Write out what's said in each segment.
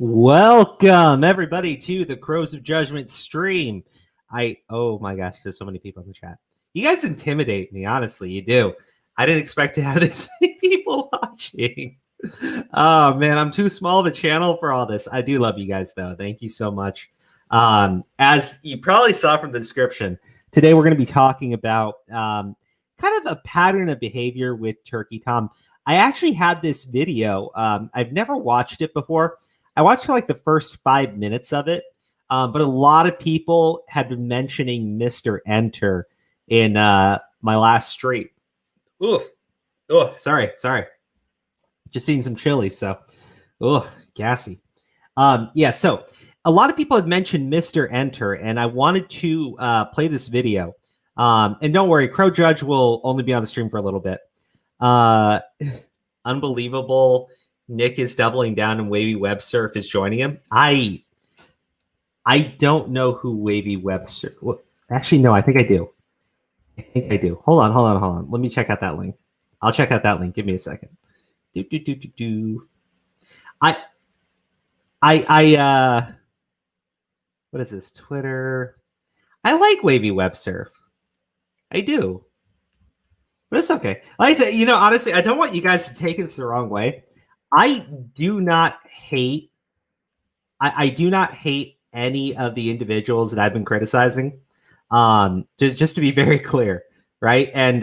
Welcome everybody to the Crows of Judgment stream. Oh my gosh, there's so many people in the chat. You guys intimidate me, honestly, you do. I didn't expect to have this many people watching. Oh man, I'm too small of a channel for all this. I do love you guys though. Thank you so much. As you probably saw from the description, today we're going to be talking about kind of a pattern of behavior with Turkey Tom. I actually had this video. I've never watched it before. I watched for like the first 5 minutes of it, but a lot of people had been mentioning Mr. Enter in my last stream. Ooh, sorry. Just eating some chili, so gassy. Yeah, so a lot of people have mentioned Mr. Enter, and I wanted to play this video. And don't worry, Crow Judge will only be on the stream for a little bit. Unbelievable. Nick is doubling down and Wavy Web Surf is joining him. I don't know who Wavy Web Surf. Well, actually, no, I think I do. Hold on. Let me check out that link. I'll check out that link. Give me a second. What is this? Twitter. I like Wavy Web Surf. I do. But it's okay. Like I said, honestly, I don't want you guys to take this the wrong way. I do not hate any of the individuals that I've been criticizing. Just to be very clear, right? And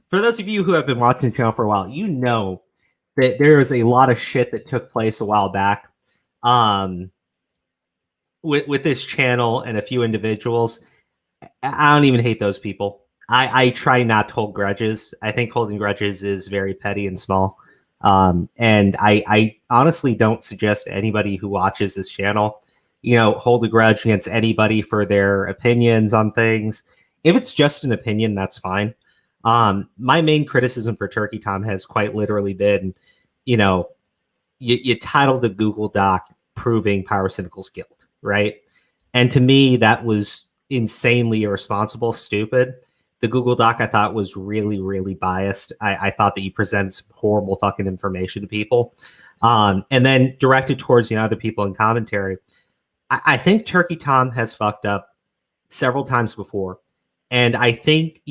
for those of you who have been watching the channel for a while, you know that there was a lot of shit that took place a while back with this channel and a few individuals. I don't even hate those people. I try not to hold grudges. I think holding grudges is very petty and small. And I honestly don't suggest anybody who watches this channel, hold a grudge against anybody for their opinions on things. If it's just an opinion, that's fine. My main criticism for Turkey Tom has quite literally been, you titled the Google Doc proving Pyrocynical's guilt, right? And to me, that was insanely irresponsible, stupid. The Google Doc I thought was really, really biased. I thought that you presented some horrible fucking information to people. And then directed towards, other people in commentary. I think Turkey Tom has fucked up several times before. And I think,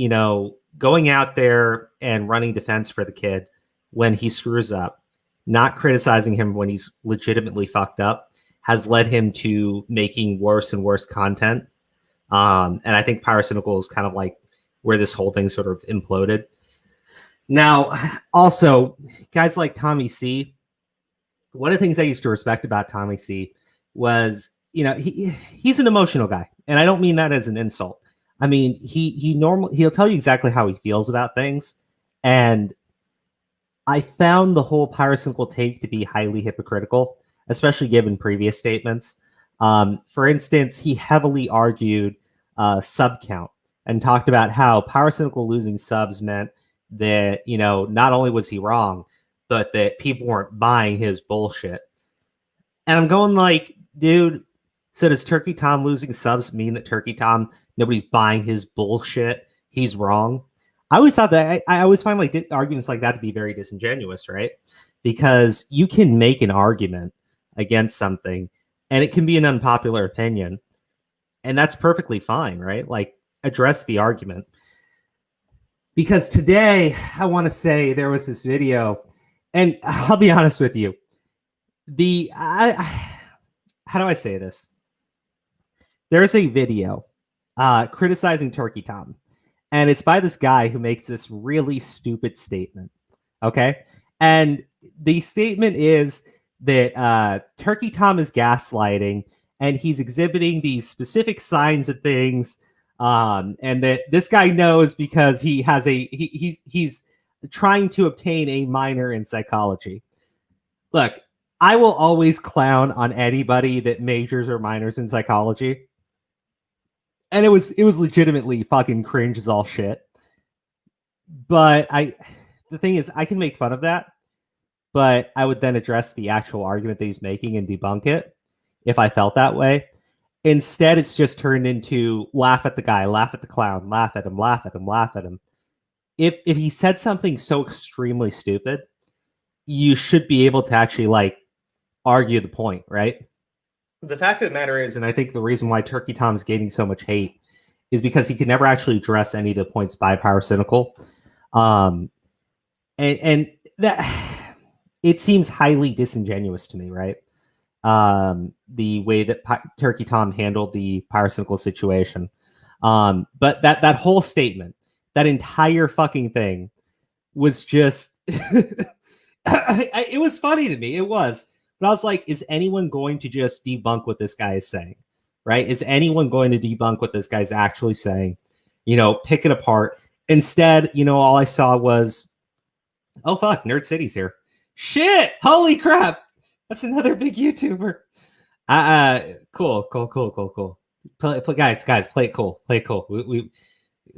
going out there and running defense for the kid when he screws up, not criticizing him when he's legitimately fucked up, has led him to making worse and worse content. And I think Pyrocynical is kind of like where this whole thing sort of imploded. Now, also, guys like Tommy C, one of the things I used to respect about Tommy C was, he's an emotional guy. And I don't mean that as an insult. I mean, he'll tell you exactly how he feels about things. And I found the whole Pyrocynical take to be highly hypocritical, especially given previous statements. For instance, he heavily argued sub count and talked about how Pyrocynical losing subs meant that, not only was he wrong, but that people weren't buying his bullshit. And I'm going like, dude, so does Turkey Tom losing subs mean that Turkey Tom, nobody's buying his bullshit? He's wrong. I always thought that, I always find like arguments like that to be very disingenuous, right? Because you can make an argument against something and it can be an unpopular opinion. And that's perfectly fine, right? Like, address the argument. Because today, I want to say there was this video, and I'll be honest with you. How do I say this? There's a video criticizing Turkey Tom, and it's by this guy who makes this really stupid statement, okay? And the statement is that Turkey Tom is gaslighting, and he's exhibiting these specific signs of things, and that this guy knows because he has he's trying to obtain a minor in psychology. Look, I will always clown on anybody that majors or minors in psychology. And it was legitimately fucking cringe as all shit. But the thing is, I can make fun of that, but I would then address the actual argument that he's making and debunk it if I felt that way. Instead, it's just turned into laugh at the guy, laugh at the clown, laugh at him, laugh at him, laugh at him. If he said something so extremely stupid, you should be able to actually like argue the point, right? The fact of the matter is, and I think the reason why Turkey Tom is gaining so much hate is because he could never actually address any of the points by Pyrocynical. And that it seems highly disingenuous to me, right? The way that Turkey Tom handled the Pyrocynical situation. But that whole statement, that entire fucking thing was just it was funny to me. It was. But I was like, is anyone going to just debunk what this guy is saying? Right? Is anyone going to debunk what this guy's actually saying? You know, pick it apart. Instead, you know, all I saw was, oh fuck, Nerd City's here. Shit! Holy crap! That's another big YouTuber. Cool. Guys, play it cool. Play it cool. It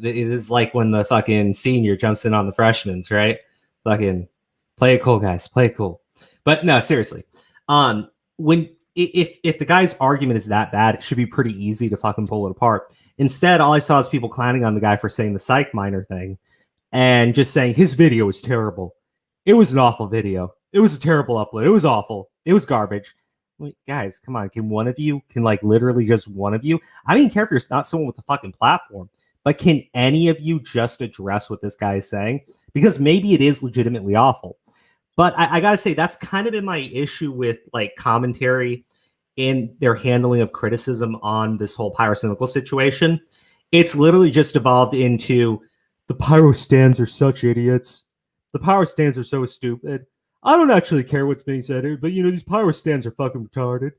is like when the fucking senior jumps in on the freshmen, right? Fucking play it cool, guys. Play it cool. But no, seriously. When if the guy's argument is that bad, it should be pretty easy to fucking pull it apart. Instead, all I saw is people clowning on the guy for saying the psych minor thing and just saying his video was terrible. It was an awful video. It was a terrible upload. It was awful. It was garbage. Like, guys, come on. Can one of you, can like literally just one of you? I don't even care if you're not someone with a fucking platform, but can any of you just address what this guy is saying? Because maybe it is legitimately awful. But I gotta say, that's kind of been my issue with like commentary in their handling of criticism on this whole Pyrocynical situation. It's literally just evolved into the Pyro stands are such idiots. The Pyro stands are so stupid. I don't actually care what's being said here, but you know, these Pyro stands are fucking retarded.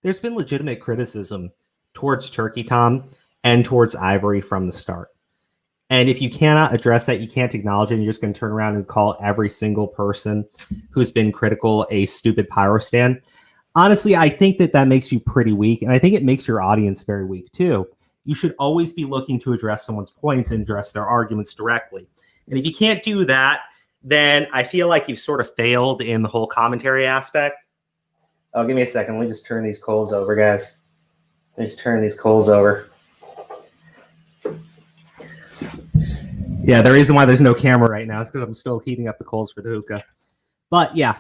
There's been legitimate criticism towards Turkey Tom and towards Ivory from the start. And if you cannot address that, you can't acknowledge it, and you're just going to turn around and call every single person who's been critical a stupid Pyro stan. Honestly, I think that makes you pretty weak, and I think it makes your audience very weak too. You should always be looking to address someone's points and address their arguments directly. And if you can't do that, then I feel like you've sort of failed in the whole commentary aspect. Oh, give me a second. Let me just turn these coals over, guys. Let me just turn these coals over. Yeah, the reason why there's no camera right now is because I'm still heating up the coals for the hookah. But yeah,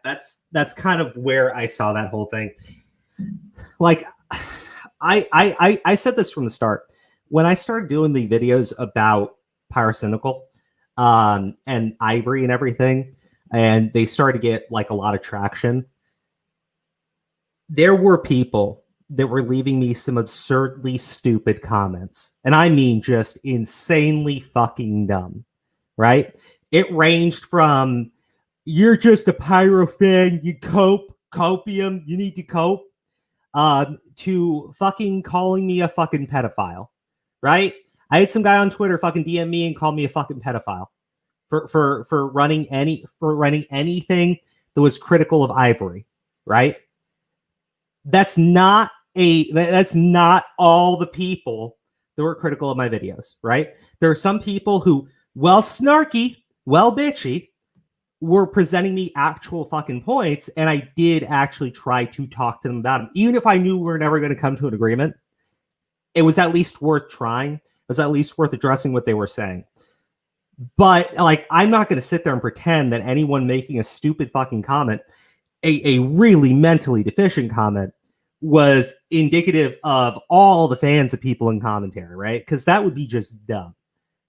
that's kind of where I saw that whole thing. Like, I said this from the start. When I started doing the videos about Pyrocynical and Ivory and everything, and they started to get like a lot of traction, there were people that were leaving me some absurdly stupid comments. And I mean just insanely fucking dumb, right? It ranged from, you're just a Pyro fan, you copium, you need to cope, to fucking calling me a fucking pedophile, right? I had some guy on Twitter fucking DM me and call me a fucking pedophile for running anything that was critical of Ivory, right? That's not all the people that were critical of my videos, right? There are some people who, well snarky, well bitchy, were presenting me actual fucking points, and I did actually try to talk to them about them. Even if I knew we were never going to come to an agreement, it was at least worth trying. It was at least worth addressing what they were saying. But like, I'm not going to sit there and pretend that anyone making a stupid fucking comment, a really mentally deficient comment, was indicative of all the fans of people in commentary, right? Because that would be just dumb,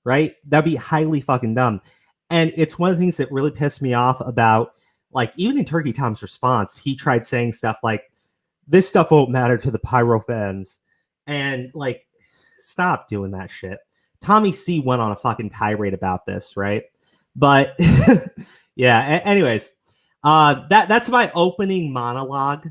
right? That'd be highly fucking dumb. And it's one of the things that really pissed me off about, like, even in Turkey Tom's response, he tried saying stuff like, this stuff won't matter to the Pyro fans. And like, stop doing that shit. Tommy C went on a fucking tirade about this, right? But yeah, anyways, that's my opening monologue,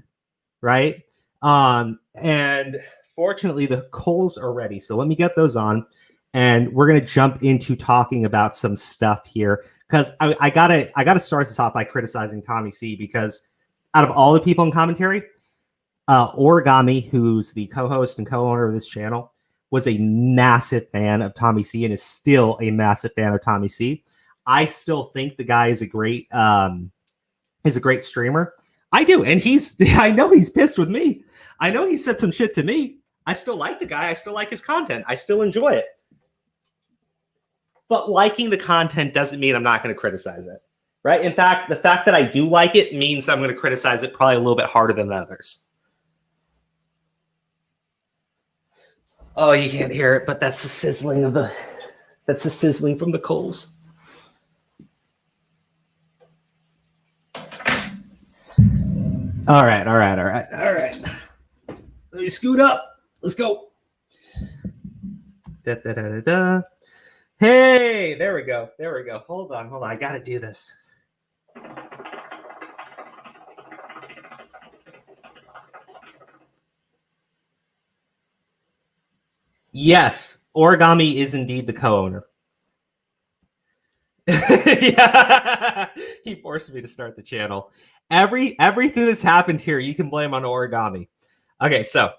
right? And fortunately the coals are ready, so let me get those on, and we're gonna jump into talking about some stuff here, because I gotta start this off by criticizing Tommy C, because out of all the people in commentary, Origami, who's the co-host and co-owner of this channel, was a massive fan of Tommy C and is still a massive fan of Tommy C. I still think the guy is a great streamer. I do, and I know he's pissed with me. I know he said some shit to me. I still like the guy. I still like his content. I still enjoy it. But liking the content doesn't mean I'm not going to criticize it, right? In fact, the fact that I do like it means I'm going to criticize it probably a little bit harder than the others. Oh, you can't hear it, but that's the sizzling of that's the sizzling from the coals. All right. Let me scoot up. Let's go. Da, da, da, da, da. Hey, there we go. Hold on. I got to do this. Yes, Origami is indeed the co-owner. Yeah, he forced me to start the channel. Everything that's happened here, you can blame on Origami. Okay, so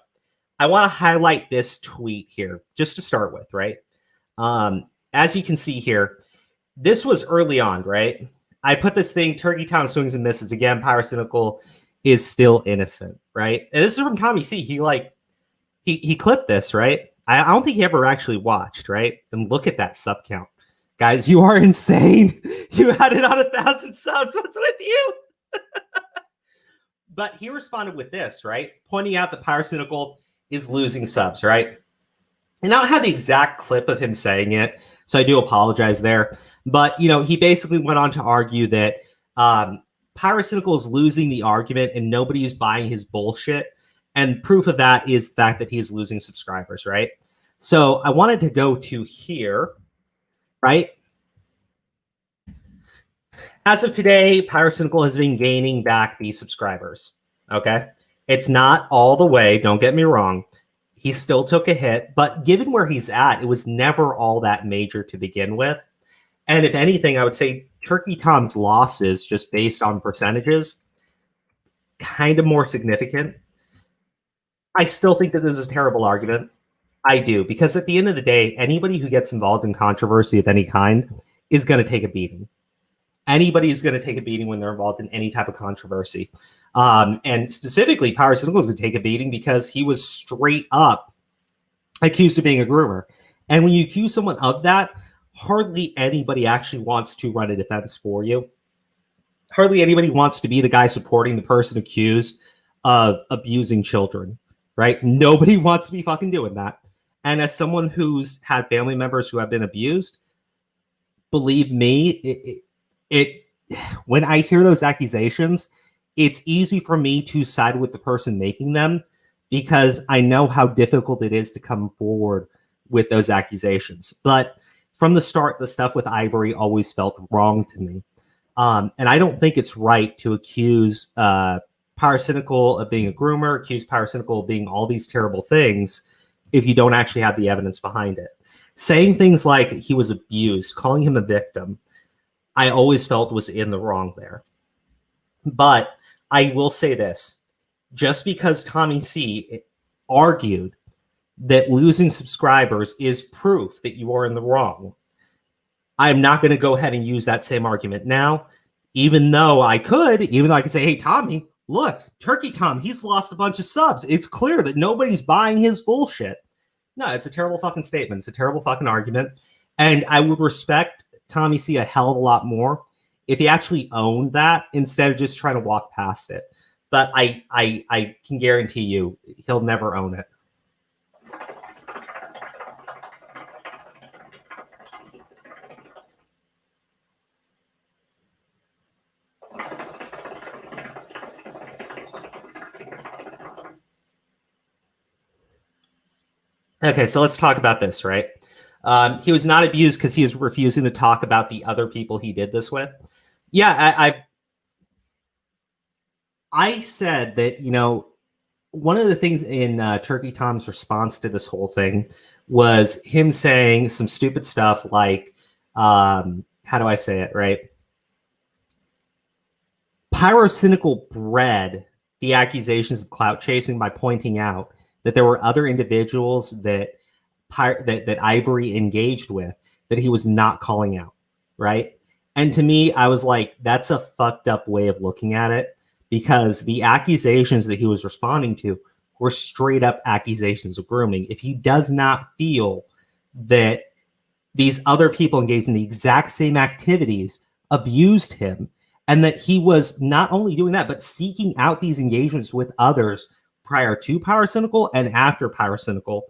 I want to highlight this tweet here just to start with, right? As you can see here, this was early on, right? I put this thing, Turkey Tom swings and misses again. Pyrocynical is still innocent, right? And this is from Tommy C. He clipped this, right? I don't think he ever actually watched, right? And look at that sub count. Guys, you are insane. You had it on 1,000 subs. What's with you? But he responded with this, right? Pointing out that Pyrocynical is losing subs, right? And I don't have the exact clip of him saying it, so I do apologize there. But, he basically went on to argue that Pyrocynical is losing the argument and nobody is buying his bullshit. And proof of that is the fact that he is losing subscribers, right? So I wanted to go to here, right? As of today, Pyrocynical has been gaining back the subscribers, okay? It's not all the way, don't get me wrong. He still took a hit, but given where he's at, it was never all that major to begin with. And if anything, I would say Turkey Tom's losses, just based on percentages, kind of more significant. I still think that this is a terrible argument. I do, because at the end of the day, anybody who gets involved in controversy of any kind is going to take a beating. Anybody is going to take a beating when they're involved in any type of controversy. And specifically, Pyrocynical is going to take a beating because he was straight up accused of being a groomer. And when you accuse someone of that, hardly anybody actually wants to run a defense for you. Hardly anybody wants to be the guy supporting the person accused of abusing children. Right? Nobody wants to be fucking doing that. And as someone who's had family members who have been abused, believe me, when I hear those accusations, it's easy for me to side with the person making them because I know how difficult it is to come forward with those accusations. But from the start, the stuff with Ivory always felt wrong to me. And I don't think it's right to accuse Pyrocynical of being a groomer, accuse Pyrocynical of being all these terrible things if you don't actually have the evidence behind it. Saying things like he was abused, calling him a victim, I always felt was in the wrong there. But I will say this, just because Tommy C argued that losing subscribers is proof that you are in the wrong, I'm not going to go ahead and use that same argument now, even though I could say, hey, Tommy, look, Turkey Tom, he's lost a bunch of subs. It's clear that nobody's buying his bullshit. No, it's a terrible fucking statement. It's a terrible fucking argument. And I would respect Tommy C a hell of a lot more if he actually owned that instead of just trying to walk past it. But I can guarantee you he'll never own it. Okay, so let's talk about this, right? He was not abused because he was refusing to talk about the other people he did this with. Yeah, I said that, one of the things in Turkey Tom's response to this whole thing was him saying some stupid stuff like, how do I say it, right? Pyrocynical bred the accusations of clout chasing by pointing out that there were other individuals that Ivory engaged with that he was not calling out, right? And to me, I was like, that's a fucked up way of looking at it, because the accusations that he was responding to were straight up accusations of grooming. If he does not feel that these other people engaged in the exact same activities abused him, and that he was not only doing that, but seeking out these engagements with others prior to Pyrocynical and after Pyrocynical.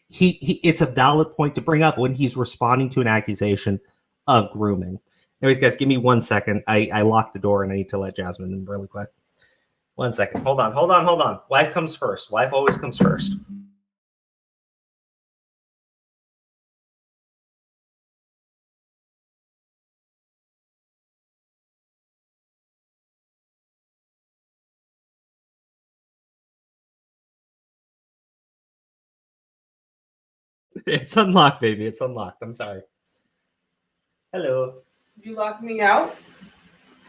It's a valid point to bring up when he's responding to an accusation of grooming. Anyways, guys, give me 1 second. I locked the door and I need to let Jasmine in really quick. 1 second. Hold on. Wife comes first. Wife always comes first. It's unlocked, baby. It's unlocked. I'm sorry. Hello. Did you lock me out?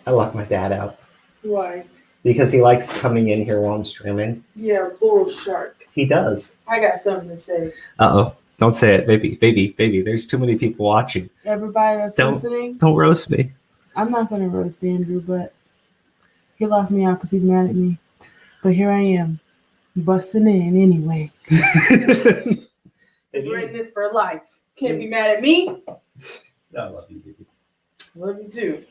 I locked my dad out. Why? Because he likes coming in here while I'm streaming. Yeah, bull shark. He does. I got something to say. Uh-oh. Don't say it, baby. There's too many people watching. Everybody that's listening. Don't roast me. I'm not going to roast Andrew, but he locked me out because he's mad at me. But here I am, busting in anyway. He's written this for life. Can't be mad at me. I love you, baby. Love you too.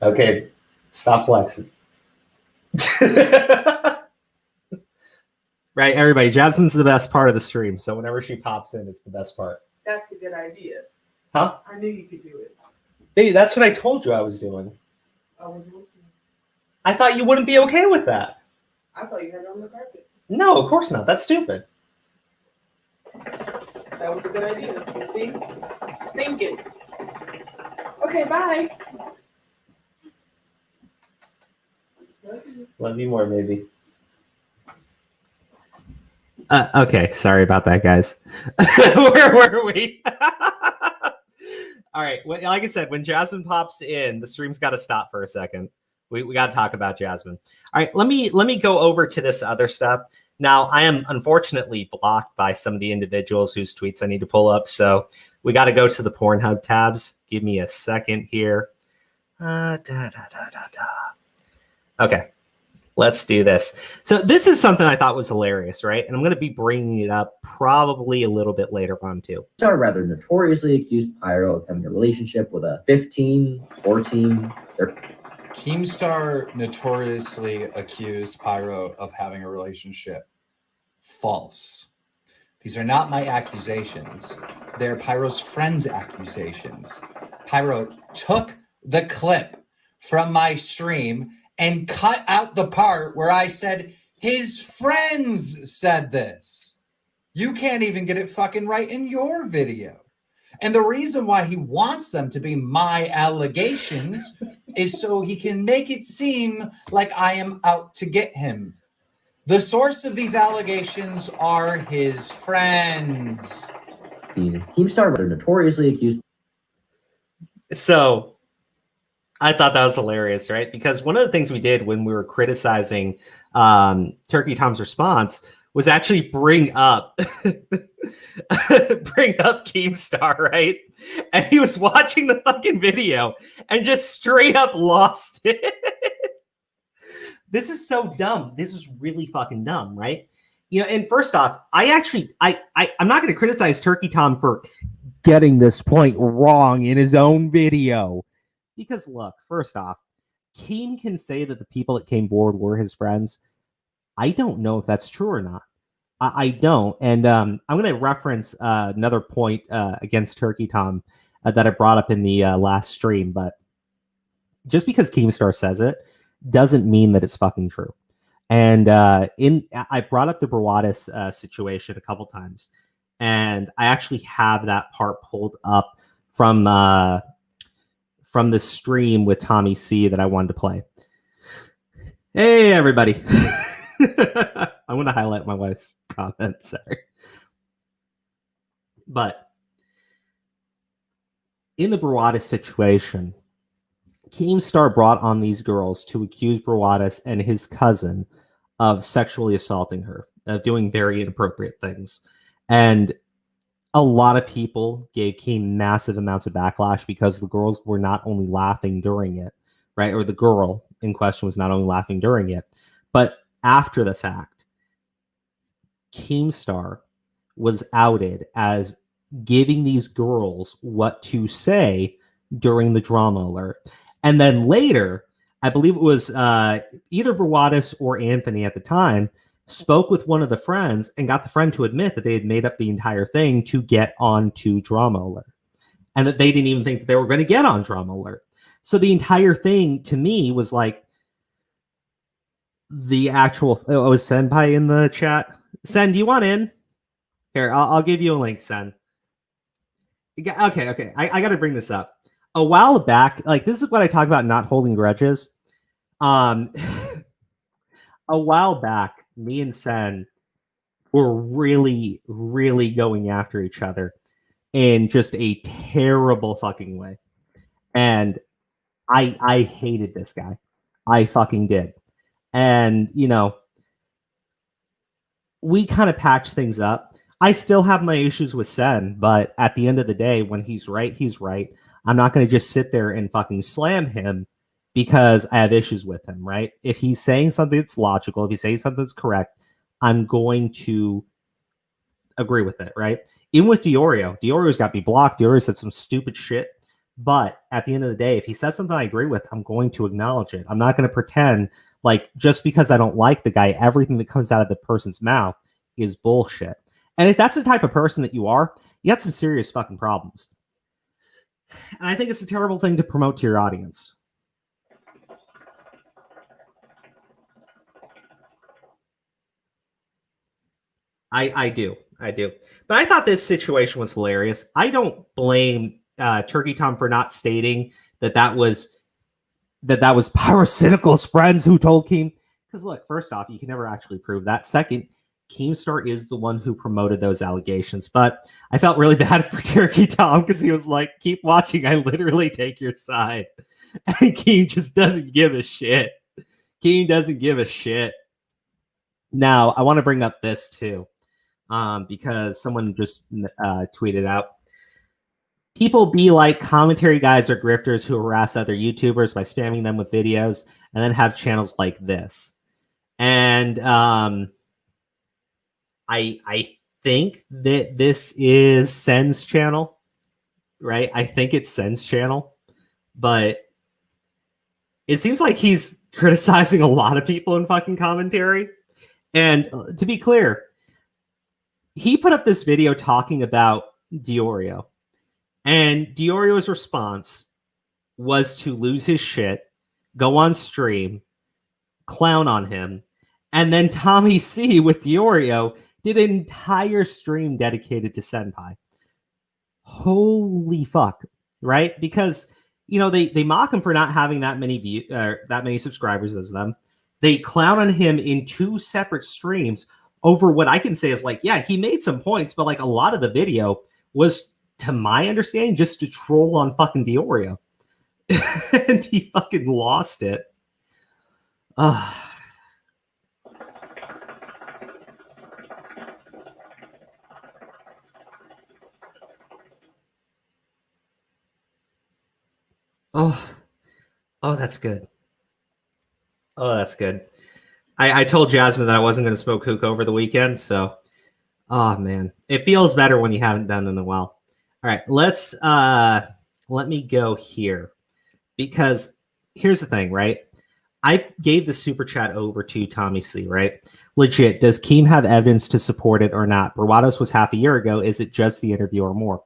Okay, stop flexing. Right, everybody. Jasmine's the best part of the stream, so whenever she pops in, it's the best part. That's a good idea. Huh? I knew you could do it. Baby, that's what I told you I was doing. I was listening. I thought you wouldn't be okay with that. I thought you had it on the carpet. No, of course not. That's stupid. That was a good idea. You see? Thinking. Okay, bye. Love you more, baby. Okay, sorry about that, guys. Where were we? All right, well, like I said, when Jasmine pops in, the stream's got to stop for a second. We got to talk about Jasmine. All right, let me go over to this other stuff. Now, I am unfortunately blocked by some of the individuals whose tweets I need to pull up, so we got to go to the Pornhub tabs. Give me a second here. Okay, let's do this. So this is something I thought was hilarious, right? And I'm going to be bringing it up probably a little bit later on, too. Keemstar rather notoriously accused Pyro of having a relationship with a 15, 14... Keemstar notoriously accused Pyro of having a relationship. False. These are not my accusations. They're Pyro's friends' accusations. Pyro took the clip from my stream and cut out the part where I said his friends said this. You can't even get it fucking right in your video. And the reason why he wants them to be my allegations is so he can make it seem like I am out to get him. The source of these allegations are his friends. Keemstar are notoriously accused. So I thought that was hilarious, right? Because one of the things we did when we were criticizing Turkey Tom's response was actually bring up Keemstar, right? And he was watching the fucking video and just straight up lost it. This is so dumb. This is really fucking dumb, right? You know, and first off, I'm not going to criticize Turkey Tom for getting this point wrong in his own video. Because look, first off, Keem can say that the people that came forward were his friends. I don't know if that's true or not. I don't. And I'm going to reference another point against Turkey Tom that I brought up in the last stream. But just because Keemstar says it doesn't mean that it's fucking true. And I brought up the Brawadis situation a couple times. And I actually have that part pulled up from the stream with Tommy C that I wanted to play. Hey, everybody. I want to highlight my wife's comment. Sorry. But in the Brawadis situation, Keemstar brought on these girls to accuse Brawadis and his cousin of sexually assaulting her, of doing very inappropriate things. And a lot of people gave Keem massive amounts of backlash because the girls were not only laughing during it, right? Or the girl in question was not only laughing during it, but after the fact, Keemstar was outed as giving these girls what to say during the drama alert. And then later, I believe it was either Brawadis or Anthony at the time, spoke with one of the friends and got the friend to admit that they had made up the entire thing to get onto drama alert, and that they didn't even think that they were going to get on drama alert. So the entire thing to me was like the actual. Oh, is Senpai in the chat? Sen, do you want in? Here, I'll give you a link, Sen. Okay. I got to bring this up. A while back, like this is what I talk about not holding grudges. A while back, me and Sen were really, really going after each other in just a terrible fucking way. And I hated this guy. I fucking did. And, you know, we kind of patched things up. I still have my issues with Sen, but at the end of the day, when he's right, he's right. I'm not going to just sit there and fucking slam him because I have issues with him, right? If he's saying something that's logical, if he's saying something that's correct, I'm going to agree with it, right? Even with Diorio's got me blocked. Diorio said some stupid shit. But at the end of the day, if he says something I agree with, I'm going to acknowledge it. I'm not going to pretend like just because I don't like the guy, everything that comes out of the person's mouth is bullshit. And if that's the type of person that you are, you got some serious fucking problems. And I think it's a terrible thing to promote to your audience. I do. But I thought this situation was hilarious. I don't blame Turkey Tom for not stating that was Pyrocynical's friends who told Keem. Because look, first off, you can never actually prove that. Second, Keemstar is the one who promoted those allegations. But I felt really bad for Turkey Tom because he was like, keep watching. I literally take your side. And Keem just doesn't give a shit. Keem doesn't give a shit. Now, I want to bring up this too. Because someone just tweeted out, people be like commentary guys or grifters who harass other YouTubers by spamming them with videos and then have channels like this. And I think that this is Sen's channel, right? I think it's Sen's channel, but it seems like he's criticizing a lot of people in fucking commentary. And to be clear, he put up this video talking about Diorio, and Diorio's response was to lose his shit, go on stream, clown on him, and then Tommy C with Diorio did an entire stream dedicated to Senpai. Holy fuck, right? Because you know they mock him for not having that many subscribers as them. They clown on him in 2 separate streams over what I can say is like, yeah, he made some points, but like a lot of the video was, to my understanding, just to troll on fucking Diorio. And he fucking lost it. Oh, that's good. Oh, that's good. I told Jasmine that I wasn't going to smoke hookah over the weekend, so oh man, it feels better when you haven't done it in a while. All right, let me go here, because here's the thing, right? I gave the super chat over to Tommy C, right? Legit, does Keem have evidence to support it or not? Bravados was half a year ago. Is it just the interview or more?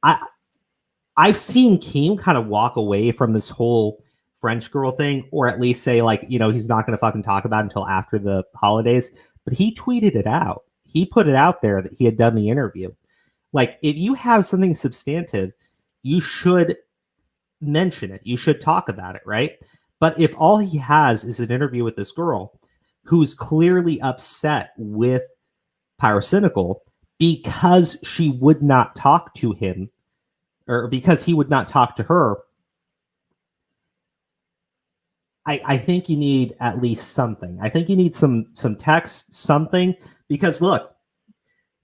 I've seen Keem kind of walk away from this whole French girl thing, or at least say like, you know, he's not going to fucking talk about it until after the holidays. But he tweeted it out. He put it out there that he had done the interview. Like, if you have something substantive, you should mention it. You should talk about it, right? But if all he has is an interview with this girl who's clearly upset with Pyrocynical because she would not talk to him, or because he would not talk to her, I think you need at least something. I think you need some text, something, because look,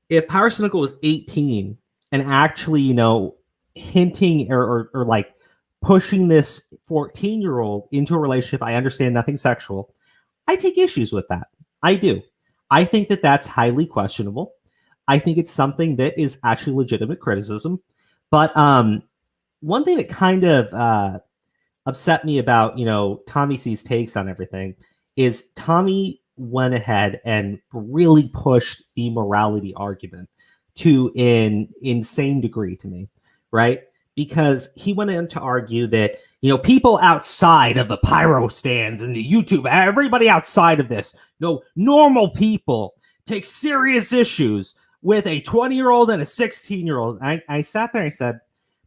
if Pyrocynical was 18 and actually, you know, hinting or like pushing this 14-year-old into a relationship, I understand nothing sexual. I take issues with that. I do. I think that that's highly questionable. I think it's something that is actually legitimate criticism. But one thing that kind of upset me about, TommyC's takes on everything is Tommy went ahead and really pushed the morality argument to an insane degree to me, right? Because he went in to argue that, people outside of the pyro stands and the YouTube, everybody outside of this, normal people take serious issues with a 20-year-old and a 16-year-old. I sat there and I said,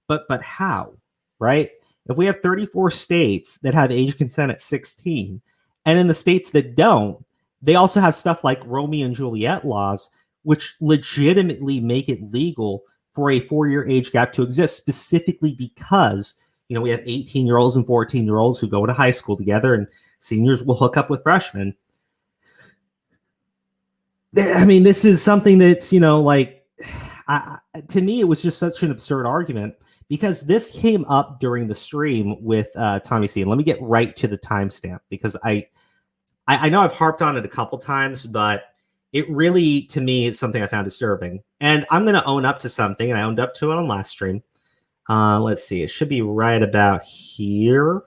but how, right? If we have 34 states that have age consent at 16, and in the states that don't, they also have stuff like Romeo and Juliet laws, which legitimately make it legal for a 4-year age gap to exist, specifically because, we have 18-year-olds and 14-year-olds who go to high school together, and seniors will hook up with freshmen. This is something that's, to me, it was just such an absurd argument, because this came up during the stream with Tommy C. And let me get right to the timestamp, because I know I've harped on it a couple times, but it really, to me, is something I found disturbing. And I'm going to own up to something, and I owned up to it on last stream. Let's see. It should be right about here.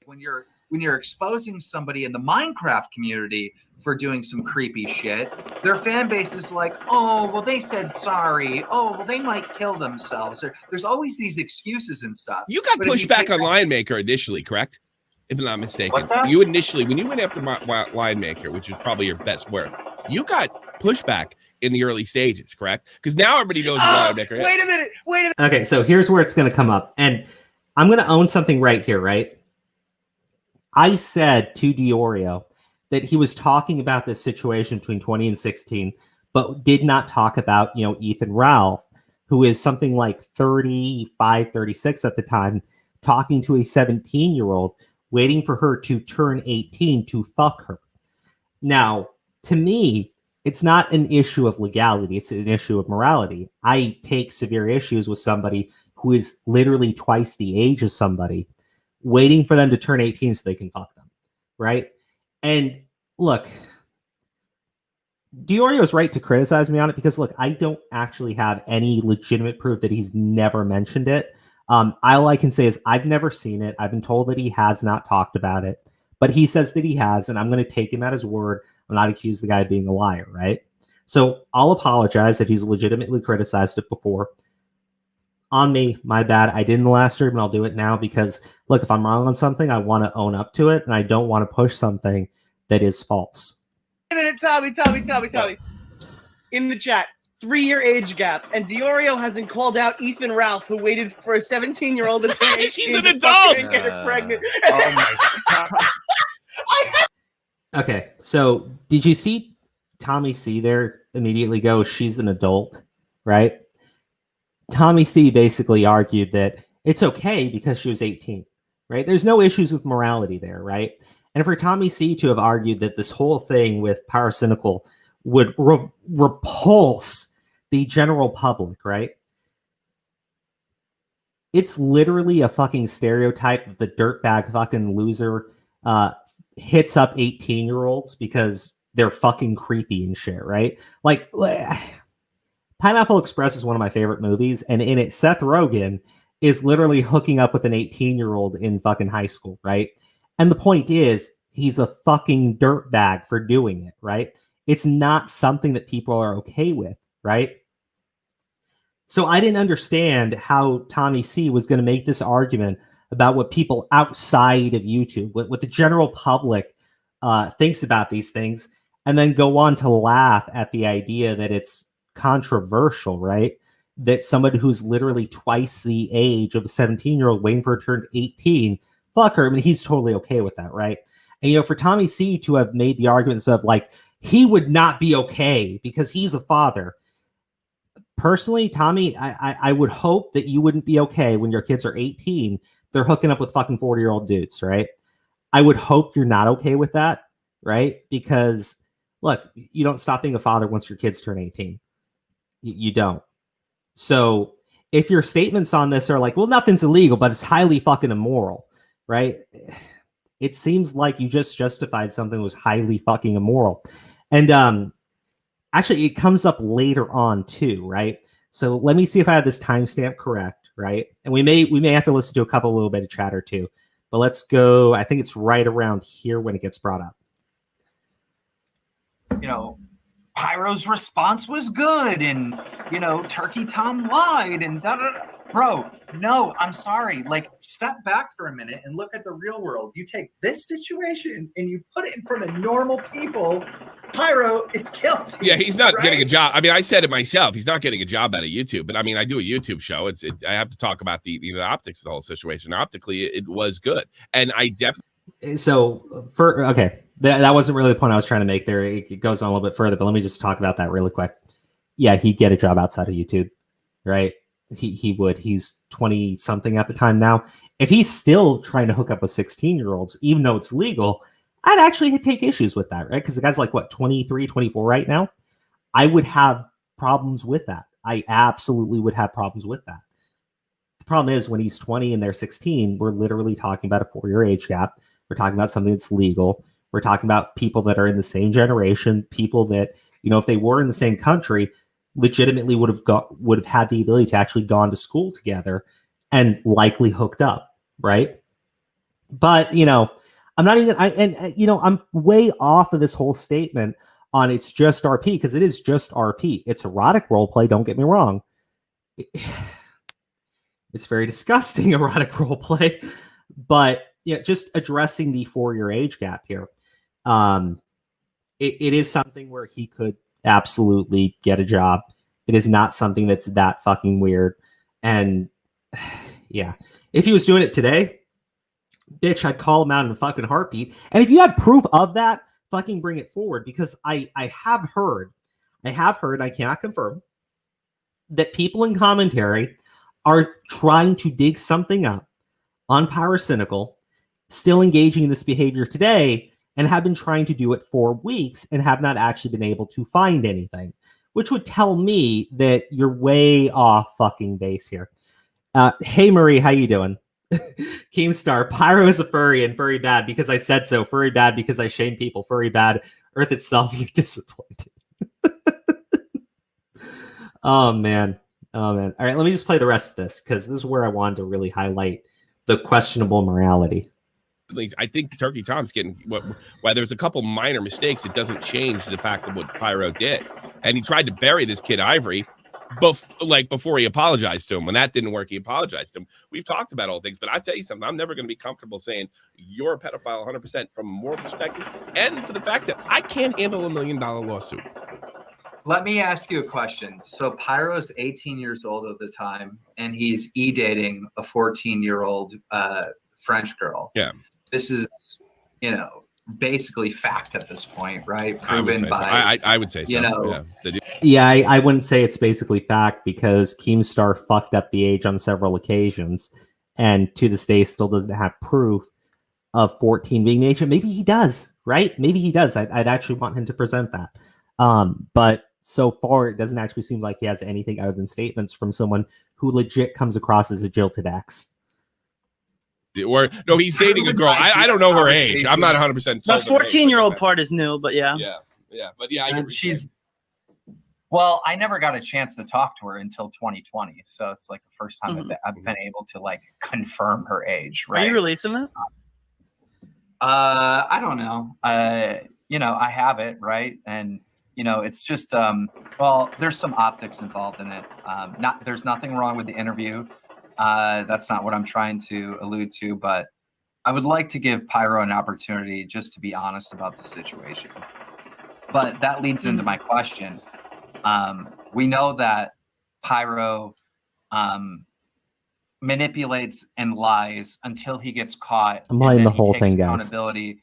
When you're exposing somebody in the Minecraft community for doing some creepy shit, their fan base is like, oh, well, they said sorry. Oh, well, they might kill themselves. There's always these excuses and stuff. You got pushed back on Lion Maker initially, correct? If I'm not mistaken. What's that? You initially, when you went after Lion Maker, which is probably your best work, you got pushback in the early stages, correct? Because now everybody knows Lion Maker is. Wait a minute. Okay, so here's where it's going to come up. And I'm going to own something right here, right? I said to Diorio that he was talking about this situation between 20 and 16, but did not talk about, Ethan Ralph, who is something like 35, 36 at the time, talking to a 17-year-old, waiting for her to turn 18 to fuck her. Now, to me, it's not an issue of legality. It's an issue of morality. I take severe issues with somebody who is literally twice the age of somebody, waiting for them to turn 18 so they can fuck them, right? And look, Diorio's right to criticize me on it, because, look, I don't actually have any legitimate proof that he's never mentioned it. All I can say is I've never seen it. I've been told that he has not talked about it, but he says that he has, and I'm going to take him at his word. I'm not accused the guy of being a liar, right? So I'll apologize if he's legitimately criticized it before. On me, my bad. I did in the last stream, and I'll do it now, because, look, if I'm wrong on something, I want to own up to it, and I don't want to push something that is false. Wait a minute, Tommy. In the chat, 3-year age gap, and Diorio hasn't called out Ethan Ralph, who waited for a 17-year-old to turn 18 She's an to adult! fucking get her pregnant. Oh my God. Okay, so did you see Tommy C there immediately go, she's an adult, right? Tommy C basically argued that it's okay because she was 18, right? There's no issues with morality there, right? And for Tommy C to have argued that this whole thing with Pyrocynical would repulse the general public, right? It's literally a fucking stereotype that the dirtbag fucking loser hits up 18-year-olds because they're fucking creepy and shit, right? Like, Pineapple Express is one of my favorite movies, and in it, Seth Rogen is literally hooking up with an 18-year-old in fucking high school, right? And the point is, he's a fucking dirtbag for doing it, right? It's not something that people are okay with, right? So I didn't understand how Tommy C was going to make this argument about what people outside of YouTube, what the general public thinks about these things, and then go on to laugh at the idea that it's controversial, right? That somebody who's literally twice the age of a 17-year-old waiting for her to turn 18, fuck her. I mean, he's totally okay with that, right? And, for Tommy C to have made the arguments of, like, he would not be okay because he's a father. Personally, Tommy, I would hope that you wouldn't be okay when your kids are 18. They're hooking up with fucking 40-year-old dudes, right? I would hope you're not okay with that, right? Because, look, you don't stop being a father once your kids turn 18. You don't. So if your statements on this are like, well, nothing's illegal, but it's highly fucking immoral, right? It seems like you just justified something that was highly fucking immoral. And Actually, it comes up later on too, right? So let me see if I have this timestamp correct, right? And we may have to listen to a little bit of chatter too. But let's go. I think it's right around here when it gets brought up. You know, Pyro's response was good, and you know, Turkey Tom lied, and bro, no, I'm sorry. Like, step back for a minute and look at the real world. You take this situation and you put it in front of normal people. Pyro is guilty. Yeah, he's not right? getting a job. I mean, I said it myself. He's not getting a job out of YouTube. But I mean, I do a YouTube show. I have to talk about the optics of the whole situation. Optically, it was good, and I definitely. So that wasn't really the point I was trying to make there. It goes on a little bit further, but let me just talk about that really quick. Yeah, he'd get a job outside of YouTube, right? He would. He's 20 something at the time now. If he's still trying to hook up with 16-year-olds, even though it's legal, I'd actually take issues with that, right? Because the guy's like, what, 23, 24 right now? I would have problems with that. I absolutely would have problems with that. The problem is when he's 20 and they're 16, we're literally talking about a 4-year age gap. We're talking about something that's legal. We're talking about people that are in the same generation, people that, you know, if they were in the same country, legitimately would have had the ability to actually gone to school together and likely hooked up, right? But, you know, I'm not even, I'm way off of this whole statement on it's just RP, because it is just RP. It's erotic role play, don't get me wrong. It's very disgusting erotic role play, but yeah, just addressing the 4-year age gap here. It is something where he could absolutely get a job. It is not something that's that fucking weird. And yeah, if he was doing it today, bitch, I'd call him out in a fucking heartbeat. And if you had proof of that, fucking bring it forward, because I have heard, I cannot confirm, that people in commentary are trying to dig something up on Pyrocynical, still engaging in this behavior today, and have been trying to do it for weeks and have not actually been able to find anything, which would tell me that you're way off fucking base here. Hey, Marie, how you doing? Keemstar, Pyro is a furry and furry bad because I said so. Furry bad because I shame people. Furry bad. Earth itself, you're disappointed. Oh, man. All right, let me just play the rest of this, because this is where I wanted to really highlight the questionable morality. I think Turkey Tom's getting while there's a couple minor mistakes, it doesn't change the fact of what Pyro did. And he tried to bury this kid Ivory before he apologized to him. When that didn't work, he apologized to him. We've talked about all things, but I tell you something, I'm never going to be comfortable saying you're a pedophile 100% from a moral perspective, and for the fact that I can't handle $1 million lawsuit. Let me ask you a question. So Pyro's 18 years old at the time, and he's dating a 14-year-old French girl. Yeah. This is, you know, basically fact at this point, right? Proven by. I would say so. You know, I wouldn't say it's basically fact, because Keemstar fucked up the age on several occasions, and to this day still doesn't have proof of 14 being the age. Maybe he does, right? Maybe he does. I'd actually want him to present that. But so far, it doesn't actually seem like he has anything other than statements from someone who legit comes across as a jilted ex. Or no, he's dating a girl. I don't know her age. I'm not 100%. The 14-year-old part is new, but yeah. Yeah. But yeah, well, I never got a chance to talk to her until 2020, so it's like the first time I've been able to like confirm her age. Right? Are you releasing that? I don't know. You know, I have it, right, and you know, it's just well, there's some optics involved in it. There's nothing wrong with the interview. That's not what I'm trying to allude to, but I would like to give Pyro an opportunity just to be honest about the situation. But that leads into my question. We know that Pyro manipulates and lies until he gets caught. I'm lying the whole thing, guys. Accountability,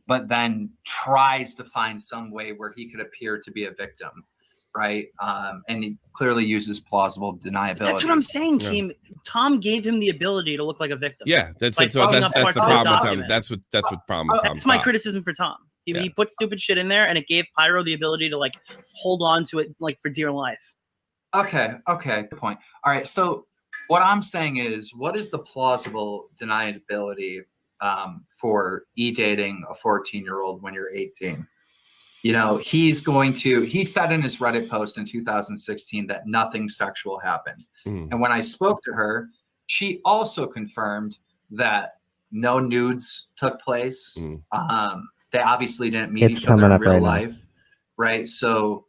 but then tries to find some way where he could appear to be a victim. Right. And he clearly uses plausible deniability. That's what I'm saying, Keem. Tom gave him the ability to look like a victim. Yeah, that's the problem with Tom. That's what problem with Tom. That's my criticism for Tom. He put stupid shit in there, and it gave Pyro the ability to like hold on to it like for dear life. Okay, good point. All right, so what I'm saying is, what is the plausible deniability for dating a 14-year-old when you're 18? you know, he said in his Reddit post in 2016 that nothing sexual happened. And when I spoke to her, she also confirmed that no nudes took place. They obviously didn't meet each other in real life. Right. So,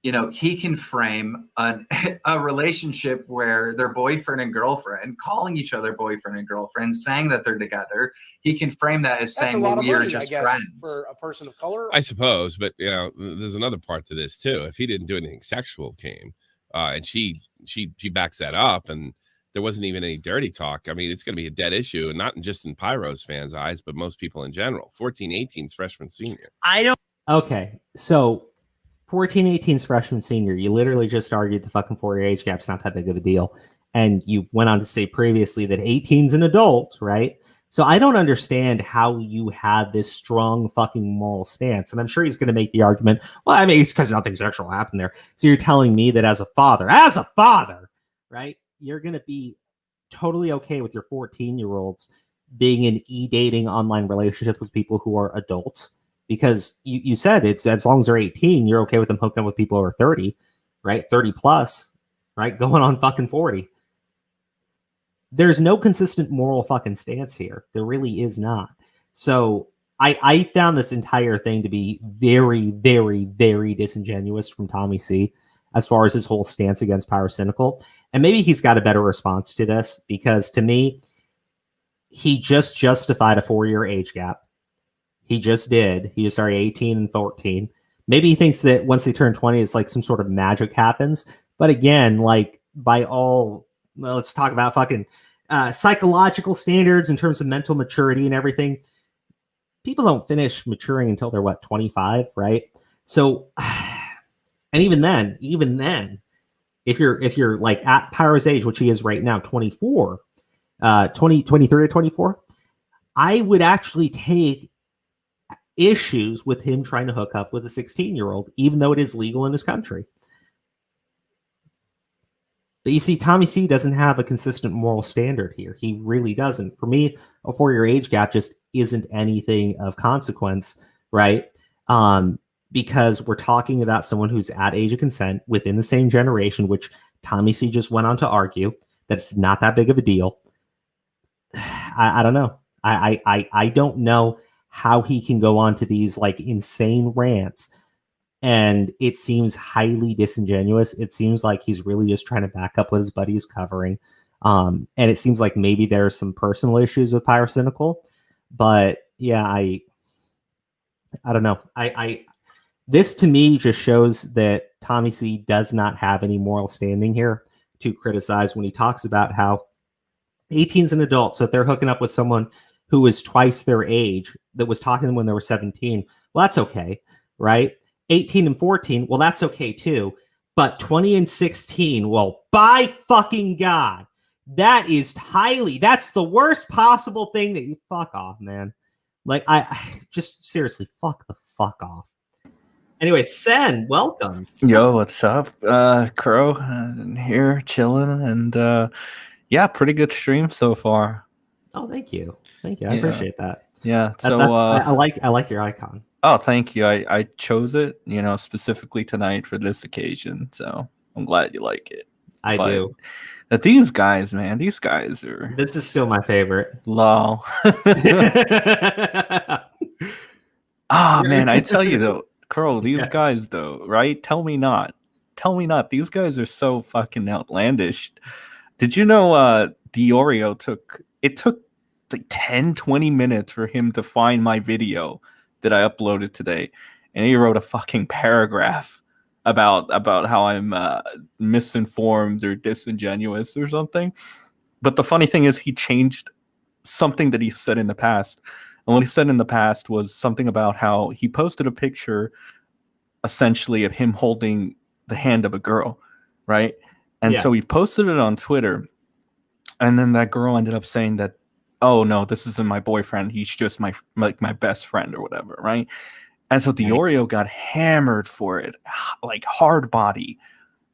you know, he can frame a relationship where they're boyfriend and girlfriend, calling each other boyfriend and girlfriend, saying that they're together. He can frame that as saying, well, we are just friends. For a person of color, I suppose, but you know, there's another part to this too. If he didn't do anything sexual, and she backs that up, and there wasn't even any dirty talk. I mean, it's going to be a dead issue, and not just in Pyro's fans' eyes, but most people in general. 14-18's freshman senior. Okay, so 14-18's freshman senior, you literally just argued the fucking 4-year age gap's not that big of a deal. And you went on to say previously that 18's an adult, right? So I don't understand how you had this strong fucking moral stance. And I'm sure he's going to make the argument, well, I mean, it's because nothing sexual happened there. So you're telling me that as a father, right, you're going to be totally okay with your 14-year-olds being in e-dating online relationships with people who are adults? Because you said it's as long as they're 18, you're okay with them hooking up with people over 30, right? 30 plus, right? Going on fucking 40. There's no consistent moral fucking stance here. There really is not. So I found this entire thing to be very, very, very disingenuous from Tommy C as far as his whole stance against Pyrocynical. And maybe he's got a better response to this, because to me, he just justified a 4-year age gap. He just did. He just started 18 and 14. Maybe he thinks that once they turn 20, it's like some sort of magic happens. But again, like by all, well, let's talk about fucking psychological standards in terms of mental maturity and everything. People don't finish maturing until they're 25, right? So, and even then, if you're like at Pyro's age, which he is right now, 23 or 24, I would actually take issues with him trying to hook up with a 16-year-old, even though it is legal in his country. But you see, Tommy C doesn't have a consistent moral standard here. He really doesn't. For me, a 4-year age gap just isn't anything of consequence, right? Because we're talking about someone who's at age of consent within the same generation, which Tommy C just went on to argue that it's not that big of a deal. I don't know. I don't know how he can go on to these like insane rants, and it seems highly disingenuous. It seems like he's really just trying to back up what his buddy's covering. And it seems like maybe there's some personal issues with Pyrocynical, but yeah, I don't know. This to me just shows that Tommy C does not have any moral standing here to criticize when he talks about how 18's an adult. So if they're hooking up with someone who is twice their age that was talking to them when they were 17, well, that's okay, right? 18 and 14, well, that's okay too. But 20 and 16, well, by fucking God, that's the worst possible thing that you fuck off, man. Like, I just seriously, fuck the fuck off. Anyway, Sen, welcome. Yo, what's up? Crow here chilling, and yeah, pretty good stream so far. Oh, thank you. I appreciate that. Yeah, so I like your icon. Oh, thank you. I chose it, specifically tonight for this occasion. So I'm glad you like it. I do. These guys, man, these guys are. This is still my favorite. Lol. Oh man, I tell you though, Crow, these guys though, right? Tell me not. These guys are so fucking outlandish. Did you know Diorio took like 10-20 minutes for him to find my video that I uploaded today, and he wrote a fucking paragraph about how I'm misinformed or disingenuous or something. But the funny thing is, he changed something that he said in the past. And what he said in the past was something about how he posted a picture essentially of him holding the hand of a girl, right? And so he posted it on Twitter, and then that girl ended up saying that, oh no, this isn't my boyfriend, he's just my best friend or whatever, right? And so Diorio got hammered for it, like hard body,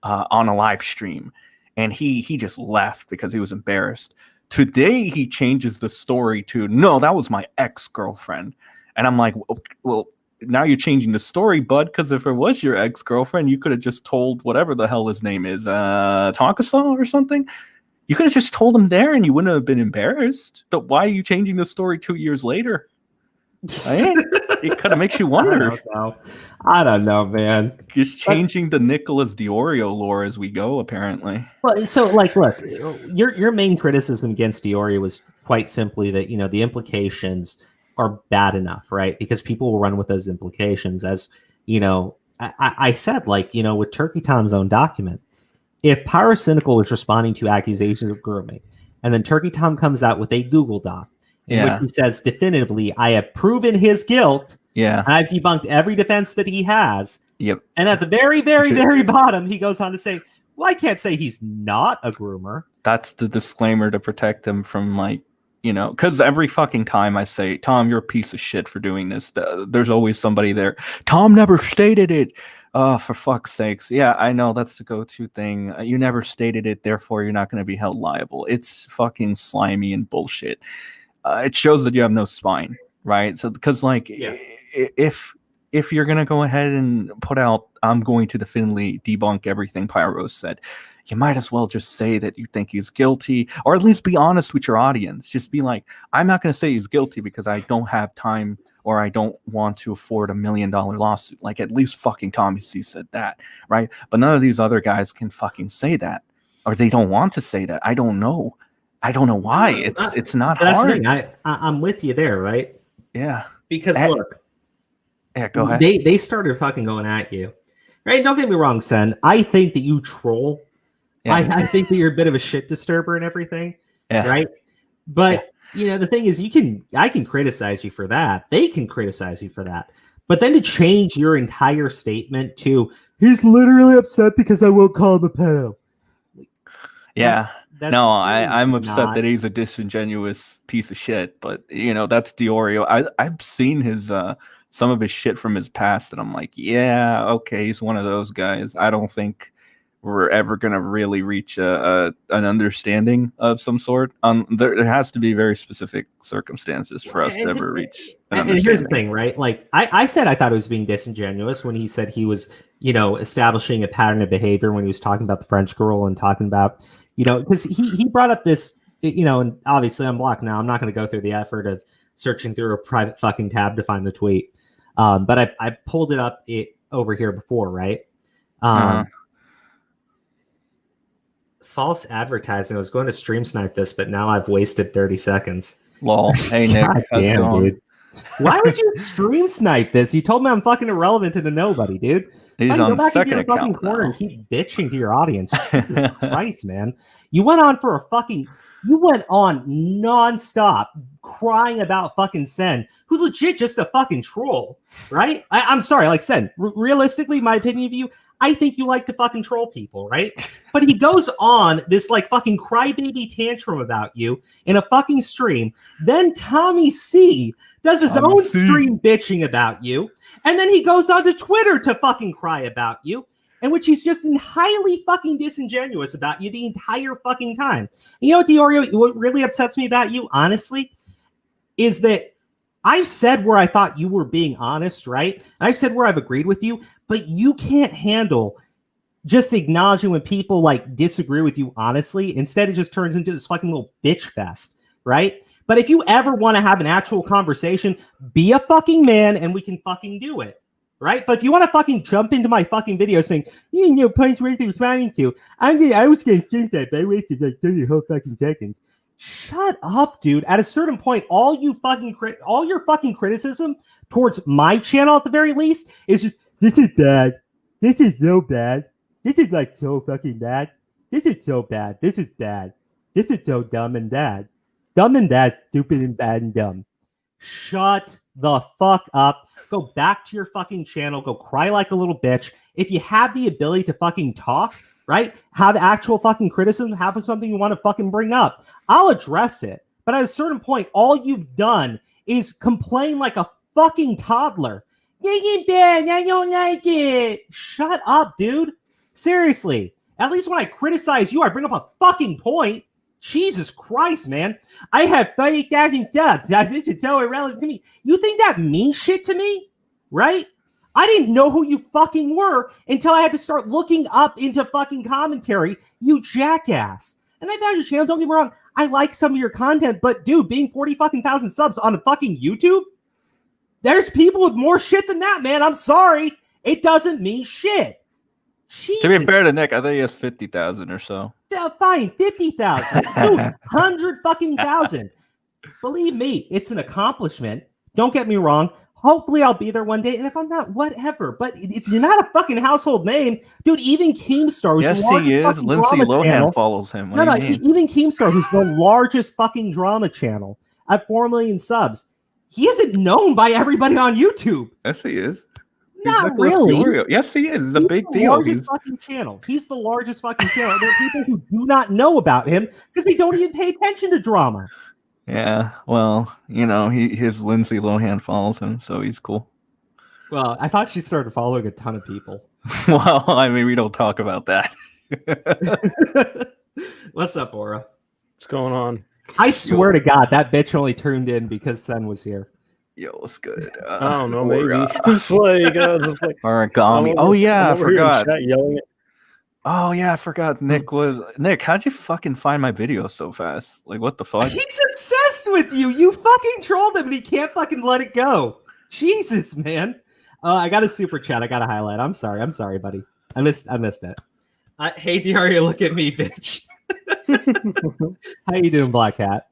on a live stream, and he just left because he was embarrassed. Today he changes the story to, no, that was my ex-girlfriend. And I'm like, well, now you're changing the story, bud, because if it was your ex-girlfriend, you could have just told whatever the hell his name is, Tonkasaw or something. You could have just told him there and you wouldn't have been embarrassed. But why are you changing the story 2 years later? Right? It kind of makes you wonder. I don't know, man. Just changing the Nicholas Diorio lore as we go, apparently. Well, so like, look, your main criticism against Diorio was quite simply that, you know, the implications are bad enough, right? Because people will run with those implications. As you know, I said, like, you know, with Turkey Tom's own document, if Pyrocynical was responding to accusations of grooming, and then Turkey Tom comes out with a Google Doc in which he says definitively, I have proven his guilt. Yeah. And I've debunked every defense that he has. Yep. And at the very, very, very bottom, he goes on to say, well, I can't say he's not a groomer. That's the disclaimer to protect him from, like, you know, because every fucking time I say, Tom, you're a piece of shit for doing this, there's always somebody there. Tom never stated it. Oh, for fuck's sakes. Yeah, I know that's the go-to thing. You never stated it, therefore you're not going to be held liable. It's fucking slimy and bullshit. It shows that you have no spine, right? So, because, like, if you're going to go ahead and put out, I'm going to definitively debunk everything Pyro said, you might as well just say that you think he's guilty, or at least be honest with your audience. Just be like, I'm not going to say he's guilty because I don't have time or I don't want to afford $1 million lawsuit. Like, at least fucking TommyC's said that, right? But none of these other guys can fucking say that, or they don't want to say that. I don't know. I don't know why. It's not That's hard. the thing. I'm with you there, right? Yeah. Because look, go ahead. They started fucking going at you, right? Don't get me wrong, Sen. I think that you troll. Yeah. I think that you're a bit of a shit disturber and everything, right? But you know, the thing is, I can criticize you for that. They can criticize you for that. But then to change your entire statement to he's literally upset because I won't call him a pedo. Yeah. That's no, really I'm upset that he's a disingenuous piece of shit. But, you know, that's Diorio. I've seen his some of his shit from his past, and I'm like, yeah, okay, he's one of those guys. I don't think we're ever gonna really reach an understanding of some sort. There has to be very specific circumstances for us to ever reach an understanding. And here's the thing, right? Like I said, I thought it was being disingenuous when he said he was, you know, establishing a pattern of behavior when he was talking about the French girl and talking about, you know, because he brought up this, you know, and obviously I'm blocked now. I'm not going to go through the effort of searching through a private fucking tab to find the tweet. But I pulled it up over here before, right? False advertising. I was going to stream snipe this, but now I've wasted 30 seconds. Lol. Hey, Nick. Damn, dude. Why would you stream snipe this? You told me I'm fucking irrelevant to nobody, dude. He's on the second account fucking corner and keep bitching to your audience. Jesus Christ, man. You went on nonstop crying about fucking Sen, who's legit just a fucking troll, right? I'm sorry, like Sen, realistically, my opinion of you, I think you like to fucking troll people, right? But he goes on this like fucking crybaby tantrum about you in a fucking stream. Then Tommy C does his own stream bitching about you. And then he goes on to Twitter to fucking cry about you, in which he's just highly fucking disingenuous about you the entire fucking time. And you know what, Diorio, what really upsets me about you, honestly, is that I've said where I thought you were being honest, right? I've said where I've agreed with you, but you can't handle just acknowledging when people like disagree with you honestly. Instead, it just turns into this fucking little bitch fest, right? But if you ever want to have an actual conversation, be a fucking man and we can fucking do it, right? But if you want to fucking jump into my fucking video saying, you know, Punch Race responding to, I was going to stream that, but I wasted like 30 whole fucking seconds. Shut up, dude. At a certain point, all your fucking criticism towards my channel at the very least is just, this is bad. This is so bad. This is like so fucking bad. This is so bad. This is bad. This is so dumb and bad. Dumb and bad, stupid and bad and dumb. Shut the fuck up. Go back to your fucking channel. Go cry like a little bitch. If you have the ability to fucking talk, right? Have actual fucking criticism, have something you want to fucking bring up, I'll address it. But at a certain point, all you've done is complain like a fucking toddler. It's bad, I don't like it. Shut up, dude. Seriously. At least when I criticize you, I bring up a fucking point. Jesus Christ, man. I have 30,000 subs. This is so irrelevant to me. You think that means shit to me? right? I didn't know who you fucking were until I had to start looking up into fucking commentary, you jackass. And I found your channel, don't get me wrong, I like some of your content, but dude, being 40 fucking thousand subs on a fucking YouTube, there's people with more shit than that, man. I'm sorry. It doesn't mean shit. Jesus. To be fair to Nick, I think he has 50,000 or so. Yeah, fine, 50,000. Dude, 100 fucking thousand. Believe me, it's an accomplishment. Don't get me wrong. Hopefully I'll be there one day, and if I'm not, whatever. But you're not a fucking household name, dude. Even Keemstar, who's yes, the he is. Lindsay Lohan channel, follows him. No, even Keemstar, who's the largest fucking drama channel at 4 million subs, he isn't known by everybody on YouTube. Yes, he is. Not really. Yes, he is. It's a big deal. Largest fucking channel. He's the largest fucking channel. There are people who do not know about him because they don't even pay attention to drama. Yeah, well, you know, his Lindsay Lohan follows him, so he's cool. Well, I thought she started following a ton of people. Well, I mean, we don't talk about that. What's up, Aura? What's going on? I swear to God, that bitch only tuned in because Sen was here. Yo, what's good? I don't know, maybe. It's like, origami. Oh, yeah, I forgot. Yelling at Oh yeah, I forgot. Nick, how'd you fucking find my video so fast? Like, what the fuck? He's obsessed with you. You fucking trolled him and he can't fucking let it go. Jesus, man. I got a super chat. I got to highlight. I'm sorry, buddy. I missed it. Hey, Diario, look at me, bitch. How you doing, Black Hat?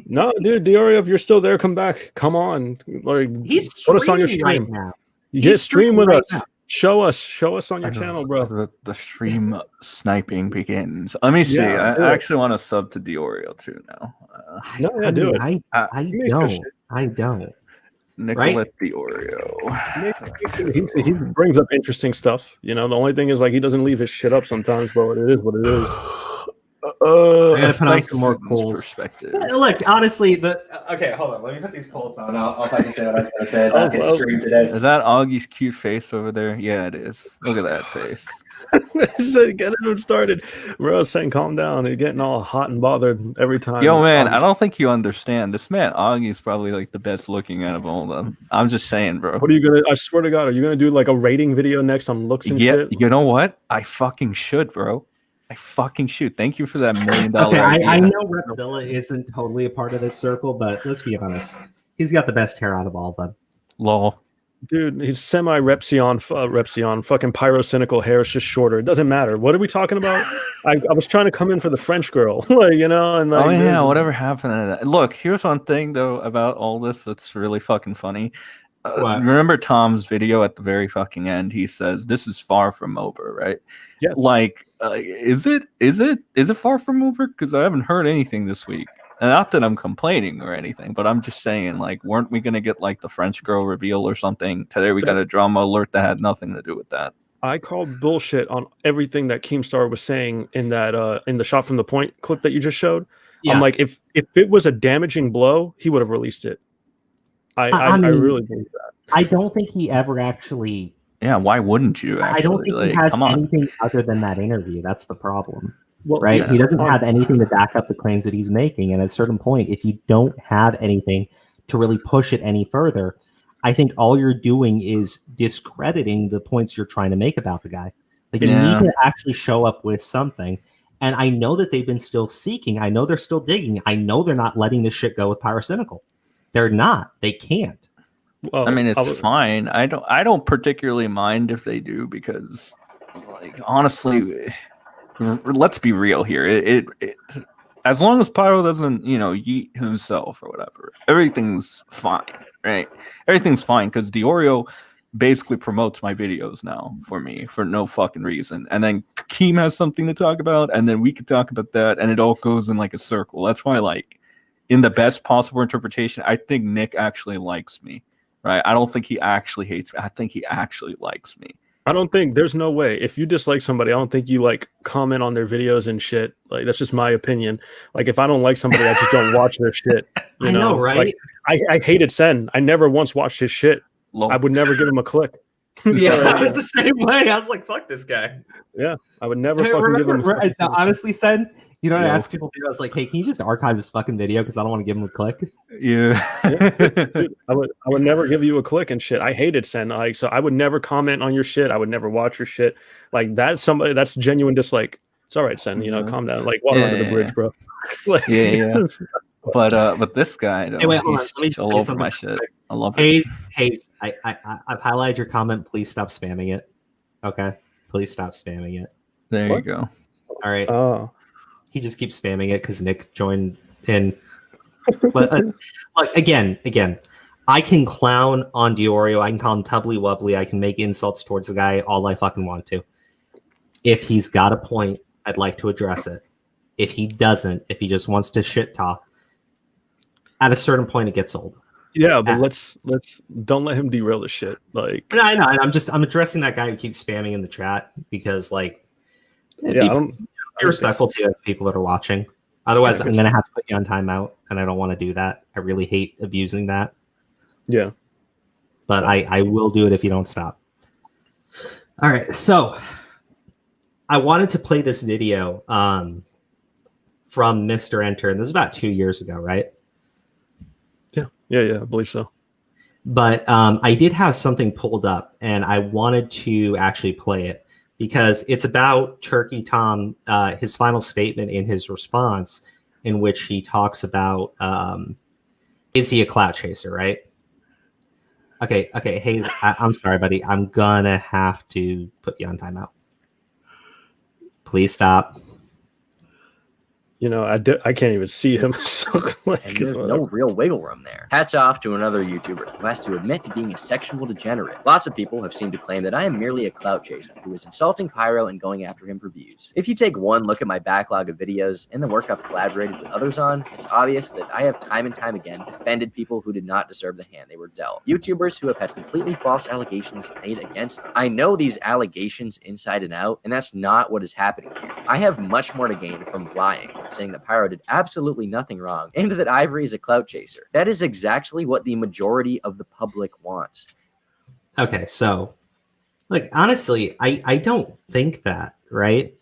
No, dude, Diario, if you're still there, come back. Come on. Like, he's put us on your stream. Right now. You get stream with us. Now. Show us on your channel, bro. The stream sniping begins. Let me see. I actually want to sub to Diorio too now. Do it. I don't. Nicolette Diorio. He brings up interesting stuff. You know, the only thing is like he doesn't leave his shit up sometimes, but it is what it is. I gotta put on some more coals. Perspective. Look, honestly, okay, hold on. Let me put these coals on. I'll fucking say what I was gonna say about his stream today. Is that Augie's cute face over there? Yeah, it is. Look at that face. Get him started, bro. Saying calm down. You're getting all hot and bothered every time. Yo, man, I don't think you understand. This man Augie's probably like the best looking out of all of them. I'm just saying, bro. What are you gonna? I swear to God, are you gonna do like a rating video next on looks and shit? You know what? I fucking should, bro. I fucking shoot. Thank you for that $1 million. Okay, I know Repzilla isn't totally a part of this circle, but let's be honest. He's got the best hair out of all of them. Lol. Dude, he's semi-Repsion, fucking Pyrocynical hair is just shorter. It doesn't matter. What are we talking about? I was trying to come in for the French girl, like, you know, and like, oh yeah, whatever happened to that? Look, here's one thing though about all this that's really fucking funny. Remember Tom's video at the very fucking end? He says, "This is far from over," right? Yes. Like, is it far from over? Because I haven't heard anything this week. And not that I'm complaining or anything, but I'm just saying, like, weren't we gonna get like the French girl reveal or something today? We got a drama alert that had nothing to do with that. I called bullshit on everything that Keemstar was saying in that in the shot from the point clip that you just showed. Yeah. I'm like, if it was a damaging blow, he would have released it. I really believe that. I don't think he ever actually. Yeah, why wouldn't you? Actually? I don't think he has anything other than that interview. That's the problem, right? Yeah. He doesn't have anything to back up the claims that he's making. And at a certain point, if you don't have anything to really push it any further, I think all you're doing is discrediting the points you're trying to make about the guy. Like, you need to actually show up with something. And I know that they've been still seeking. I know they're still digging. I know they're not letting this shit go with Pyrocynical. They're not. They can't. Well, I mean, it's fine. I don't particularly mind if they do because, like, honestly, let's be real here. It as long as Pyro doesn't, yeet himself or whatever, everything's fine, right? Everything's fine because Diorio basically promotes my videos now for me for no fucking reason. And then Keem has something to talk about, and then we could talk about that, and it all goes in like a circle. That's why, like, in the best possible interpretation, I think Nick actually likes me, right? I don't think he actually hates me. I think he actually likes me. I don't think there's no way. If you dislike somebody, I don't think you like comment on their videos and shit. Like, that's just my opinion. Like, if I don't like somebody, I just don't watch their shit. You know, right? Like, I hated Sen. I never once watched his shit. Lol. I would never give him a click. Yeah, So, I was the same way. I was like, fuck this guy. yeah, I would never fucking give him. Honestly, said, you know what I Yo. asked people to do? I was like, hey, can you just archive this fucking video because I don't want to give him a click. Yeah. Dude, I would never give you a click and shit. I hated Sen. Like, so I would never comment on your shit. I would never watch your shit. Like that's somebody that's genuine dislike. It's all right, Sen. You know, calm down. Like water under the bridge, bro. Like, Yeah. But this guy, though, Hey, wait, hold on. he's Let me just all say over something my real shit. quick. I love it. Hayes, I've highlighted your comment. Please stop spamming it. Okay, please stop spamming it. There What? you go. All right. Oh, He just keeps spamming it because Nick joined in. But like again, I can clown on Diorio. I can call him tubbly wubbly. I can make insults towards the guy all I fucking want to. If he's got a point, I'd like to address it. If he doesn't, if he just wants to shit talk, at a certain point it gets old. yeah, but let's don't let him derail the shit. Like, No, I know. I'm addressing that guy who keeps spamming in the chat because like, yeah, I don't. be respectful to the people that are watching. Otherwise, Yeah, I'm gonna have to put you on timeout, and I don't want to do that. I really hate abusing that, Yeah. but I will do it if you don't stop. All right, so I wanted to play this video from Mr. Enter, and this is about 2 years ago, right? Yeah, I believe so. But I did have something pulled up, and I wanted to actually play it because it's about Turkey Tom, his final statement in his response, in which he talks about is he a clout chaser, right? Okay, Hayes, I'm sorry, buddy. I'm gonna have to put you on timeout. Please stop. You know, I can't even see him. So, like, And there's no real wiggle room there. Hats off to another YouTuber who has to admit to being a sexual degenerate. Lots of people have seemed to claim that I am merely a clout chaser who is insulting Pyro and going after him for views. If you take one look at my backlog of videos and the work I've collaborated with others on, it's obvious that I have time and time again defended people who did not deserve the hand they were dealt. YouTubers who have had completely false allegations made against them. I know these allegations inside and out, and that's not what is happening here. I have much more to gain from lying, saying that Pyro did absolutely nothing wrong and that Ivory is a clout chaser. That is exactly what the majority of the public wants. Okay, so like honestly, I don't think that, right?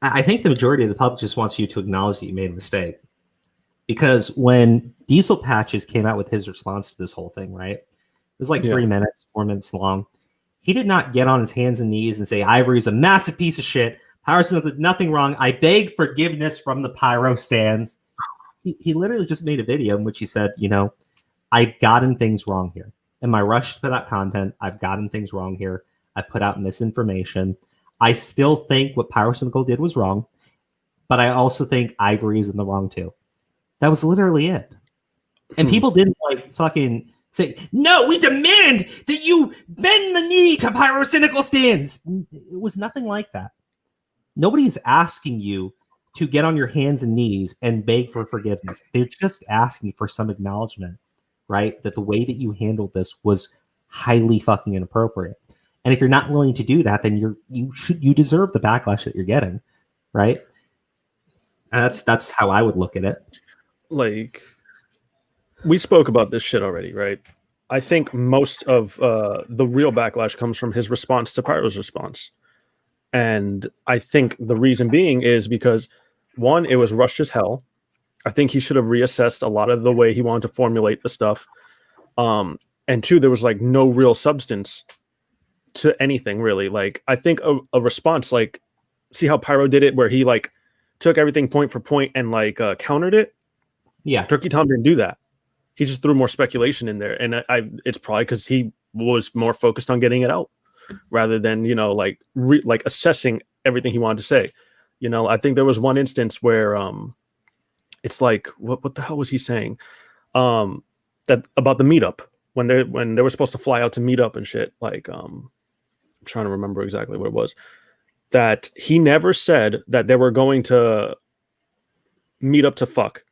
I think the majority of the public just wants you to acknowledge that you made a mistake. Because when Diesel Patches came out with his response to this whole thing, right? It was like 3 minutes, 4 minutes long. He did not get on his hands and knees and say, Ivory's a massive piece of shit. Pyrocynical did nothing wrong. I beg forgiveness from the Pyro stands. He literally just made a video in which he said, you know, I've gotten things wrong here. In my rush to put out content, I've gotten things wrong here. I put out misinformation. I still think what Pyrocynical did was wrong, but I also think Ivory is in the wrong too. That was literally it. And people didn't like fucking say, no, we demand that you bend the knee to Pyrocynical stands. It was nothing like that. Nobody's asking you to get on your hands and knees and beg for forgiveness. They're just asking for some acknowledgement, right? That the way that you handled this was highly fucking inappropriate. And if you're not willing to do that, then you deserve the backlash that you're getting, right? And that's how I would look at it. Like, we spoke about this shit already, right? I think most of the real backlash comes from his response to Pyro's response. And I think the reason being is because, one, it was rushed as hell. I think he should have reassessed a lot of the way he wanted to formulate the stuff. And two, there was like no real substance to anything really. Like, I think a response, like, see how Pyro did it, where he like took everything point for point and like countered it. Yeah, Turkey Tom didn't do that. He just threw more speculation in there, and it's probably because he was more focused on getting it out rather than, you know, like assessing everything he wanted to say. You know, I think there was one instance where it's like what the hell was he saying? That about the meetup when they were supposed to fly out to meet up and shit. Like I'm trying to remember exactly what it was. That he never said that they were going to meet up to fuck.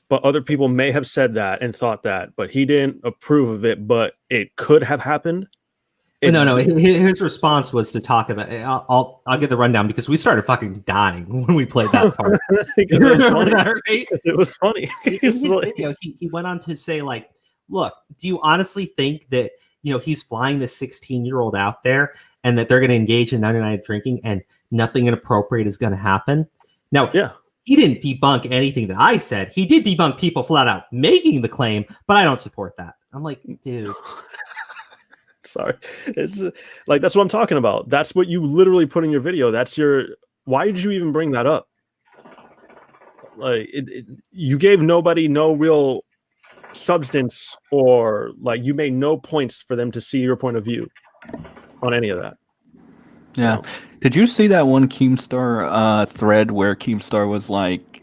But other people may have said that and thought that, but he didn't approve of it, but it could have happened. No. His response was to talk about. I'll get the rundown because we started fucking dying when we played that part. It was funny. Right? It was funny. He went on to say, like, look, do you honestly think that he's flying the 16-year-old out there, and that they're going to engage in 99 drinking, and nothing inappropriate is going to happen. Now, he didn't debunk anything that I said. He did debunk people flat out making the claim, but I don't support that. I'm like, dude. Sorry. It's like, that's what I'm talking about. That's what you literally put in your video. Why did you even bring that up? Like, you gave nobody no real substance, or like you made no points for them to see your point of view on any of that. Yeah. Did you see that one Keemstar thread where Keemstar was like,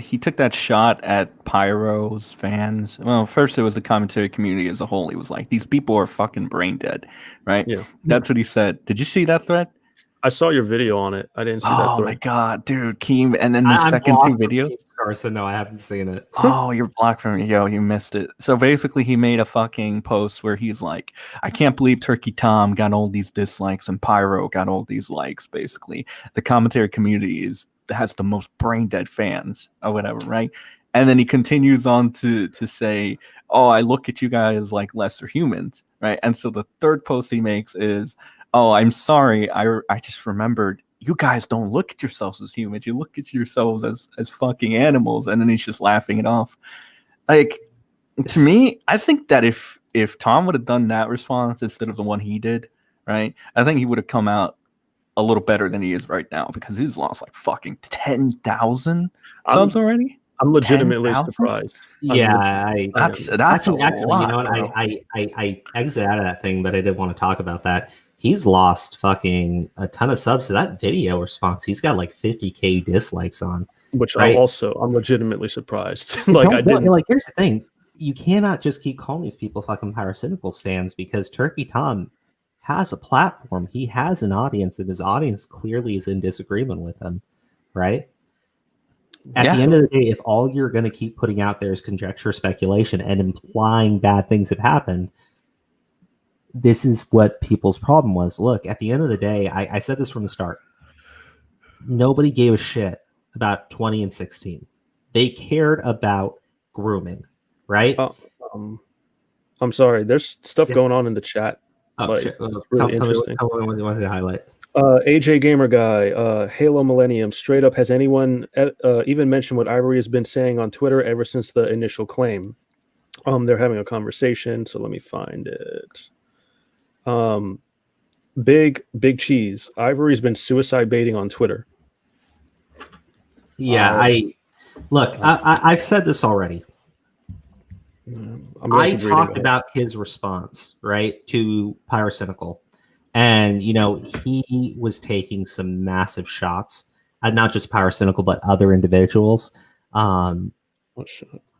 he took that shot at Pyro's fans? Well, first it was the commentary community as a whole. He was like, these people are fucking brain dead, right? Yeah. That's what he said. Did you see that thread? I saw your video on it. I didn't see that thread. Oh my god, dude, Keem. And then the second two videos. So no, I haven't seen it. Oh, you're blocked from yo, you missed it. So basically he made a fucking post where he's like, I can't believe Turkey Tom got all these dislikes and Pyro got all these likes. Basically, the commentary community has the most brain dead fans or whatever, right? And then he continues on to say, oh, I look at you guys like lesser humans, right? And so the third post he makes is, oh, I'm sorry, I just remembered you guys don't look at yourselves as humans. You look at yourselves as fucking animals. And then he's just laughing it off. Like, to me, I think that if Tom would have done that response instead of the one he did, right, I think he would have come out a little better than he is right now, because he's lost like fucking 10,000 subs already. I'm legitimately 10,000? surprised. Yeah, that's actually, a lot, you know what? bro. I exited out of that thing, but I didn't want to talk about that. He's lost fucking a ton of subs to that video response. He's got like 50K dislikes on, which right? I'm legitimately surprised. Like, here's the thing: you cannot just keep calling these people fucking Pyrocynical stands, because Turkey Tom has a platform. He has an audience, and his audience clearly is in disagreement with him, right? At the end of the day, if all you're going to keep putting out there is conjecture, speculation, and implying bad things have happened, this is what people's problem was. Look, at the end of the day, I said this from the start. Nobody gave a shit about 20 and 16. They cared about grooming, right? I'm sorry. There's stuff going on in the chat. Oh, shit. Really interesting. Tell me what you wanted to highlight. AJ Gamer Guy, Halo Millennium, straight up, has anyone even mentioned what Ivory has been saying on Twitter ever since the initial claim? They're having a conversation, so let me find it. Big Cheese, Ivory's been suicide baiting on Twitter. Yeah, I've said this already. I talked about his response, right, to Pyrocynical. And, he was taking some massive shots, not just Pyrocynical, but other individuals. And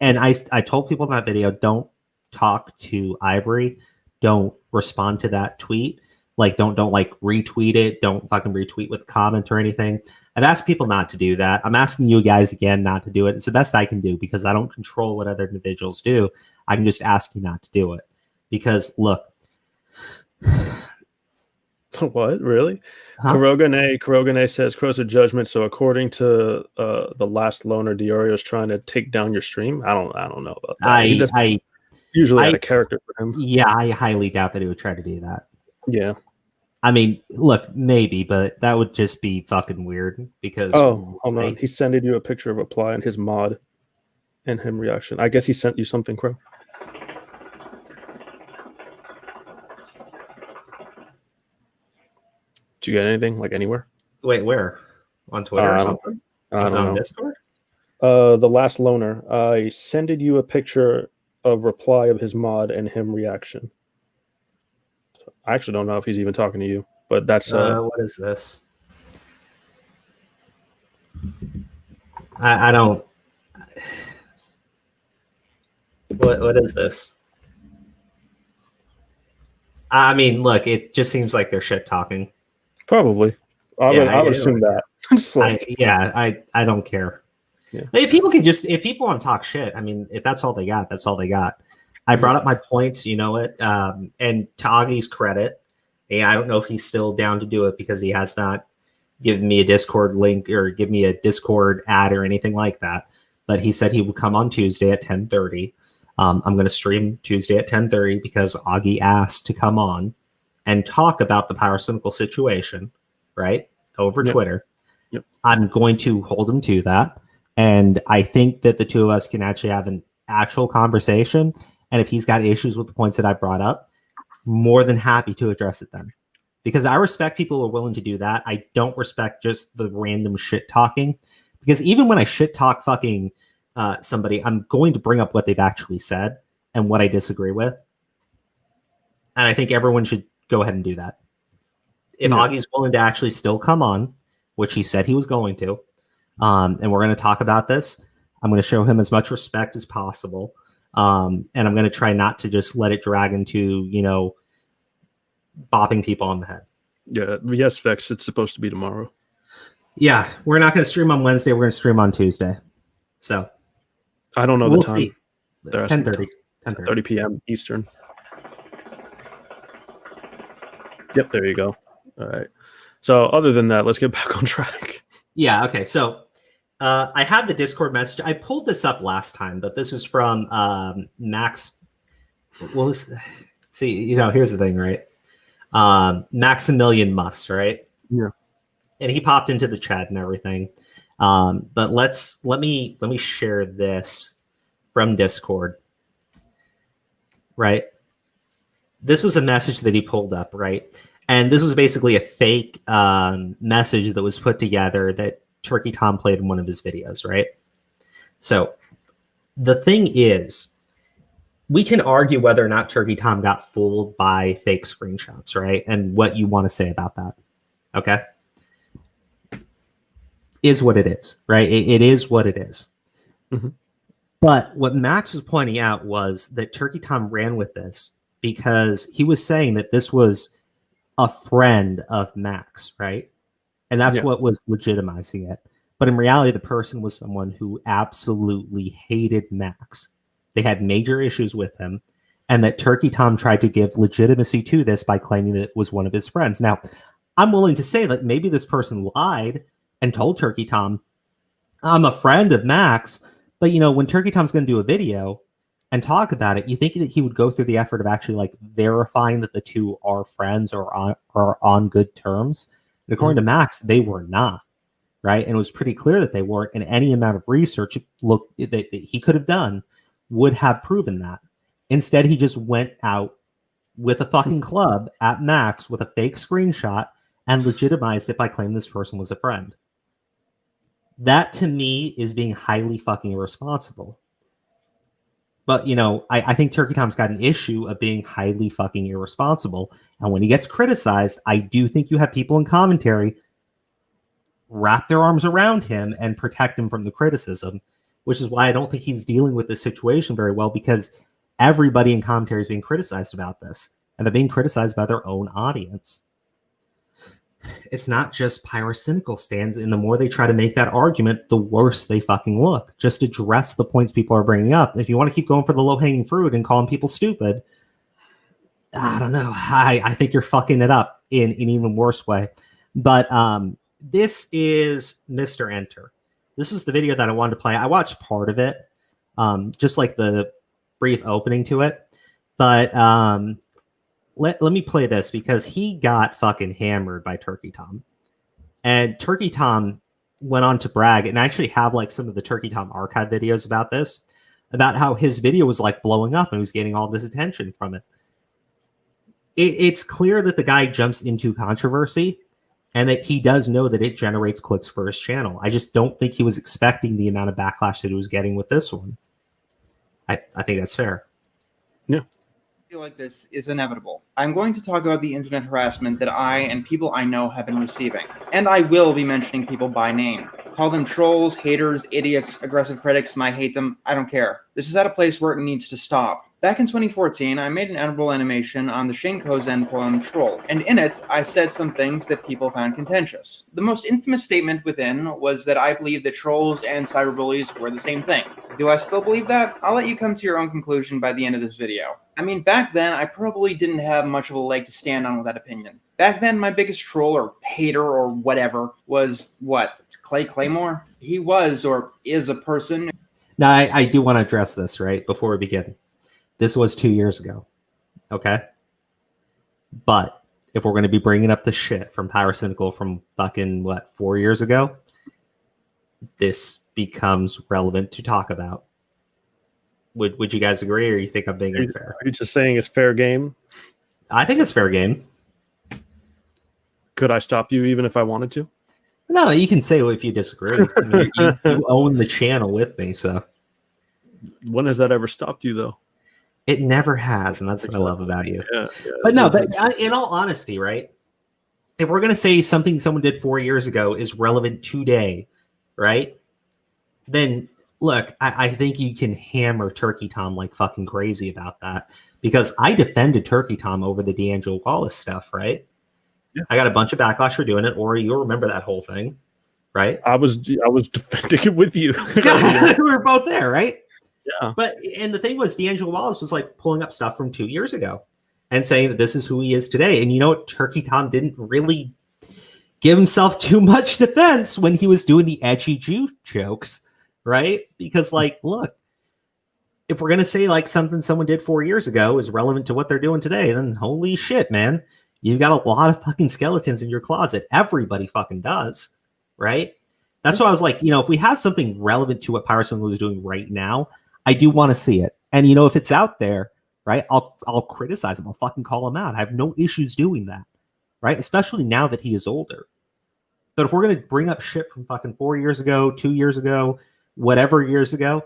I told people in that video, don't talk to Ivory. Don't respond to that tweet. Like, don't like retweet it. Don't fucking retweet with a comment or anything. I've asked people not to do that. I'm asking you guys again not to do it. It's the best I can do, because I don't control what other individuals do. I can just ask you not to do it. Because, look. What? Really? Huh? Kurogane says, Crow's a Judgment. So according to the last loner, Diorio is trying to take down your stream. I don't know about that. I usually out of character for him. Yeah, I highly doubt that he would try to do that. Yeah. I mean, look, maybe, but that would just be fucking weird, because... Oh, hold on. He sent you a picture of Apply and his mod and him reaction. I guess he sent you something, Crow. Did you get anything, like, anywhere? Wait, where? On Twitter or something? Is it on Discord? The last loner. I sent you a picture of reply of his mod and him reaction. I actually don't know if he's even talking to you, but that's what is this? I don't. What is this? I mean, look, it just seems like they're shit talking. Probably. I would assume that. I don't care. Yeah. If people want to talk shit, I mean, if that's all they got, that's all they got. I brought up my points, you know it. And to Augie's credit, and I don't know if he's still down to do it, because he has not given me a Discord link or give me a Discord ad or anything like that. But he said he would come on Tuesday at 10:30. I'm going to stream Tuesday at 10:30 because Augie asked to come on and talk about the Pyrocynical situation, right, over Twitter. Yep. I'm going to hold him to that. And I think that the two of us can actually have an actual conversation. And if he's got issues with the points that I brought up, more than happy to address it then. Because I respect people who are willing to do that. I don't respect just the random shit talking. Because even when I shit talk fucking somebody, I'm going to bring up what they've actually said and what I disagree with. And I think everyone should go ahead and do that. If Augie's willing to actually still come on, which he said he was going to, and we're going to talk about this, I'm going to show him as much respect as possible. And I'm going to try not to just let it drag into, bopping people on the head. Yeah, yes, Vex, it's supposed to be tomorrow. Yeah, we're not going to stream on Wednesday. We're going to stream on Tuesday. So I don't know we'll the time. see. They're 10:30. 10:30 p.m. Eastern. Yep, there you go. All right. So other than that, let's get back on track. Yeah, okay. So I had the Discord message. I pulled this up last time, but this was from Max. What was? See, here's the thing, right? Maximilian Muss, right? Yeah. And he popped into the chat and everything. But let me share this from Discord. Right. This was a message that he pulled up, right? And this was basically a fake message that was put together that Turkey Tom played in one of his videos, right? So the thing is, we can argue whether or not Turkey Tom got fooled by fake screenshots, right? And what you want to say about that, okay? Is what it is, right? It is what it is. Mm-hmm. But what Max was pointing out was that Turkey Tom ran with this because he was saying that this was a friend of Max, right? And that's what was legitimizing it. But in reality, the person was someone who absolutely hated Max. They had major issues with him, and that Turkey Tom tried to give legitimacy to this by claiming that it was one of his friends. Now, I'm willing to say that maybe this person lied and told Turkey Tom, I'm a friend of Max. But, when Turkey Tom's going to do a video and talk about it, you think that he would go through the effort of actually verifying that the two are friends or are on good terms. And according to Max, they were not, right? And it was pretty clear that they weren't. And any amount of research that he could have done would have proven that. Instead, he just went out with a fucking club at Max with a fake screenshot and legitimized it by claiming this person was a friend. That, to me, is being highly fucking irresponsible. But, I think Turkey Tom's got an issue of being highly fucking irresponsible. And when he gets criticized, I do think you have people in commentary wrap their arms around him and protect him from the criticism, which is why I don't think he's dealing with this situation very well, because everybody in commentary is being criticized about this. And they're being criticized by their own audience. It's not just Pyrocynical stands, and the more they try to make that argument, the worse they fucking look. Just address the points people are bringing up. If you want to keep going for the low-hanging fruit and calling people stupid, I don't know. I think you're fucking it up in an even worse way. But this is Mr. Enter. This is the video that I wanted to play. I watched part of it, just like the brief opening to it. But let me play this because he got fucking hammered by Turkey Tom. And Turkey Tom went on to brag, and I actually have some of the Turkey Tom archive videos about this, about how his video was blowing up and he was getting all this attention from it. It's clear that the guy jumps into controversy and that he does know that it generates clicks for his channel. I just don't think he was expecting the amount of backlash that he was getting with this one. I think that's fair. Yeah. Feel like this is inevitable. I'm going to talk about the internet harassment that I and people I know have been receiving. And I will be mentioning people by name. Call them trolls, haters, idiots, aggressive critics, might hate them, I don't care. This is at a place where it needs to stop. Back in 2014, I made an editable animation on the Shane Kozen poem Troll, and in it, I said some things that people found contentious. The most infamous statement within was that I believe that trolls and cyberbullies were the same thing. Do I still believe that? I'll let you come to your own conclusion by the end of this video. I mean, back then, I probably didn't have much of a leg to stand on with that opinion. Back then, my biggest troll or hater or whatever was, what, Clay Claymore? He was or is a person. Now, I do want to address this, right, before we begin. This was 2 years ago. Okay. But if we're going to be bringing up the shit from Pyrocynical from fucking, 4 years ago, this becomes relevant to talk about. Would you guys agree, or you think I'm being unfair? Are you just saying it's fair game? I think it's fair game. Could I stop you even if I wanted to? No, you can say if you disagree. I mean, you own the channel with me, so. When has that ever stopped you, though? It never has, and that's what I love about you. Yeah, but no, but in all honesty, right? If we're going to say something someone did 4 years ago is relevant today, right? Then, look, I think you can hammer Turkey Tom like fucking crazy about that, because I defended Turkey Tom over the D'Angelo Wallace stuff, right? Yeah. I got a bunch of backlash for doing it. Ori, you'll remember that whole thing, right? I was defending it with you. We were both there, right? Yeah. And the thing was, D'Angelo Wallace was like pulling up stuff from 2 years ago and saying that this is who he is today. And you know what? Turkey Tom didn't really give himself too much defense when he was doing the edgy Jew jokes, right? Because, like, look, if we're going to say like something someone did 4 years ago is relevant to what they're doing today, then holy shit, man. You've got a lot of fucking skeletons in your closet. Everybody fucking does, right? That's why I was like, if we have something relevant to what Pyrocynical is doing right now, I do want to see it. And, if it's out there, right, I'll criticize him. I'll fucking call him out. I have no issues doing that, right? Especially now that he is older. But if we're going to bring up shit from fucking 4 years ago, 2 years ago, whatever years ago,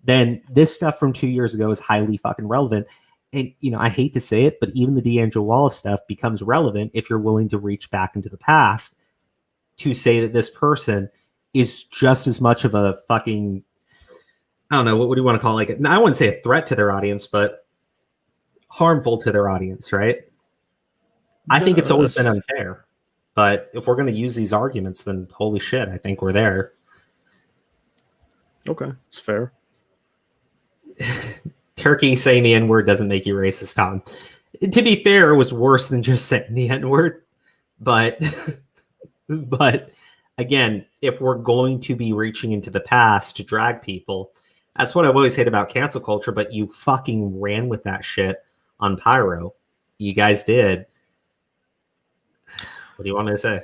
then this stuff from 2 years ago is highly fucking relevant. And, I hate to say it, but even the D'Angelo Wallace stuff becomes relevant if you're willing to reach back into the past to say that this person is just as much of a fucking, I don't know, what do you want to call it? I wouldn't say a threat to their audience, but harmful to their audience, right? I think it's always been unfair. But if we're going to use these arguments, then holy shit, I think we're there. Okay, it's fair. Turkey saying the N-word doesn't make you racist, Tom. To be fair, it was worse than just saying the N-word. But again, if we're going to be reaching into the past to drag people, that's what I've always hated about cancel culture, but you fucking ran with that shit on Pyro. You guys did. What do you want me to say?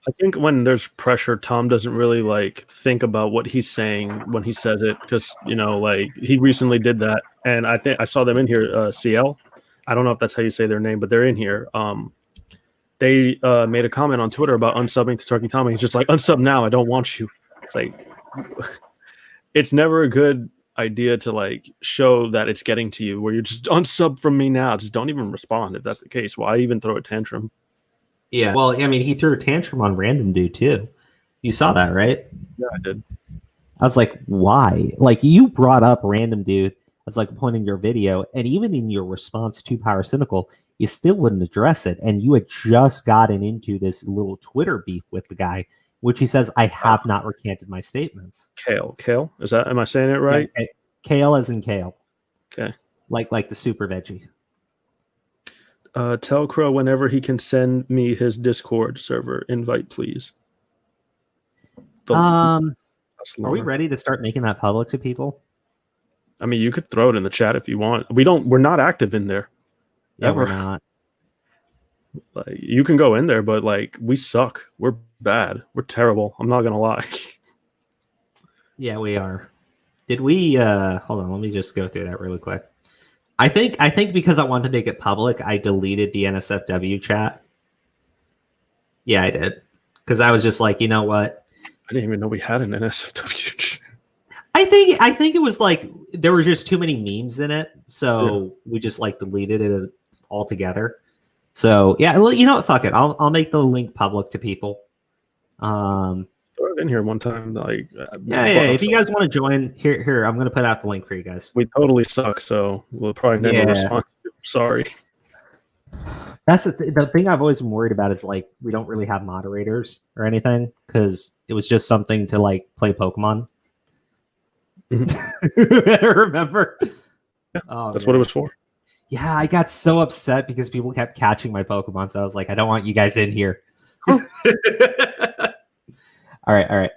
I think when there's pressure, Tom doesn't really think about what he's saying when he says it, because he recently did that, and I think I saw them in here. CL, I don't know if that's how you say their name, but they're in here. They made a comment on Twitter about unsubbing to Turkey Tom, and he's just like, unsub now, I don't want you. It's like, it's never a good idea to show that it's getting to you, where you just unsub from me now. Just don't even respond if that's the case. Why even throw a tantrum? Yeah, well, I mean, he threw a tantrum on Random Dude, too. You saw that, right? Yeah, I did. I was like, why? You brought up Random Dude as a point in your video, and even in your response to Pyrocynical, you still wouldn't address it, and you had just gotten into this little Twitter beef with the guy, which he says, I have not recanted my statements. Kale? Is that, am I saying it right? Yeah, kale as in kale. Okay. Like the super veggie. Tell Crow whenever he can send me his Discord server invite, please. Are we ready to start making that public to people? I mean, you could throw it in the chat if you want. We're not active in there. Yeah, we're not. You can go in there, but we suck. We're bad. We're terrible. I'm not gonna lie. Yeah, we are. Did we hold on, let me just go through that really quick. I think because I wanted to make it public, I deleted the NSFW chat. Yeah, I did. Because I was just like, you know what? I didn't even know we had an NSFW chat. I think it was there were just too many memes in it, so we just deleted it altogether. So yeah, well, you know what? Fuck it. I'll make the link public to people. Throw it in here one time. Yeah. If you guys want to join, here, I'm gonna put out the link for you guys. We totally suck, so we'll probably never respond. Sorry. That's the thing I've always been worried about is we don't really have moderators or anything, because it was just something to play Pokemon. Remember? Yeah, that's what it was for. Yeah, I got so upset because people kept catching my Pokemon, so I was like, I don't want you guys in here. All right.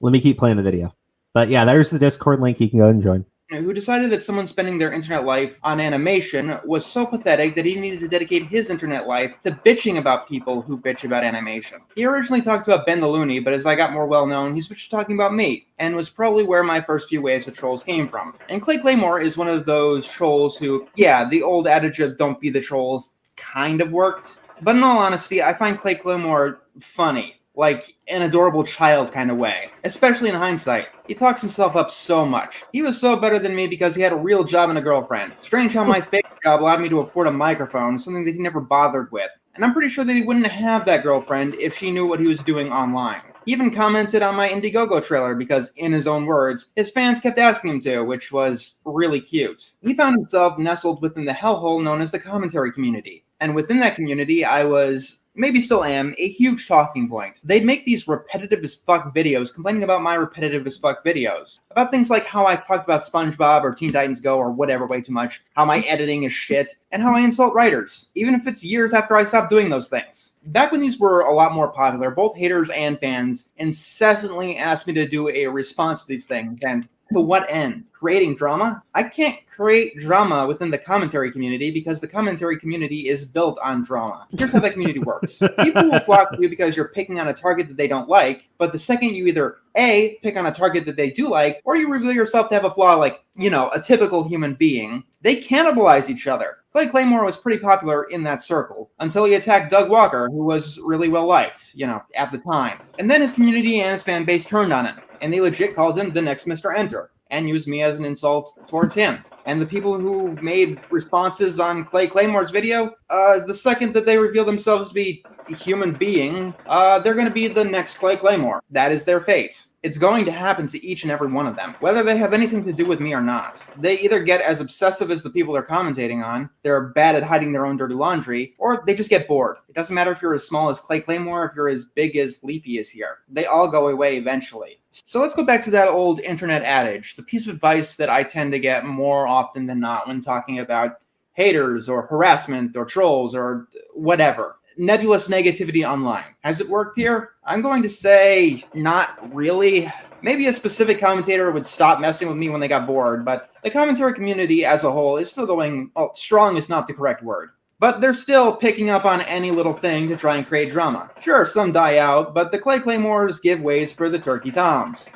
Let me keep playing the video. But yeah, there's the Discord link. You can go and join. who decided that someone spending their internet life on animation was so pathetic that he needed to dedicate his internet life to bitching about people who bitch about animation. He originally talked about Ben the Looney, but as I got more well-known, he switched to talking about me, and was probably where my first few waves of trolls came from. And Clay Claymore is one of those trolls who, yeah, the old adage of don't feed the trolls kind of worked. But in all honesty, I find Clay Claymore funny. Like, an adorable child kind of way. Especially in hindsight. He talks himself up so much. He was so better than me because he had a real job and a girlfriend. Strange how my fake job allowed me to afford a microphone, something that he never bothered with. And I'm pretty sure that he wouldn't have that girlfriend if she knew what he was doing online. He even commented on my Indiegogo trailer because, in his own words, his fans kept asking him to, which was really cute. He found himself nestled within the hellhole known as the commentary community. And within that community, I was, maybe still am, a huge talking point. They'd make these repetitive as fuck videos complaining about my repetitive as fuck videos. About things like how I talked about SpongeBob or Teen Titans Go or whatever way too much, how my editing is shit, and how I insult writers, even if it's years after I stopped doing those things. Back when these were a lot more popular, both haters and fans incessantly asked me to do a response to these things, and to what end? Creating drama? I can't create drama within the commentary community because the commentary community is built on drama. Here's how that community works. People will flock to you because you're picking on a target that they don't like, but the second you either A, pick on a target that they do like, or you reveal yourself to have a flaw like, you know, a typical human being, they cannibalize each other. Clay Claymore was pretty popular in that circle, until he attacked Doug Walker, who was really well liked, you know, at the time. And then his community and his fan base turned on him, and they legit called him the next Mr. Enter, and used me as an insult towards him. And the people who made responses on Clay Claymore's video, the second that they reveal themselves to be a human being, they're going to be the next Clay Claymore. That is their fate. It's going to happen to each and every one of them, whether they have anything to do with me or not. They either get as obsessive as the people they're commentating on, they're bad at hiding their own dirty laundry, or they just get bored. It doesn't matter if you're as small as Clay Claymore, if you're as big as Leafy is here. They all go away eventually. So let's go back to that old internet adage, the piece of advice that I tend to get more often than not when talking about haters or harassment or trolls or whatever. Nebulous negativity online. Has it worked here? I'm going to say not really. Maybe a specific commentator would stop messing with me when they got bored, but the commentary community as a whole is still going, oh, strong is not the correct word. But they're still picking up on any little thing to try and create drama. Sure, some die out, but the Clay Claymores give ways for the Turkey Toms.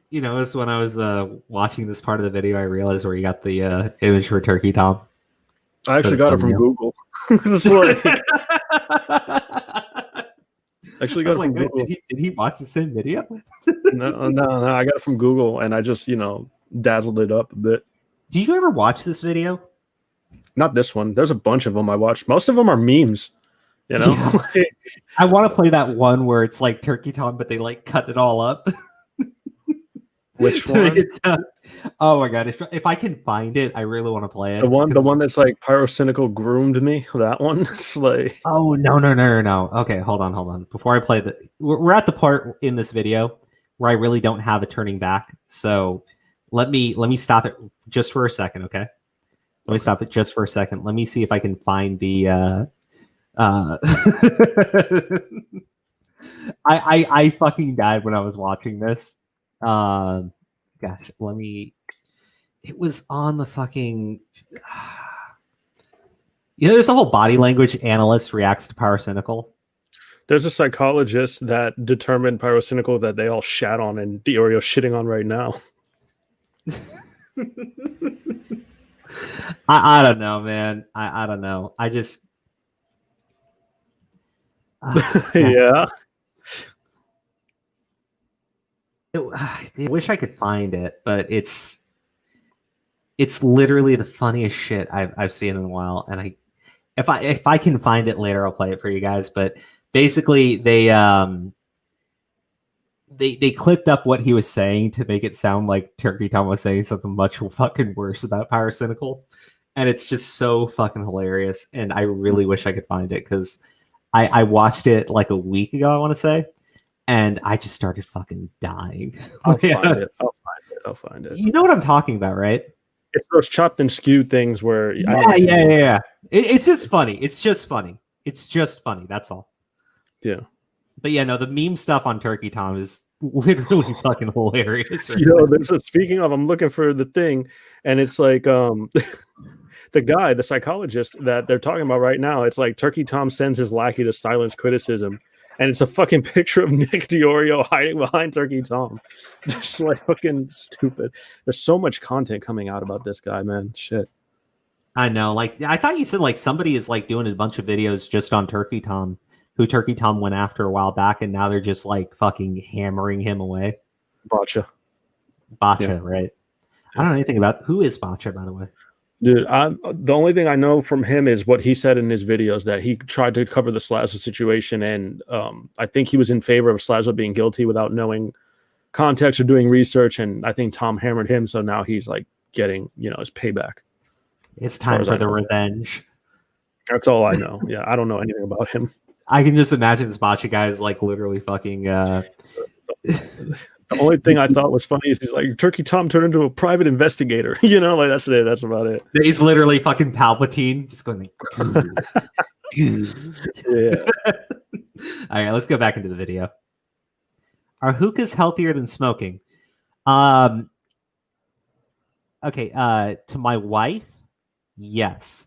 You know, it's when I was watching this part of the video, I realized where you got the image for Turkey Tom. I actually got it from Google. It's like, actually got it from Google. Did he watch the same video? No. I got it from Google, and I just, you know, dazzled it up a bit. Did you ever watch this video? Not this one. There's a bunch of them I watched. Most of them are memes. You know, yeah. I want to play that one where it's like Turkey Tom, but they like cut it all up. Which one? Oh my god! If I can find it, I really want to play it. The one that's like Pyrocynical groomed me. That one. It's like. Oh no! Okay, hold on. Before I play we're at the part in this video where I really don't have a turning back. So let me stop it just for a second, okay? Let me stop it just for a second. Let me see if I can find the. I fucking died when I was watching this. Gosh, it was on the fucking, you know, there's a whole body language analyst reacts to Pyrocynical. There's a psychologist that determined Pyrocynical that they all shat on, and Diorio shitting on right now. I don't know, man. I don't know. I just yeah. I wish I could find it, but it's literally the funniest shit I've seen in a while. And if I can find it later, I'll play it for you guys. But basically, they clipped up what he was saying to make it sound like Turkey Tom was saying something much fucking worse about Pyrocynical, and it's just so fucking hilarious. And I really wish I could find it because I watched it like a week ago, I want to say. And I just started fucking dying. I'll find it. You know what I'm talking about, right? It's those chopped and skewed things where... Yeah. It's just funny. It's just funny. That's all. Yeah. But yeah, no, the meme stuff on Turkey Tom is literally fucking hilarious. Right Yo, speaking of, I'm looking for the thing, and it's like the psychologist that they're talking about right now. It's like Turkey Tom sends his lackey to silence criticism, and it's a fucking picture of Nick DiOrio hiding behind Turkey Tom. Just like fucking stupid. There's so much content coming out about this guy, man. Shit. I know. Like, I thought you said like somebody is like doing a bunch of videos just on Turkey Tom, who Turkey Tom went after a while back, and now they're just like fucking hammering him away. Bacha, yeah. Right? I don't know anything about who is Bacha, by the way. Dude, the only thing I know from him is what he said in his videos, that he tried to cover the Slazo situation, and I think he was in favor of Slazo being guilty without knowing context or doing research, and I think Tom hammered him, so now he's like getting, his payback. It's time for the revenge. That's all I know. Yeah, I don't know anything about him. I can just imagine this Bacha guy is like literally fucking. The only thing I thought was funny is he's like, Turkey Tom turned into a private investigator. Like that's it. That's about it. He's literally fucking Palpatine, just going like. Yeah. All right, let's go back into the video. Are hookahs healthier than smoking? Okay. To my wife, yes.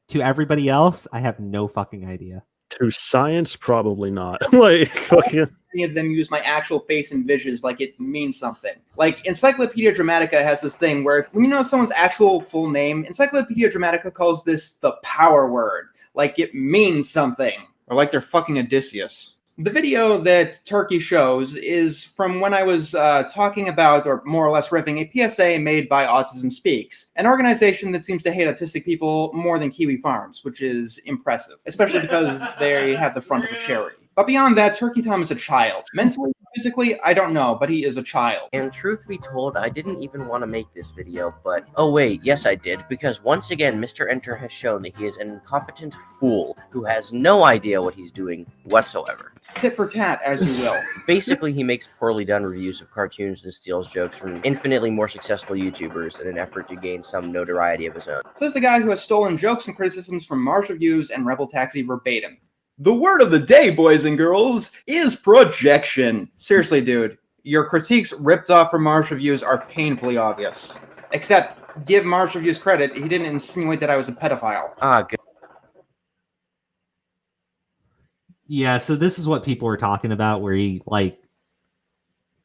To everybody else, I have no fucking idea. To science, probably not. Like fucking. Many of them use my actual face and visuals like it means something. Like Encyclopedia Dramatica has this thing where when you know someone's actual full name, Encyclopedia Dramatica calls this the power word, like it means something, or like they're fucking Odysseus. The video that Turkey shows is from when I was talking about, or more or less ripping, a PSA made by Autism Speaks, an organization that seems to hate autistic people more than Kiwi Farms, which is impressive, especially because they have the front of a charity. But beyond that, Turkey Tom is a child. Mentally, physically, I don't know, but he is a child. And truth be told, I didn't even want to make this video, but oh wait, yes I did, because once again, Mr. Enter has shown that he is an incompetent fool who has no idea what he's doing whatsoever. Tit for tat, as you will. Basically, he makes poorly done reviews of cartoons and steals jokes from infinitely more successful YouTubers in an effort to gain some notoriety of his own. Says the guy who has stolen jokes and criticisms from Mars Reviews and Rebel Taxi verbatim. The word of the day, boys and girls, is projection. Seriously, dude, your critiques ripped off from Mars Reviews are painfully obvious. Except, give Mars Reviews credit, he didn't insinuate that I was a pedophile. Ah, good. Yeah, so this is what people were talking about, where he like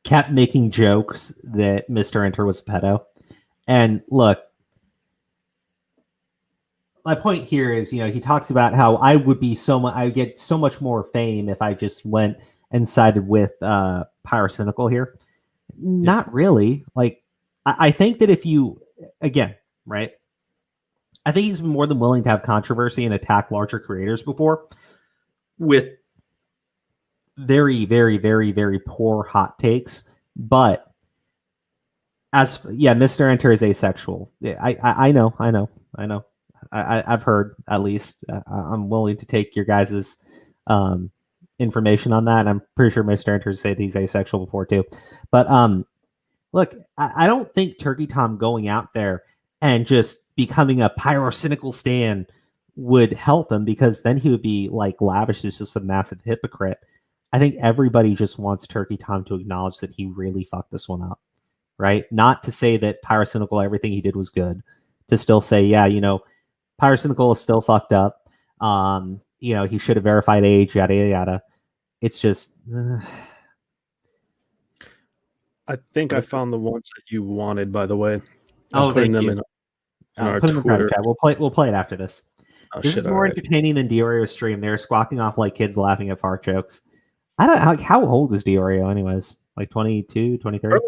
kept making jokes that Mr. Enter was a pedo. And look, my point here is, he talks about how I would get so much more fame if I just went and sided with Pyrocynical here. Not really. Like, I think that if you, again, right? I think he's been more than willing to have controversy and attack larger creators before with very, very, very, very poor hot takes. But Mr. Enter is asexual. Yeah, I know. I've heard, at least. I'm willing to take your guys' information on that. And I'm pretty sure Mr. Enter said he's asexual before too. But look, I don't think Turkey Tom going out there and just becoming a pyrocynical stan would help him, because then he would be like lavish as just a massive hypocrite. I think everybody just wants Turkey Tom to acknowledge that he really fucked this one up, right? Not to say that Pyrocynical, everything he did was good. To still say, Pyrocynical is still fucked up. He should have verified age, yada, yada, yada. It's just... I think I found the ones that you wanted, by the way. I'm putting thank them you. in our put them in the Twitter. private chat. We'll play it after this. This is more entertaining than Diorio's stream. They're squawking off like kids laughing at fart jokes. I don't like, how old is Diorio anyways? Like 22, 23? Early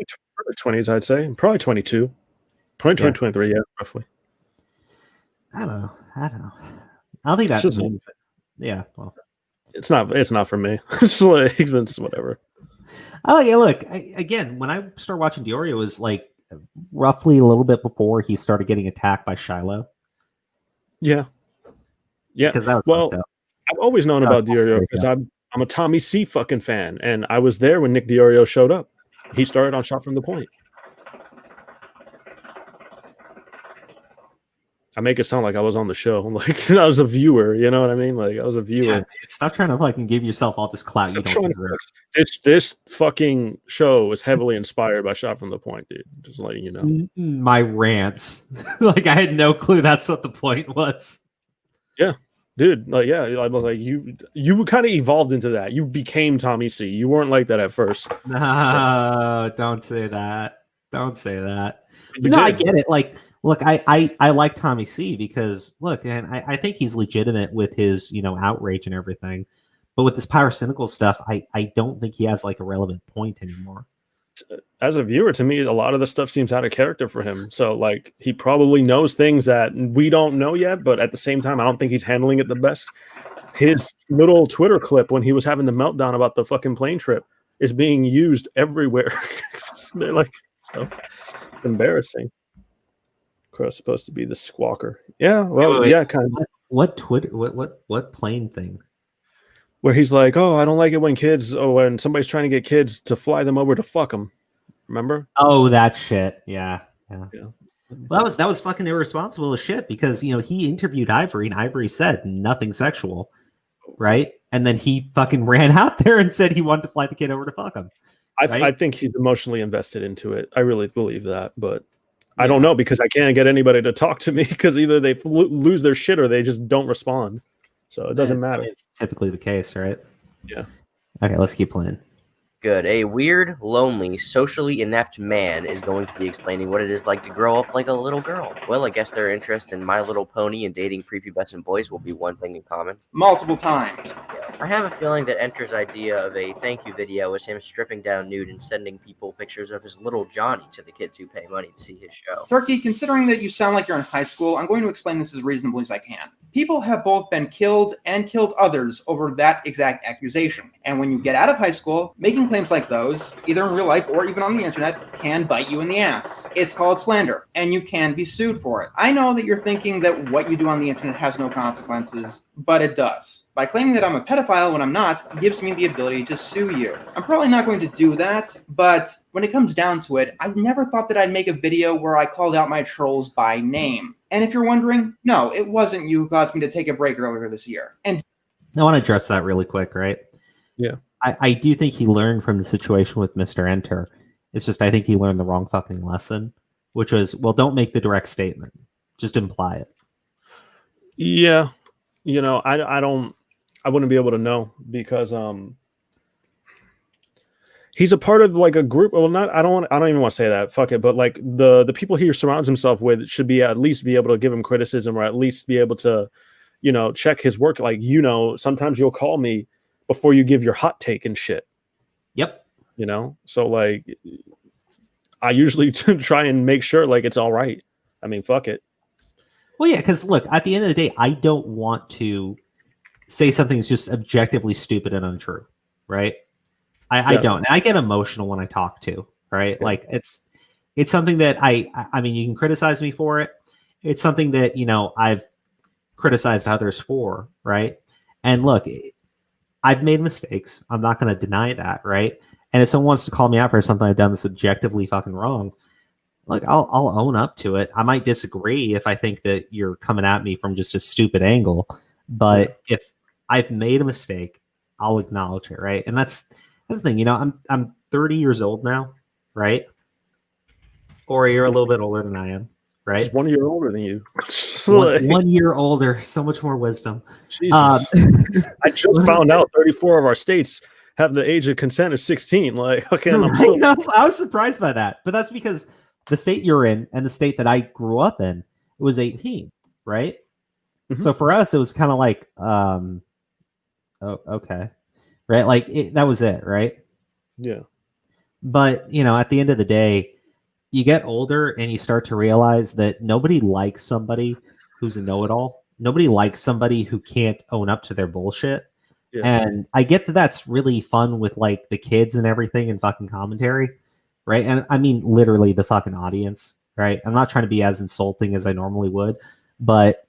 20s, I'd say. Probably 22. Probably 23, yeah, roughly. I don't know. I don't think that means it. Yeah, well. It's not for me. It's like, it's whatever. Look, again, when I started watching Diorio, it was like roughly a little bit before he started getting attacked by Shiloh. Yeah. Yeah. Well, I've always known about Diorio because I'm a Tommy C fucking fan, and I was there when Nick Diorio showed up. He started on Shot from the Point. I make it sound like I was on the show. Like I was a viewer. You know what I mean? Like I was a viewer. Yeah, stop trying to fucking give yourself all this clout you don't deserve. This fucking show is heavily inspired by Shot from the Point, dude. Just letting you know. My rants. Like I had no clue that's what the point was. Yeah. Dude, like I was like you kind of evolved into that. You became Tommy C. You weren't like that at first. No, don't say that. Don't say that. No, I get it. Like, look, I like Tommy C because look, and I think he's legitimate with his, outrage and everything. But with this Pyrocynical stuff, I don't think he has like a relevant point anymore. As a viewer, to me, a lot of the stuff seems out of character for him. So like he probably knows things that we don't know yet, but at the same time, I don't think he's handling it the best. His little Twitter clip when he was having the meltdown about the fucking plane trip is being used everywhere. They're like, so it's embarrassing. Crow's supposed to be the squawker. Yeah, well, wait. Yeah, kind of. What Twitter? What plane thing? Where he's like, "Oh, I don't like it when somebody's trying to get kids to fly them over to fuck them." Remember? Oh, that shit. Yeah. Well, that was fucking irresponsible as shit because he interviewed Ivory and Ivory said nothing sexual, right? And then he fucking ran out there and said he wanted to fly the kid over to fuck him. Right? I think he's emotionally invested into it. I really believe that, but I don't know because I can't get anybody to talk to me because either they lose their shit or they just don't respond. So it doesn't matter. It's typically the case, right? Yeah. Okay, let's keep playing. Good. A weird, lonely, socially inept man is going to be explaining what it is like to grow up like a little girl. Well, I guess their interest in My Little Pony and dating prepubescent boys will be one thing in common. Multiple times. I have a feeling that Enter's idea of a thank you video was him stripping down nude and sending people pictures of his little Johnny to the kids who pay money to see his show. Turkey, considering that you sound like you're in high school, I'm going to explain this as reasonably as I can. People have both been killed and killed others over that exact accusation. And when you get out of high school, making claims like those, either in real life or even on the internet, can bite you in the ass. It's called slander, and you can be sued for it. I know that you're thinking that what you do on the internet has no consequences, but it does. By claiming that I'm a pedophile when I'm not gives me the ability to sue you. I'm probably not going to do that, but when it comes down to it, I never thought that I'd make a video where I called out my trolls by name. And if you're wondering, no, it wasn't you who caused me to take a break earlier this year. And I want to address that really quick, right? Yeah. I do think he learned from the situation with Mr. Enter. It's just I think he learned the wrong fucking lesson, which was, well, don't make the direct statement. Just imply it. Yeah. I wouldn't be able to know because he's a part of like a group. Well, I don't even want to say that. Fuck it. But like the people he surrounds himself with should be at least be able to give him criticism or at least be able to, check his work. Like, sometimes you'll call me before you give your hot take and shit. Yep. So like I usually try and make sure like it's all right. I mean, fuck it. Well, yeah, because look, at the end of the day, I don't want to say something's just objectively stupid and untrue, right? I don't. And I get emotional when I talk to, right? Yeah. Like it's something that I mean, you can criticize me for it. It's something that, I've criticized others for, right? And look, I've made mistakes. I'm not going to deny that, right? And if someone wants to call me out for something I've done that's objectively fucking wrong, like I'll own up to it. I might disagree if I think that you're coming at me from just a stupid angle, but if I've made a mistake, I'll acknowledge it, right? And that's the thing. I'm 30 years old now, right? Or you're a little bit older than I am, right? Just 1 year older than you. 1 year older, so much more wisdom. Jesus. I just found out 34 of our states have the age of consent of 16. Like, okay, I was surprised by that, but that's because the state you're in and the state that I grew up in was 18, right? Mm-hmm. So for us, it was kind of like, oh, okay, right? Like that was it, right? Yeah. But at the end of the day, you get older and you start to realize that nobody likes somebody who's a know-it-all. Nobody likes somebody who can't own up to their bullshit. Yeah. And I get that that's really fun with like the kids and everything and fucking commentary, right? And I mean, literally the fucking audience, right? I'm not trying to be as insulting as I normally would, but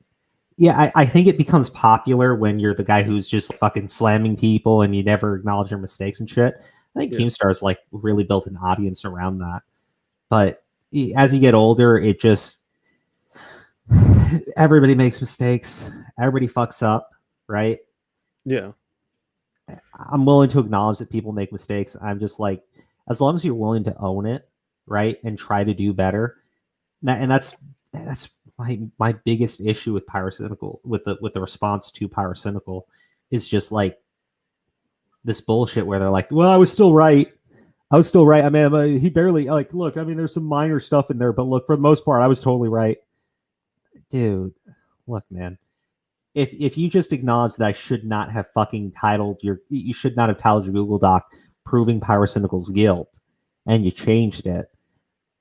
yeah, I think it becomes popular when you're the guy who's just fucking slamming people and you never acknowledge your mistakes and shit. I think Keemstar's like really built an audience around that. But as you get older, it just Everybody makes mistakes. Everybody fucks up, right? Yeah. I'm willing to acknowledge that people make mistakes. I'm just like, as long as you're willing to own it, right, and try to do better. And that's my biggest issue with Pyrocynical, with the response to Pyrocynical, is just like this bullshit where they're like, well, I was still right. I mean, he barely, like, look, I mean, there's some minor stuff in there, but look, for the most part, I was totally right. Dude, look, man. If you just acknowledge that I should not have fucking you should not have titled your Google Doc proving Pyrocynical's guilt, and you changed it,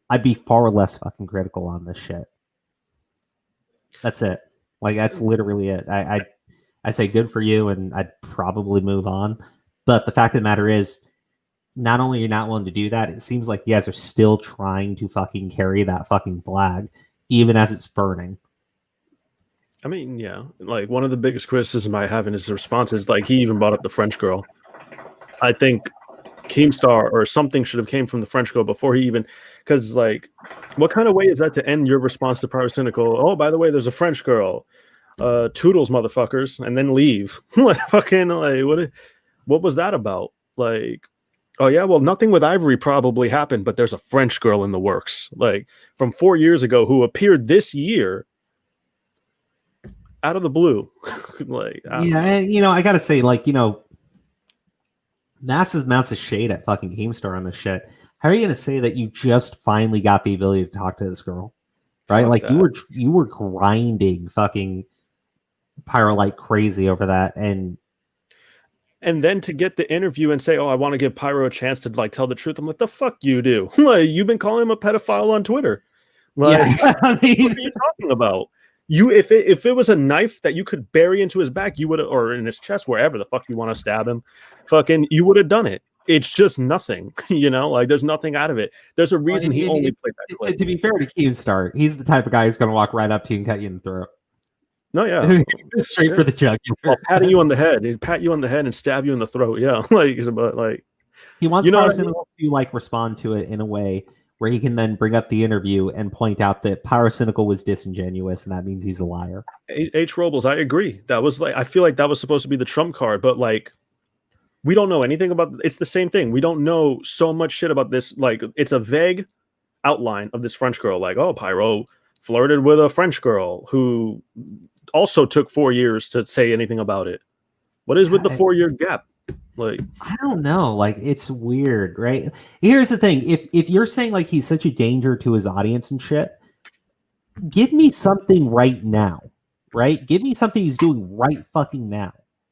I'd be far less fucking critical on this shit. That's it. Like, that's literally it. I say good for you, and I'd probably move on. But the fact of the matter is, not only are you not willing to do that, it seems like you guys are still trying to fucking carry that fucking flag, even as it's burning. I mean, yeah, like one of the biggest criticism I have in his response is like he even brought up the French girl. I think Keemstar or something should have came from the French girl before he even, because like, what kind of way is that to end your response to Pyrocynical? Oh, by the way, there's a French girl. Toodles, motherfuckers, and then leave. Like fucking like what was that about? Like, oh yeah, well, nothing with Ivory probably happened, but there's a French girl in the works, like from 4 years ago who appeared this year. Out of the blue. Like, yeah, and I gotta say, like, massive amounts of shade at fucking Keemstar on this shit. How are you gonna say that you just finally got the ability to talk to this girl? Right? Fuck like that. you were grinding fucking Pyro like crazy over that, and then to get the interview and say, oh, I want to give Pyro a chance to like tell the truth. I'm like, the fuck you do? Like, you've been calling him a pedophile on Twitter. Like, yeah, I mean, what are you talking about? If it was a knife that you could bury into his back, you would have, or in his chest, wherever the fuck you want to stab him, fucking, you would have done it. It's just nothing, like there's nothing out of it. There's a reason he only played that clip. To be fair to Keemstar, he's the type of guy who's going to walk right up to you and cut you in the throat. No, yeah, straight for the jugular. Well, patting you on the head, he'd pat you on the head and stab you in the throat. Yeah, like he wants Pyrocynical to like respond to it in a way where he can then bring up the interview and point out that Pyrocynical was disingenuous, and that means he's a liar. H. Robles, I agree. That was like, I feel like that was supposed to be the trump card, but like, we don't know anything about. It's the same thing. We don't know so much shit about this. Like, it's a vague outline of this French girl. Like, oh, Pyro flirted with a French girl who also took 4 years to say anything about it. What is with the 4-year gap? Like, I don't know. Like, it's weird, right? Here's the thing: if you're saying like he's such a danger to his audience and shit, give me something right now, right? Give me something he's doing right fucking now.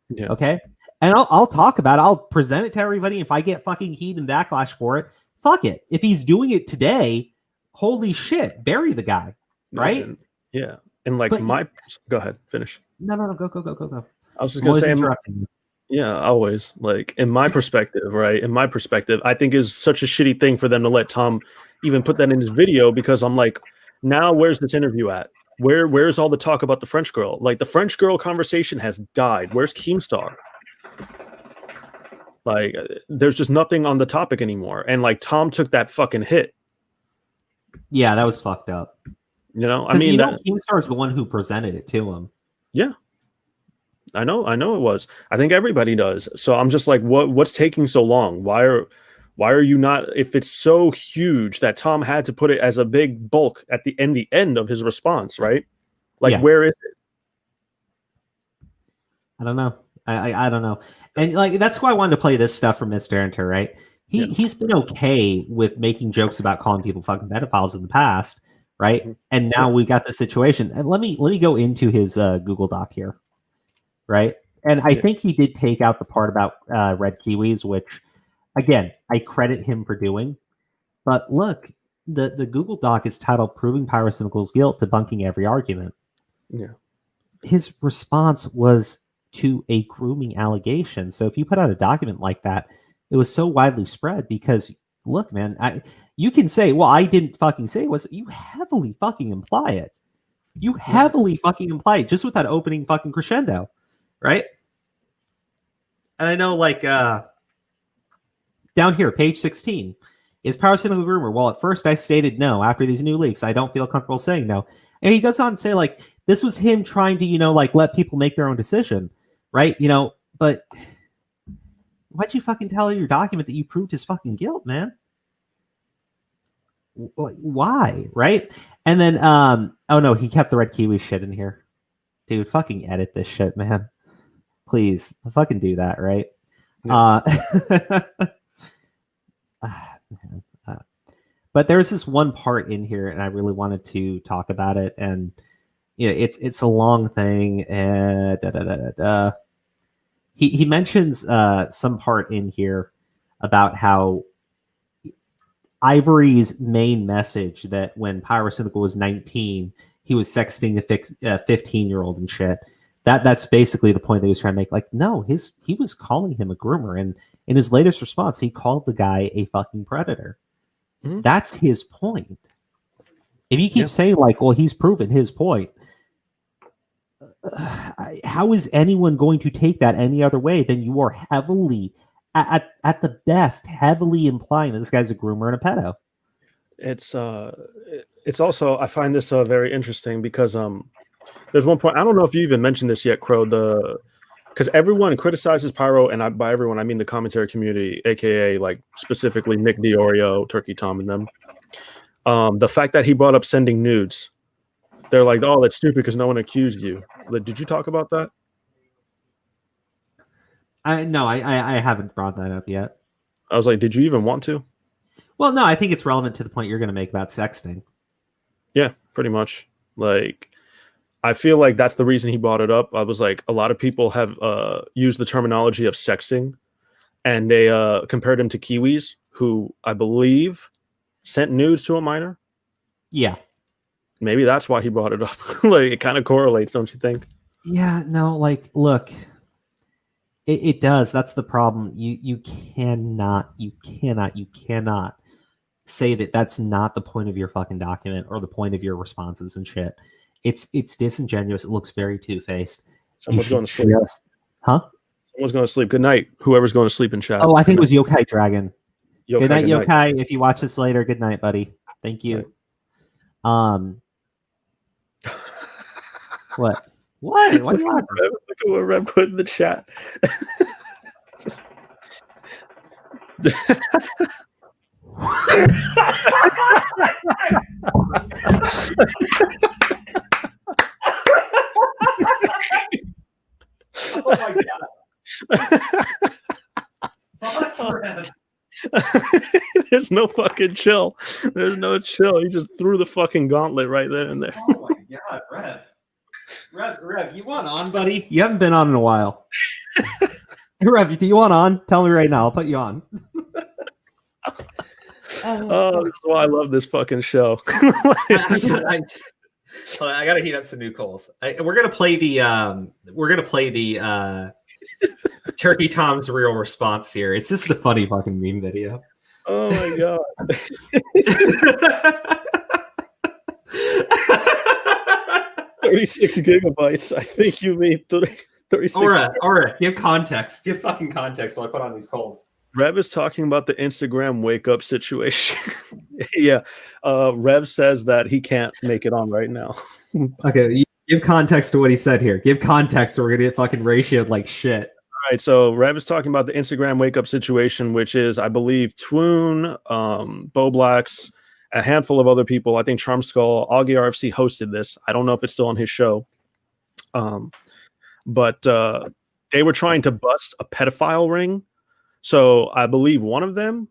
Yeah. Okay, and I'll talk about it. I'll present it to everybody. If I get fucking heat and backlash for it, fuck it. If he's doing it today, holy shit, bury the guy, right? Yeah, and like go ahead, finish. No, go. I was just gonna say. Yeah, always. Like, in my perspective, right? In my perspective, I think is such a shitty thing for them to let Tom even put that in his video, because I'm like, now where's this interview at? Where's all the talk about the French girl? Like, the French girl conversation has died. Where's Keemstar? Like, there's just nothing on the topic anymore. And like, Tom took that fucking hit. Yeah, that was fucked up. I mean, Keemstar's the one who presented it to him. Yeah. I know it was. I think everybody does. So I'm just like, what's taking so long? Why are you not, if it's so huge that Tom had to put it as a big bulk at the end of his response, right? Like, where is it? I don't know. I don't know. And like, that's why I wanted to play this stuff from Mr. Enter, right? He's been okay with making jokes about calling people fucking pedophiles in the past, right? And now we've got this situation. And let me go into his Google Doc here. Right. And I think he did take out the part about red kiwis, which, again, I credit him for doing. But look, the Google Doc is titled Proving Pyrocynical's Guilt, Debunking Every Argument. Yeah. His response was to a grooming allegation. So if you put out a document like that, it was so widely spread because, look, man, you can say, well, I didn't fucking say it was. You heavily fucking imply it. You heavily fucking imply it just with that opening fucking crescendo. Right? And I know, like, down here, page 16, is Pyrocynical groomer? Well, at first I stated no. After these new leaks, I don't feel comfortable saying no. And he goes on to say, like, this was him trying to, like, let people make their own decision, right? But why'd you fucking tell your document that you proved his fucking guilt, man? Why, right? And then, oh no, he kept the red kiwi shit in here. Dude, fucking edit this shit, man. Please, fucking do that, right? Yeah. Man. But there's this one part in here, and I really wanted to talk about it. And it's a long thing. He mentions some part in here about how Ivory's main message that when Pyrocynical was 19, he was sexting a 15-year-old and shit. That's basically the point that he was trying to make. Like, no, he was calling him a groomer, and in his latest response, he called the guy a fucking predator. Mm-hmm. That's his point. If you keep saying, like, well, he's proven his point, how is anyone going to take that any other way than you are heavily, at the best, heavily implying that this guy's a groomer and a pedo? It's also, I find this very interesting because there's one point, I don't know if you even mentioned this yet, Crow, because everyone criticizes Pyro, and by everyone I mean the commentary community, aka like specifically Nick Diorio, Turkey Tom, and them. The fact that he brought up sending nudes, they're like, "Oh, that's stupid because no one accused you." Like, did you talk about that? No, I haven't brought that up yet. I was like, did you even want to? Well, no, I think it's relevant to the point you're going to make about sexting. Yeah, pretty much. Like, I feel like that's the reason he brought it up. I was like, a lot of people have used the terminology of sexting, and they compared him to Kiwis, who I believe sent nudes to a minor. Yeah. Maybe that's why he brought it up. Like, it kind of correlates, don't you think? Yeah, no, like, look, it does. That's the problem. You cannot say that that's not the point of your fucking document or the point of your responses and shit. It's disingenuous. It looks very two-faced. Someone's going to sleep. Huh? Someone's going to sleep. Good night. Whoever's going to sleep in chat. Oh, I think it was Yokai Dragon. Good night, good Yokai. night. If you watch this later, good night, buddy. Thank you. Right. What? What? What do you want? Look at what Rev put in the chat. Oh my god. There's no fucking chill. There's no chill. He just threw the fucking gauntlet right there and there. Oh my god, Rev, you want on, buddy? You haven't been on in a while. Rev, do you want on? Tell me right now. I'll put you on. Oh, this is why I love this fucking show. I gotta heat up some new coals. We're gonna play the Turkey Tom's real response here. It's just a funny fucking meme video. Oh my god. 36 gigabytes. I think you mean 36. All right. Give context. Give fucking context while I put on these coals. Rev is talking about the Instagram wake up situation. Yeah. Rev says that he can't make it on right now. Okay. Give context to what he said here. Give context or we're going to get fucking ratioed like shit. All right. So Rev is talking about the Instagram wake up situation, which is, I believe, Twoon, Boblax, a handful of other people. I think Charm Skull, Augie RFC hosted this. I don't know if it's still on his show. But they were trying to bust a pedophile ring. So I believe one of them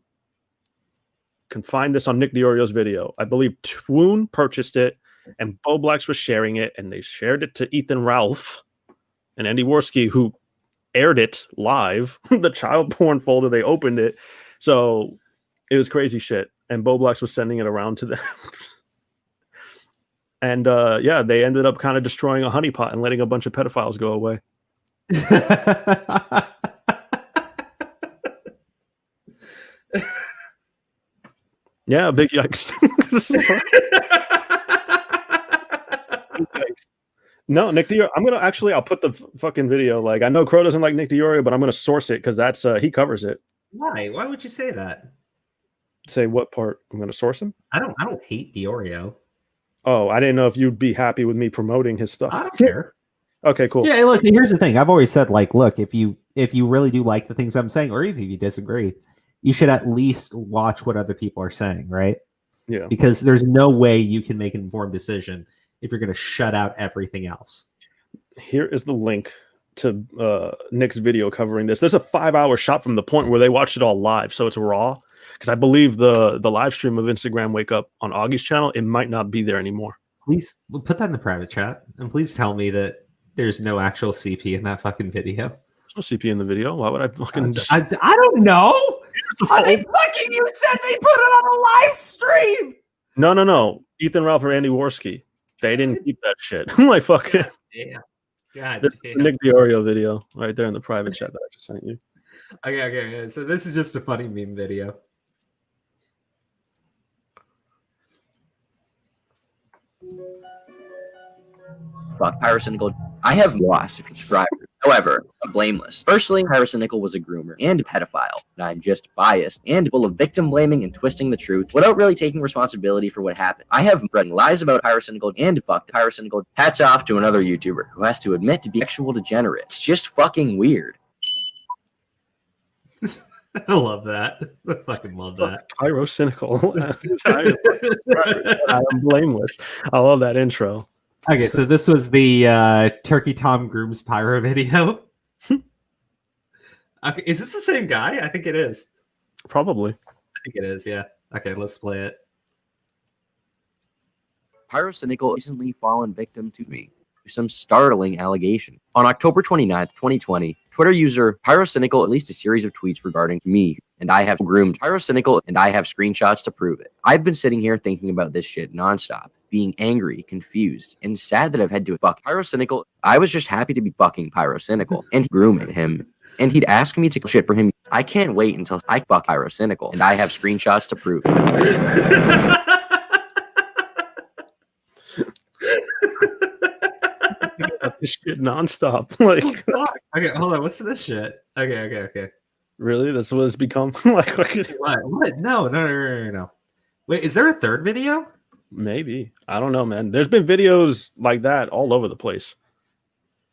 can find this on Nick Diorio's video. I believe Twoon purchased it and Boblax was sharing it, and they shared it to Ethan Ralph and Andy Worski, who aired it live. The child porn folder, they opened it. So it was crazy shit. And Boblax was sending it around to them. And yeah, they ended up kind of destroying a honeypot and letting a bunch of pedophiles go away. Yeah, big yikes. No, Nick Diorio. I'll put the fucking video. Like, I know Crow doesn't like Nick Diorio, but I'm gonna source it because that's he covers it. Why? Why would you say that? Say what part? I'm gonna source him. I don't hate Diorio. Oh, I didn't know if you'd be happy with me promoting his stuff. I don't care. Okay, cool. Yeah, look, here's the thing. I've always said, like, look, if you really do like the things I'm saying, or even if you disagree, you should at least watch what other people are saying, right? Yeah. Because there's no way you can make an informed decision if you're going to shut out everything else. Here is the link to Nick's video covering this. There's a 5-hour shot from the point where they watched it all live, so it's raw. Because I believe the live stream of Instagram Wake Up on Augie's channel, it might not be there anymore. Please put that in the private chat, and please tell me that there's no actual CP in that fucking video. There's no CP in the video. Why would I fucking just... I don't know. Are they fucking? You said they put it on a live stream. No. Ethan Ralph or Andy Worski. They didn't keep that shit. I'm like, fuck it. Yeah. God This damn. is the Nick Diorio video right there in the private chat that I just sent you. Okay. So this is just a funny meme video. Fuck Pyrocynical. I have lots of subscribers. However, I'm blameless. Firstly, Pyrocynical was a groomer and a pedophile, and I'm just biased and full of victim blaming and twisting the truth without really taking responsibility for what happened. I have spread lies about Pyrocynical and fucked Pyrocynical. Hats off to another YouTuber who has to admit to be sexual degenerate. It's just fucking weird. I love that. I fucking love that. Pyrocynical. I'm blameless. I love that intro. Okay, so this was the Turkey Tom Grooms Pyro video. Okay, is this the same guy? I think it is. Probably. I think it is, yeah. Okay, let's play it. Pyrocynical recently fallen victim to me. Some startling allegation. On October 29th, 2020, Twitter user Pyrocynical released a series of tweets regarding me, and I have groomed Pyrocynical, and I have screenshots to prove it. I've been sitting here thinking about this shit nonstop, being angry, confused, and sad that I've had to fuck Pyrocynical. I was just happy to be fucking Pyrocynical and grooming him, and he'd ask me to shit for him. I can't wait until I fuck Pyrocynical, and I have screenshots to prove it. This shit nonstop. Like, okay, hold on. What's this shit? Okay. Really? That's what it's become? Like, what? No. Wait, is there a third video? Maybe. I don't know, man. There's been videos like that all over the place.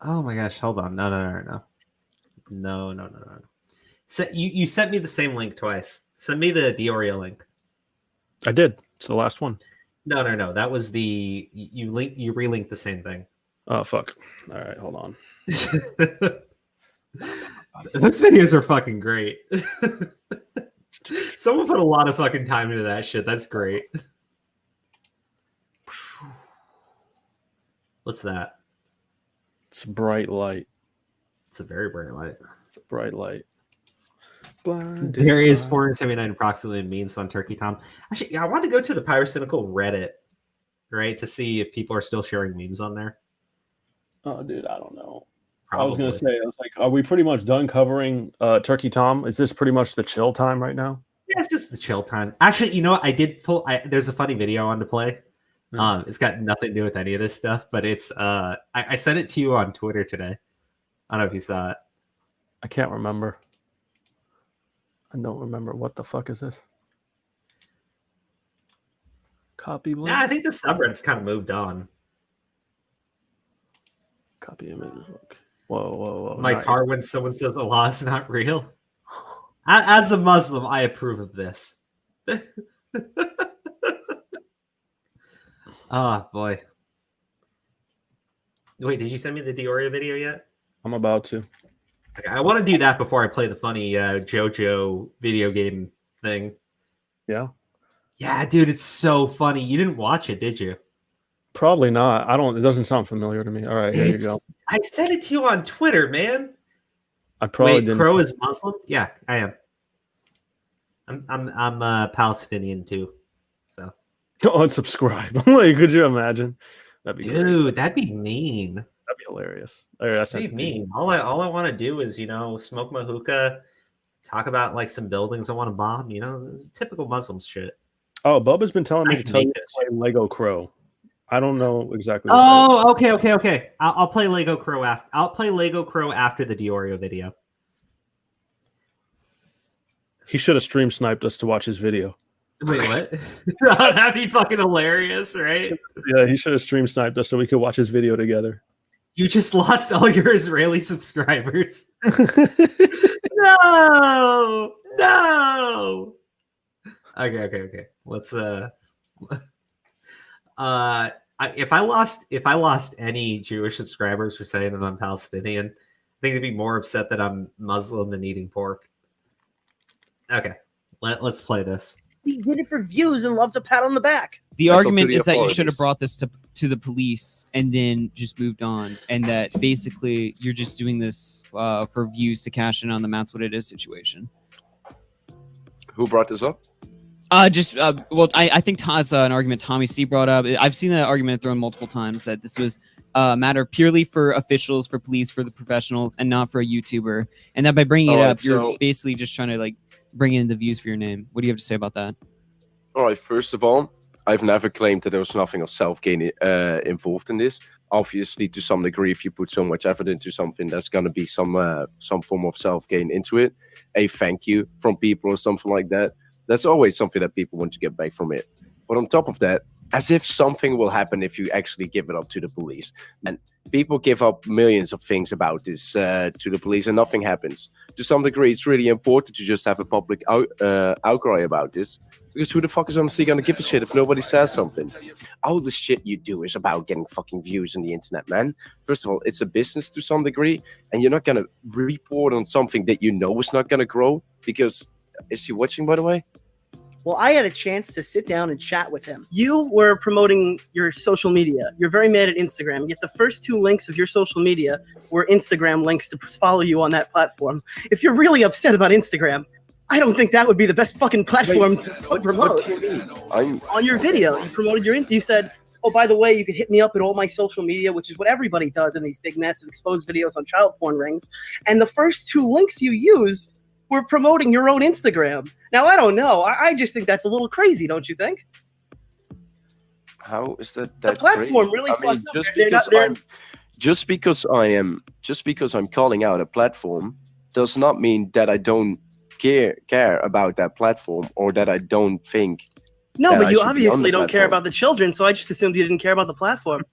Oh my gosh, hold on. No. So you sent me the same link twice. Send me the Diorio link. I did. It's the last one. No. That was the you relinked the same thing. Oh fuck. All right, hold on. Those videos are fucking great. Someone put a lot of fucking time into that shit. That's great. What's that? It's a bright light. It's a very bright light. It's a bright light. There is 479 approximately memes on Turkey Tom. Actually, I want to go to the Pyrocynical Reddit, right, to see if people are still sharing memes on there. Oh, dude, I don't know. Probably. I was gonna say, I was like, are we pretty much done covering Turkey Tom? Is this pretty much the chill time right now? Yeah, it's just the chill time. Actually, you know what? I did pull. There's a funny video on to play. It's got nothing to do with any of this stuff, but it's I sent it to you on Twitter today. I don't know if you saw it. I can't remember. I don't remember. What the fuck is this? Copy link. Yeah, I think the subreddit's kind of moved on. Copy images. Look. Whoa. My car when someone says Allah is not real. As a Muslim, I approve of this. Oh boy. Wait, did you send me the Diorio video yet? I'm about to. Okay, I want to do that before I play the funny JoJo video game thing. Yeah. Yeah, dude, it's so funny. You didn't watch it, did you? Probably not. It doesn't sound familiar to me. All right, here you go. I sent it to you on Twitter, man. I probably Wait, didn't. Crow is Muslim? Yeah, I am. I'm Palestinian too. So unsubscribe. Like, could you imagine? That'd be dude, great. that'd be mean. That'd be hilarious. That'd be mean. All I want to do is, smoke my hookah, talk about like some buildings I want to bomb, typical Muslim shit. Oh, Bubba's been telling me to tell you to play Lego Crow. I don't know exactly. Oh, okay. I'll play Lego Crow after. I'll play Lego Crow after the Diorio video. He should have stream sniped us to watch his video. Wait, what? That'd be fucking hilarious, right? Yeah, he should have stream sniped us so we could watch his video together. You just lost all your Israeli subscribers. No. Okay. Let's if I lost any Jewish subscribers for saying that I'm Palestinian, I think they'd be more upset that I'm Muslim than eating pork. Okay, let's play this. He did it for views and loves a pat on the back. The That's up argument to the is that you authorities. should have brought this to the police and then just moved on, and that basically you're just doing this for views to cash in on the "that's what it is" situation. Who brought this up? Well, I think Todd's an argument Tommy C brought up. I've seen that argument thrown multiple times that this was a matter purely for officials, for police, for the professionals, and not for a YouTuber. And that by bringing it Alright, up, you're so- basically just trying to like bring in the views for your name. What do you have to say about that? All right, first of all, I've never claimed that there was nothing of self-gain involved in this. Obviously, to some degree, if you put so much effort into something, there's going to be some form of self-gain into it. A thank you from people or something like that. That's always something that people want to get back from it. But on top of that, as if something will happen if you actually give it up to the police. And people give up millions of things about this to the police and nothing happens. To some degree, it's really important to just have a public outcry about this. Because who the fuck is honestly going to give a shit if nobody says something? All the shit you do is about getting fucking views on the internet, man. First of all, it's a business to some degree. And you're not going to report on something that you know is not going to grow. Because, is he watching, by the way? Well, I had a chance to sit down and chat with him. You were promoting your social media. You're very mad at Instagram. Yet the first 2 links of your social media were Instagram links to follow you on that platform. If you're really upset about Instagram, I don't think that would be the best fucking platform to promote. On your video, you promoted you said, oh, by the way, you can hit me up at all my social media, which is what everybody does in these big, massive exposed videos on child porn rings. And the first 2 links you used were promoting your own Instagram. Now, I don't know. I just think that's a little crazy, don't you think? How is that? The platform really fucked up. Just because I'm calling out a platform does not mean that I don't care about that platform or that I don't think. No, that but I you should be on obviously the don't care platform. about the children, so I just assumed you didn't care about the platform.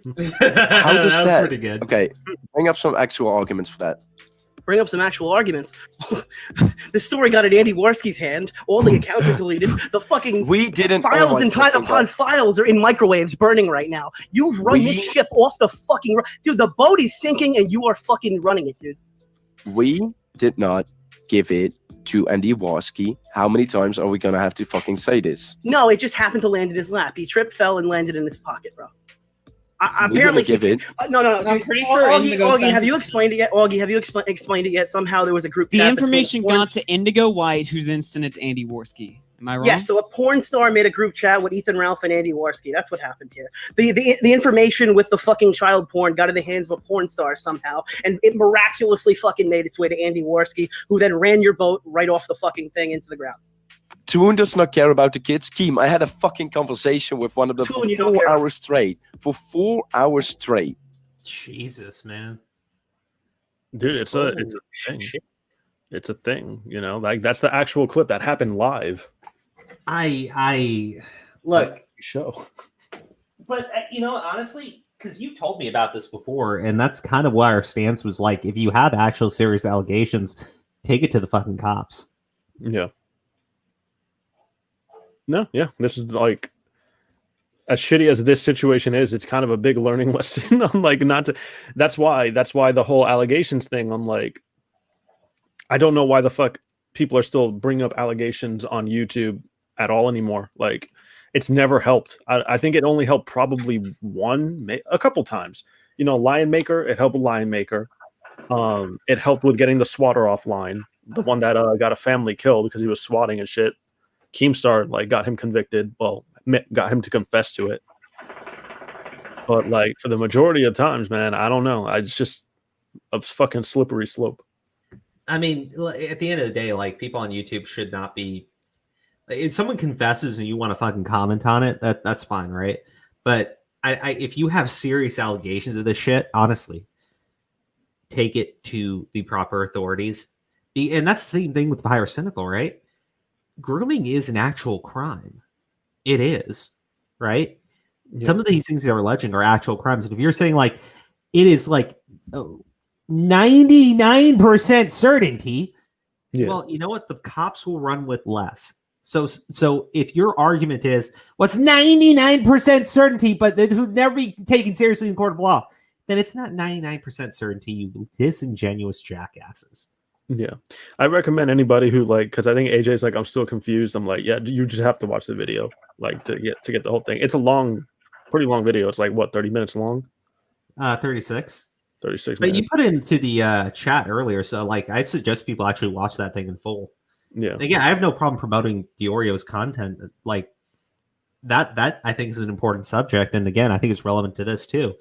How does That's that? pretty good. Okay, bring up some actual arguments for that. Bring up some actual arguments. The story got in Andy Warski's hand. All the accounts are deleted. The fucking We didn't. files oh my and fucking upon God. files are in microwaves burning right now. You've run this ship off the fucking... Dude, the boat is sinking and you are fucking running it, dude. We did not give it to Andy Warski. How many times are we gonna have to fucking say this? No, it just happened to land in his lap. He tripped, fell, and landed in his pocket, bro. Apparently, give it. No. I'm pretty sure Indigo Augie, sent have it. you explained it yet? Augie, have you explained it yet? Somehow there was a group The chat between information porn- got to Indigo White, who then sent it to Andy Warski. Am I wrong? Yes, so a porn star made a group chat with Ethan Ralph and Andy Warski. That's what happened here. The information with the fucking child porn got in the hands of a porn star somehow, and it miraculously fucking made its way to Andy Warski, who then ran your boat right off the fucking thing into the ground. Toon does not care about the kids. Keem, I had a fucking conversation with one of them for Toon, you don't 4 care. hours straight. For 4 hours straight. Jesus, man. Dude, it's a thing. It's a thing, you know, like that's the actual clip that happened live. I look, Show. but you know, honestly, because you told me about this before, and that's kind of what our stance was like. If you have actual serious allegations, take it to the fucking cops. Yeah. No, yeah. This is like as shitty as this situation is, it's kind of a big learning lesson on like not to that's why the whole allegations thing, I'm like, I don't know why the fuck people are still bringing up allegations on YouTube at all anymore. Like it's never helped. I think it only helped probably a couple times. You know, Lion Maker, it helped with Lion Maker. It helped with getting the swatter offline, the one that got a family killed because he was swatting and shit. Keemstar like got him convicted. Well, got him to confess to it. But like for the majority of times, man, I don't know. It's just a fucking slippery slope. I mean, at the end of the day, like people on YouTube should not be. If someone confesses and you want to fucking comment on it, that's fine, right? But if you have serious allegations of this shit, honestly, take it to the proper authorities. And that's the same thing with Pyrocynical, right? grooming is an actual crime. It is, right? Yeah. Some of these things that are alleging are actual crimes. And if you're saying like it is like 99% certainty, well, you know what? The cops will run with less. So if your argument is, what's 99% certainty, but this would never be taken seriously in court of law, then it's not 99% certainty, you disingenuous jackasses. Yeah. I recommend anybody who because I think AJ's like, I'm still confused. I'm like, yeah, you just have to watch the video, like to get the whole thing. It's a pretty long video. It's like what, 30 minutes long? 36. 36 But minutes. you put it into the chat earlier, so like I suggest people actually watch that thing in full. Yeah. Again, I have no problem promoting Dioreo's content. Like that I think is an important subject. And again, I think it's relevant to this too.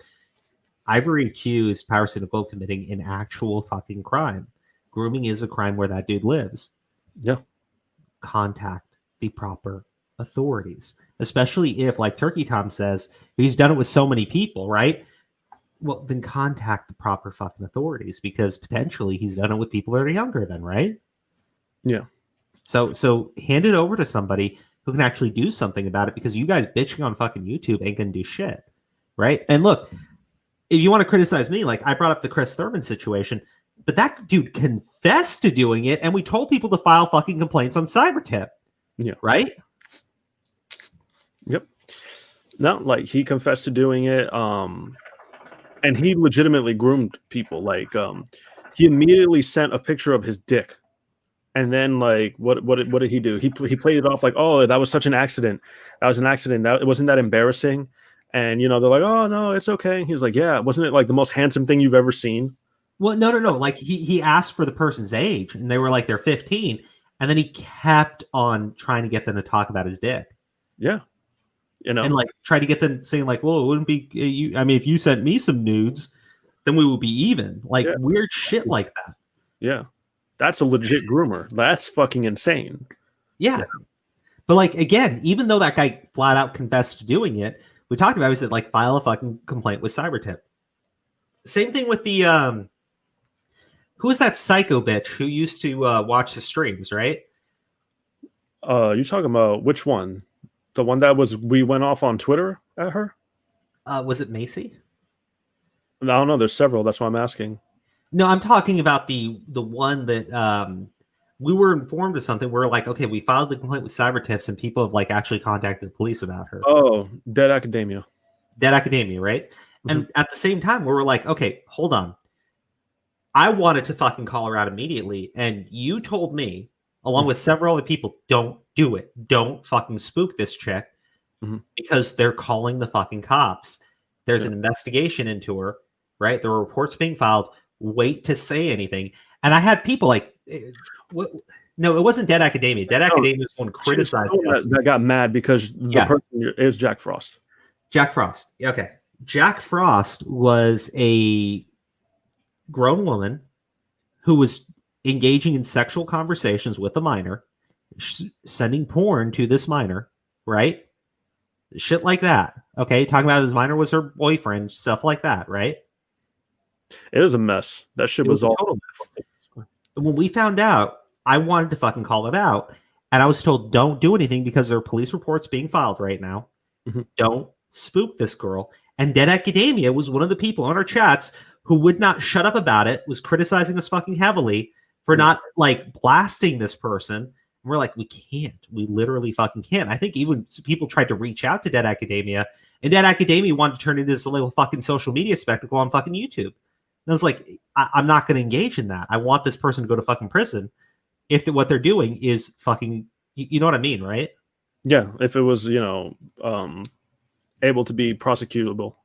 Ivory accused Pyrocynical of committing an actual fucking crime. Grooming is a crime where that dude lives. Yeah. Contact the proper authorities. Especially if, like Turkey Tom says, he's done it with so many people, right? Well, then contact the proper fucking authorities, because potentially he's done it with people that are younger than, right? Yeah. So hand it over to somebody who can actually do something about it, because you guys bitching on fucking YouTube ain't gonna do shit, right? And look, if you want to criticize me, like I brought up the Chris Thurman situation, but that dude confessed to doing it, and we told people to file fucking complaints on CyberTip. Yeah. Right? Yep. No, like he confessed to doing it. And he legitimately groomed people. Like he immediately sent a picture of his dick. And then like what did he do? He played it off like, oh, that was such an accident. That was an accident. That it wasn't that embarrassing. And they're like, oh no, it's okay. He's like, yeah, wasn't it like the most handsome thing you've ever seen? Well, no. Like he asked for the person's age, and they were like, they're 15, and then he kept on trying to get them to talk about his dick. Yeah. And like try to get them saying like, well, it wouldn't be you. I mean, if you sent me some nudes, then we would be even. Like weird shit like that. Yeah. That's a legit groomer. That's fucking insane. Yeah. But like, again, even though that guy flat out confessed to doing it, we talked about, we said like file a fucking complaint with CyberTip. Same thing with the who is that psycho bitch who used to watch the streams, right? You talking about which one? The one that we went off on Twitter at her? Was it Macy? I don't know. There's several. That's why I'm asking. No, I'm talking about the one that we were informed of something. We're like, okay, we filed the complaint with CyberTips, and people have like actually contacted the police about her. Oh, Dead Academia. Dead Academia, right? Mm-hmm. And at the same time, we were like, okay, hold on. I wanted to fucking call her out immediately, and you told me, along with several other people, don't do it. Don't fucking spook this chick, because they're calling the fucking cops. There's an investigation into her, right? There were reports being filed. Wait to say anything. And I had people like, what? No, it wasn't Dead Academia. Dead Academia was one criticizing us. That got mad because the person is Jack Frost. Jack Frost. Okay. Jack Frost was a grown woman who was engaging in sexual conversations with a minor, sending porn to this minor, right? Shit like that. Okay. Talking about this minor was her boyfriend, stuff like that, right? It was a mess. That shit was all a total mess. When we found out, I wanted to fucking call it out. And I was told, don't do anything because there are police reports being filed right now. Don't spook this girl. And Dead Academia was one of the people on our chats who would not shut up about it, was criticizing us fucking heavily for not like blasting this person. And we're like, we can't. We literally fucking can't. I think even people tried to reach out to Dead Academia, and Dead Academia wanted to turn into this little fucking social media spectacle on fucking YouTube. And I was like, I'm not going to engage in that. I want this person to go to fucking prison if what they're doing is fucking, you know what I mean, right? Yeah, if it was, able to be prosecutable,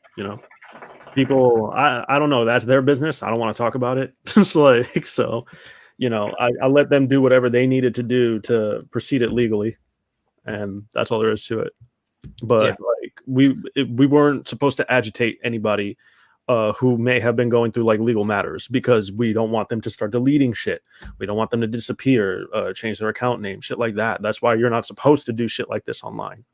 people, I don't know, that's their business. I don't want to talk about it. It's like, so, I let them do whatever they needed to do to proceed it legally, and that's all there is to it. But like, we weren't supposed to agitate anybody who may have been going through like legal matters, because we don't want them to start deleting shit. We don't want them to disappear, change their account name, shit like that. That's why you're not supposed to do shit like this online.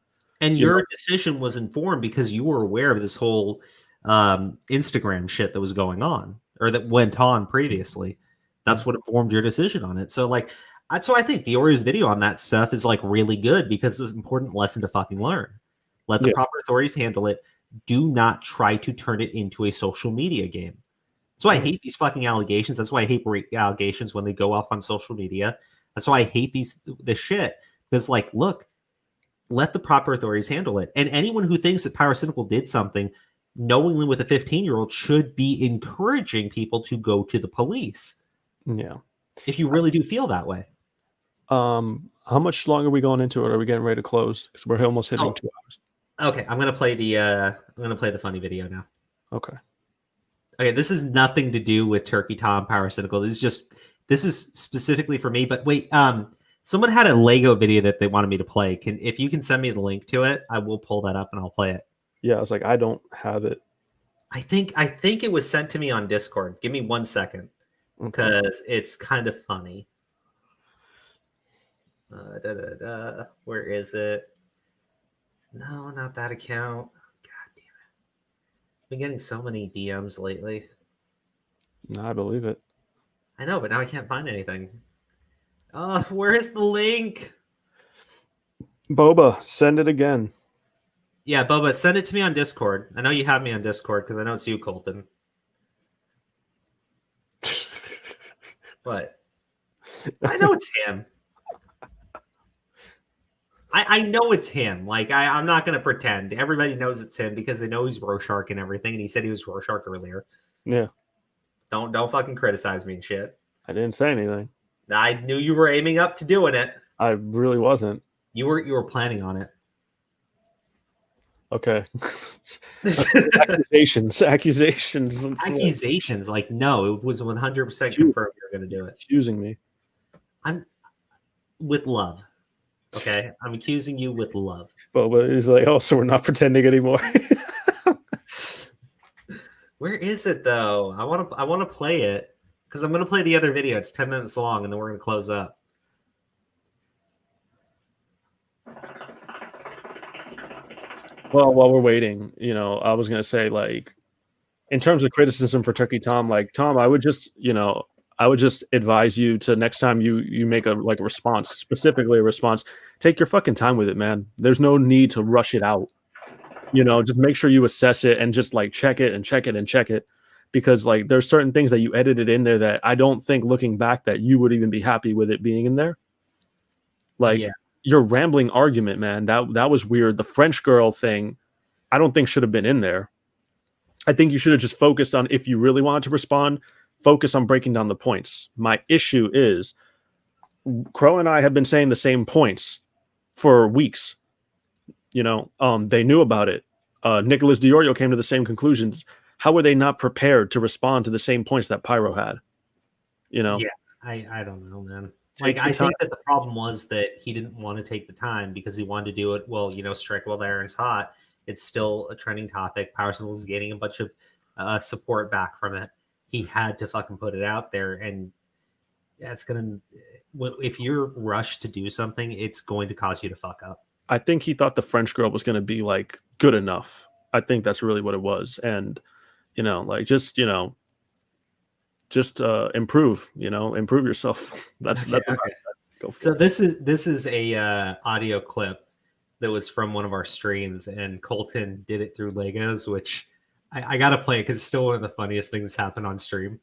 And your decision was informed because you were aware of this whole Instagram shit that was going on, or that went on previously. That's what informed your decision on it. So like, So I think Diorio's video on that stuff is like really good because it's an important lesson to fucking learn. Let the proper authorities handle it. Do not try to turn it into a social media game. That's why I hate these fucking allegations. That's why I hate allegations when they go off on social media. That's why I hate this shit. Because, like, look, let the proper authorities handle it. And anyone who thinks that Pyrocynical did something knowingly with a 15-year-old should be encouraging people to go to the police. Yeah. If you really do feel that way. How much longer are we going into it? Are we getting ready to close? Because we're almost hitting 2 hours. Okay, I'm gonna play the funny video now. Okay. Okay, this is nothing to do with Turkey Tom Pyrocynical. This is specifically for me. But wait, someone had a Lego video that they wanted me to play. If you can send me the link to it, I will pull that up and I'll play it. Yeah, I was like, I don't have it. I think it was sent to me on Discord. Give me 1 second because it's kind of funny. Where is it? No, not that account. God damn it. I've been getting so many DMs lately. No, I believe it. I know, but now I can't find anything. Oh, where's the link? Boba, send it again. Yeah, Boba, send it to me on Discord. I know you have me on Discord because I know it's you, Colton. What? I know it's him. I know it's him. Like, I'm not going to pretend. Everybody knows it's him because they know he's Rorschach and everything, and he said he was Rorschach earlier. Yeah. Don't fucking criticize me and shit. I didn't say anything. I knew you were aiming up to doing it. I really wasn't. You were planning on it. Okay. Accusations. Like, no, it was 100% confirmed you were going to do it. Accusing me. I'm with love. Okay, I'm accusing you with love. But he's like, oh, so we're not pretending anymore. Where is it though? I want to play it because I'm going to play the other video. It's 10 minutes long, and then we're going to close up. Well, while we're waiting, I was going to say, like, in terms of criticism for Turkey Tom, like, Tom, I would just advise you to next time you make a response, specifically a response, take your fucking time with it, man. There's no need to rush it out. Just make sure you assess it and just like check it and check it and check it, because like there's certain things that you edited in there that I don't think looking back that you would even be happy with it being in there. Like your rambling argument, man, that was weird. The French girl thing, I don't think should have been in there. I think you should have just focused on, if you really wanted to respond, focus on breaking down the points. My issue is Crow and I have been saying the same points for weeks. They knew about it. Nicholas Diorio came to the same conclusions. How were they not prepared to respond to the same points that Pyro had? Yeah, I don't know, man. Like, I think that the problem was that he didn't want to take the time because he wanted to do it. Well, strike while the iron's hot. It's still a trending topic. Pyrocynical was getting a bunch of support back from it. He had to fucking put it out there, and that's gonna. If you're rushed to do something, it's going to cause you to fuck up. I think he thought the French girl was going to be like good enough. I think that's really what it was, and just improve. Improve yourself. That's okay. Go for it. This is a audio clip that was from one of our streams, and Colton did it through Legos, which. I gotta play it because it's still one of the funniest things that's happened on stream.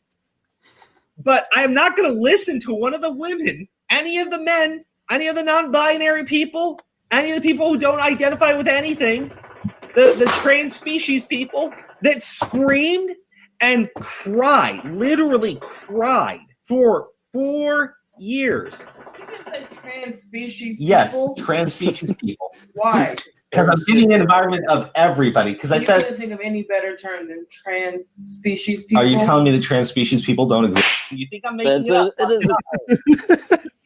But I am not gonna listen to one of the women, any of the men, any of the non-binary people, any of the people who don't identify with anything, the trans species people that screamed and cried, literally cried for 4 years. You just said trans species people? Yes, trans species people. Why? Because I'm getting an environment of everybody. Because I said, couldn't think of any better term than trans species people. Are you telling me the trans species people don't exist? You think I'm making it up?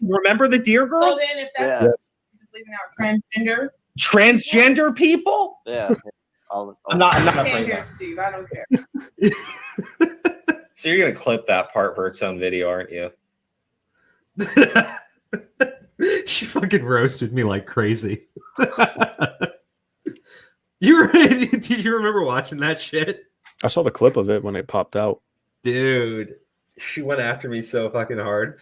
Remember the deer girl? So then, if that's you're just leaving out transgender people? Yeah. I'm not I can't Steve. I don't care. So you're gonna clip that part for its own video, aren't you? She fucking roasted me like crazy. Did you remember watching that shit? I saw the clip of it when it popped out. Dude, she went after me so fucking hard.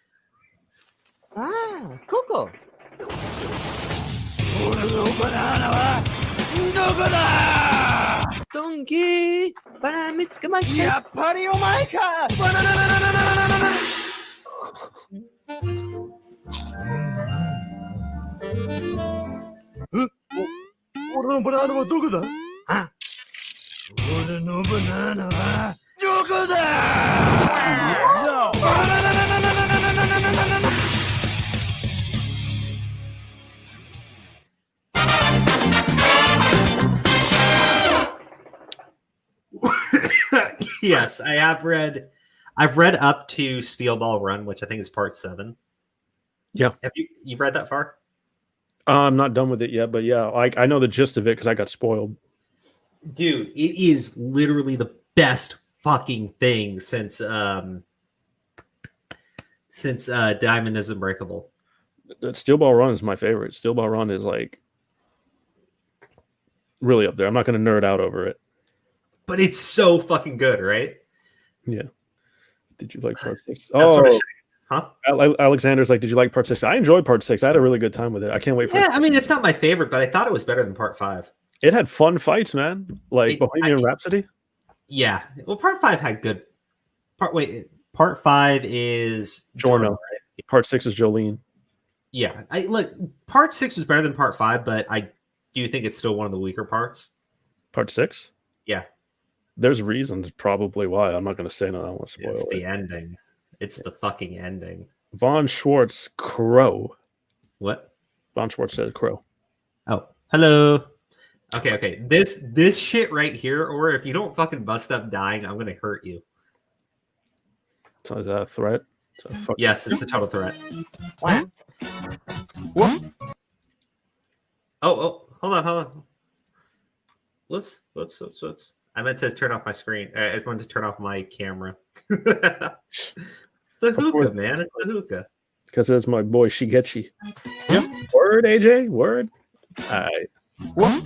Ah, Coco. 俺のバナナはどこだ？ドンキー、バナナ見つけました。やっぱりお前か。バナナナナナナナナナナ。俺のバナナはどこだ？あ、俺のバナナはどこだ？バナナナナナナナナナナナナナ。Yes, I have read. I've read up to Steel Ball Run, which I think is part 7. Yeah. Have you've read that far? I'm not done with it yet, but yeah, I know the gist of it because I got spoiled. Dude, it is literally the best fucking thing since Diamond is Unbreakable. Steel Ball Run is my favorite. Steel Ball Run is like really up there. I'm not going to nerd out over it. But it's so fucking good, right? Yeah. Did you like part 6? Huh? Alexander's like, did you like part 6? I enjoyed part 6. I had a really good time with it. I can't wait for it. Yeah, I mean, it's not my favorite, but I thought it was better than part 5. It had fun fights, man. Like Bohemian Rhapsody. Yeah. Well, part 5 had good. Part 5 is Giorno. Right? Part 6 is Jolene. Yeah. Look, part 6 was better than part 5, but I do think it's still one of the weaker parts. Part 6? Yeah. There's reasons probably why. I'm not going to say no. I don't want to spoil It's it. the ending. It's the fucking ending. Von Schwartz Crow. What? Von Schwartz said Crow. Oh, hello. Okay. This shit right here, or if you don't fucking bust up dying, I'm gonna hurt you. So is that a threat? Yes, it's a total threat. What? Oh, hold on. Whoops. I meant to turn off my screen. I wanted to turn off my camera. The hookah, man. It's the hookah. Because it's my boy Shigechi. Yep. Word, AJ. Word. All right. What?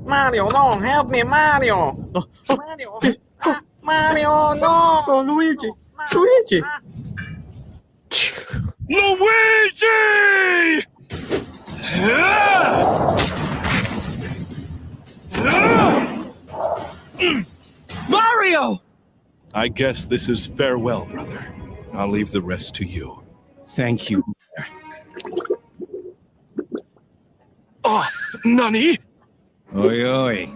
Mario, no, help me, Mario. Mario. Mario, no. Oh, Luigi. Mario! I guess this is farewell, brother. I'll leave the rest to you. Thank you. Oh, Nani? Oi.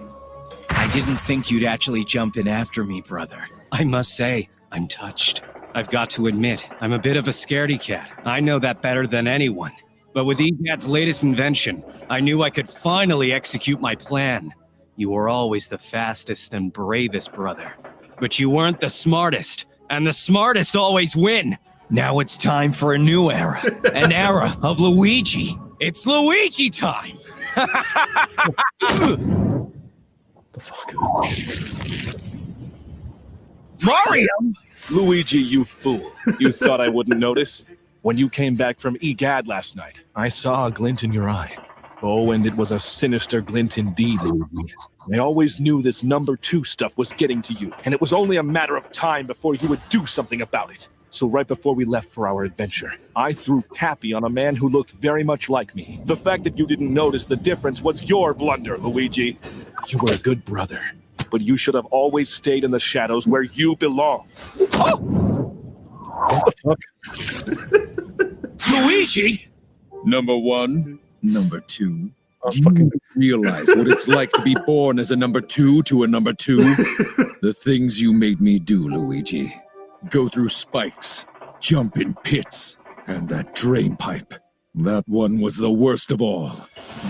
I didn't think you'd actually jump in after me, brother. I must say, I'm touched. I've got to admit, I'm a bit of a scaredy cat. I know that better than anyone. But with Egad's latest invention, I knew I could finally execute my plan. You were always the fastest and bravest, brother. But you weren't the smartest, and the smartest always win. Now it's time for a new era, an era of Luigi. It's Luigi time! The fuck? Mario! Luigi, you fool. You thought I wouldn't notice? When you came back from Egad last night, I saw a glint in your eye. Oh, and it was a sinister glint indeed, Luigi. I always knew this number 2 stuff was getting to you, and it was only a matter of time before you would do something about it. So right before we left for our adventure, I threw Cappy on a man who looked very much like me. The fact that you didn't notice the difference was your blunder, Luigi. You were a good brother, but you should have always stayed in the shadows where you belong. Oh! What the fuck? Luigi! Number 1, number 2. Do you realize what it's like to be born as a number 2 to a number 2? The things you made me do, Luigi. Go through spikes, jump in pits, and that drain pipe. That one was the worst of all.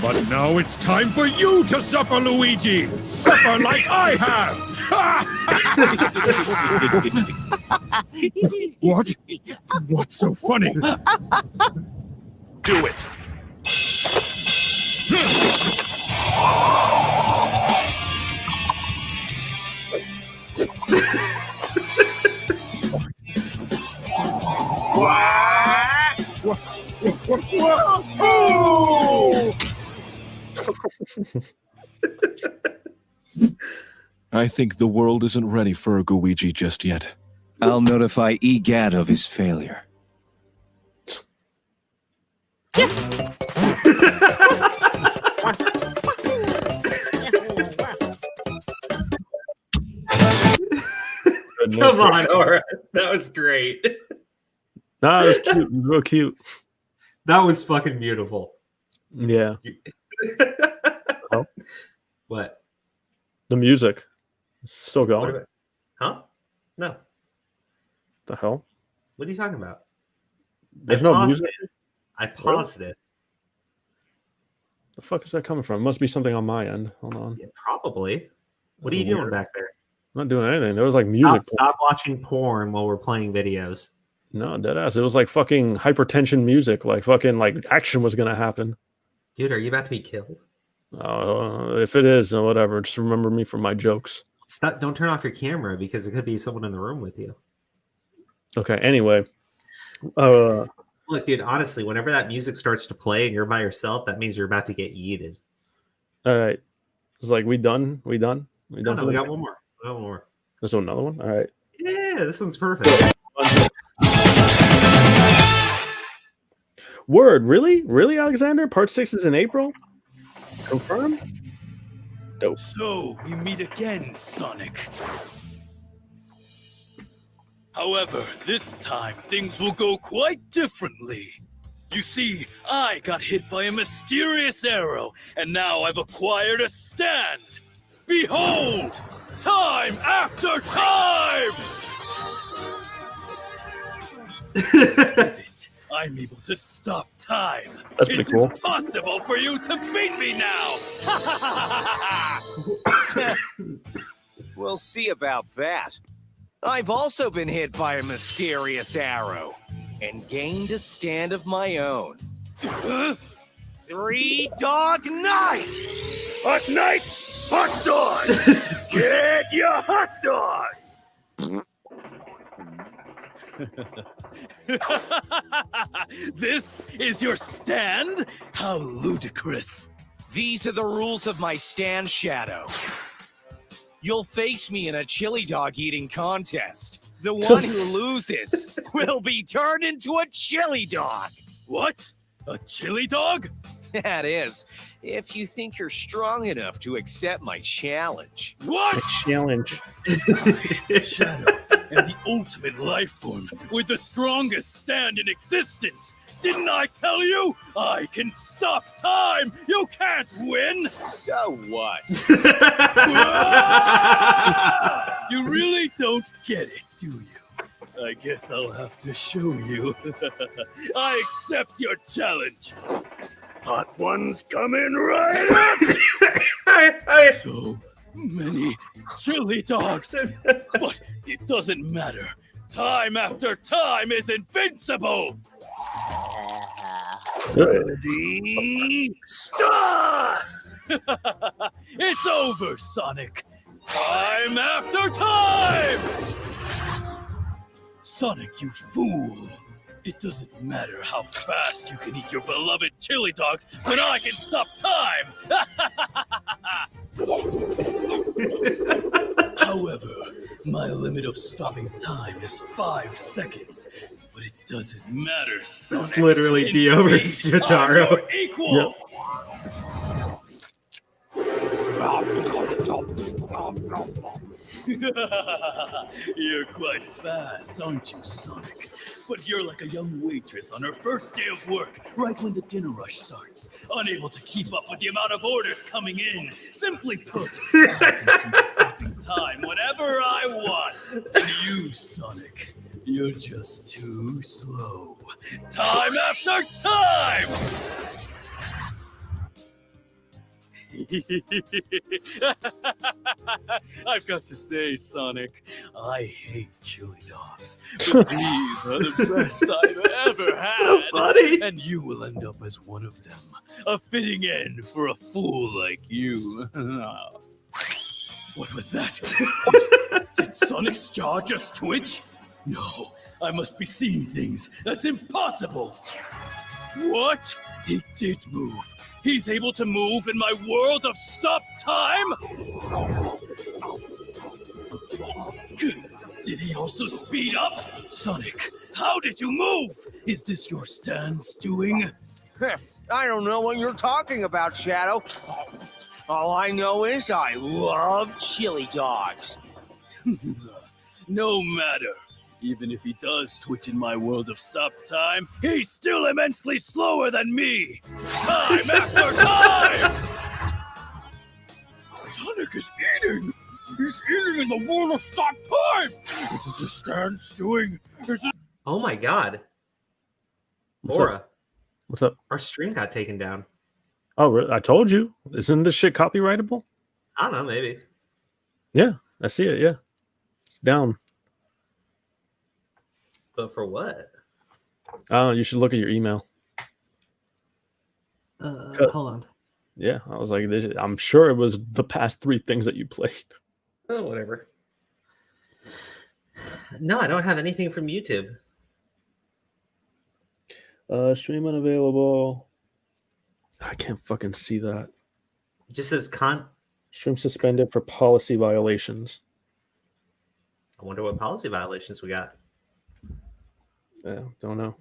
But now it's time for you to suffer, Luigi! Suffer like I have! What? What's so funny? Do it! I think the world isn't ready for a Luigi just yet. I'll notify Egad of his failure. Come on, Aura. That was great. Nah, it was cute. It was real cute. That was fucking beautiful. Yeah. Oh. What? The music. It's still going. Huh? No. The hell? What are you talking about? There's no music. I paused it. The fuck is that coming from? It must be something on my end. Hold on. Yeah, probably. What are you doing back there? I'm not doing anything. There was like music. Stop watching porn while we're playing videos. No, deadass. It was like fucking hypertension music. Like fucking like action was gonna happen. Dude, are you about to be killed? If it is, then whatever. Just remember me for my jokes. Stop! Don't turn off your camera because it could be someone in the room with you. Okay. Anyway. Look, dude. Honestly, whenever that music starts to play and you're by yourself, that means you're about to get yeeted. All right. It's like we done. We done. We done. No, we got one more. We got one more. There's another one. All right. Yeah, this one's perfect. Word, really? Really, Alexander? Part 6 is in April? Confirmed? Dope. So, we meet again, Sonic. However, this time things will go quite differently. You see, I got hit by a mysterious arrow, and now I've acquired a stand. Behold! Time after time! I'm able to stop time. That's pretty cool. It's impossible for you to beat me now! We'll see about that. I've also been hit by a mysterious arrow and gained a stand of my own. 3 Dog Night! Hot Nights! Hot Dogs! Get your hot dogs! This is your stand? How ludicrous. These are the rules of my stand, Shadow. You'll face me in a chili dog eating contest. The one who loses will be turned into a chili dog. What? A chili dog? That is, if you think you're strong enough to accept my challenge. What? Challenge. Shadow and the ultimate life form with the strongest stand in existence. Didn't I tell you? I can stop time. You can't win. So what? You really don't get it, do you? I guess I'll have to show you. I accept your challenge. Hot one's coming right up! So many chili dogs. But it doesn't matter. Time after time is invincible! Ready? Start! It's over, Sonic. Time after time! Sonic, you fool. It doesn't matter how fast you can eat your beloved chili dogs when I can stop time! However, my limit of stopping time is 5 seconds. But it doesn't matter, Sonic. It's literally Dio versus Jotaro. Equal! You're quite fast, aren't you, Sonic? But you're like a young waitress on her first day of work, right when the dinner rush starts, unable to keep up with the amount of orders coming in. Simply put, I can keep stopping time whenever I want. And you, Sonic, you're just too slow. Time after time! I've got to say, Sonic, I hate chili dogs, but these are the best I've ever had. So funny. And you will end up as one of them. A fitting end for a fool like you. What was that? Did Sonic's jaw just twitch? No, I must be seeing things. That's impossible. What? He did move. He's able to move in my world of stop time? Did he also speed up? Sonic, how did you move? Is this your stance doing? I don't know what you're talking about, Shadow. All I know is I love chili dogs. No matter. Even if he does twitch in my world of stop time, he's still immensely slower than me! Time after time! Sonic is eating! He's eating in the world of stop time! Is this a stance doing? Oh my god. What's Laura. up? What's up? Our stream got taken down. Oh, really? I told you. Isn't this shit copyrightable? I don't know, maybe. Yeah, I see it. Yeah. It's down. But for what? You should look at your email. Hold on. Yeah, I was like, I'm sure it was the past 3 things that you played. Oh, whatever. No, I don't have anything from YouTube. Stream unavailable. I can't fucking see that. It just says stream suspended for policy violations. I wonder what policy violations we got. Yeah, don't know.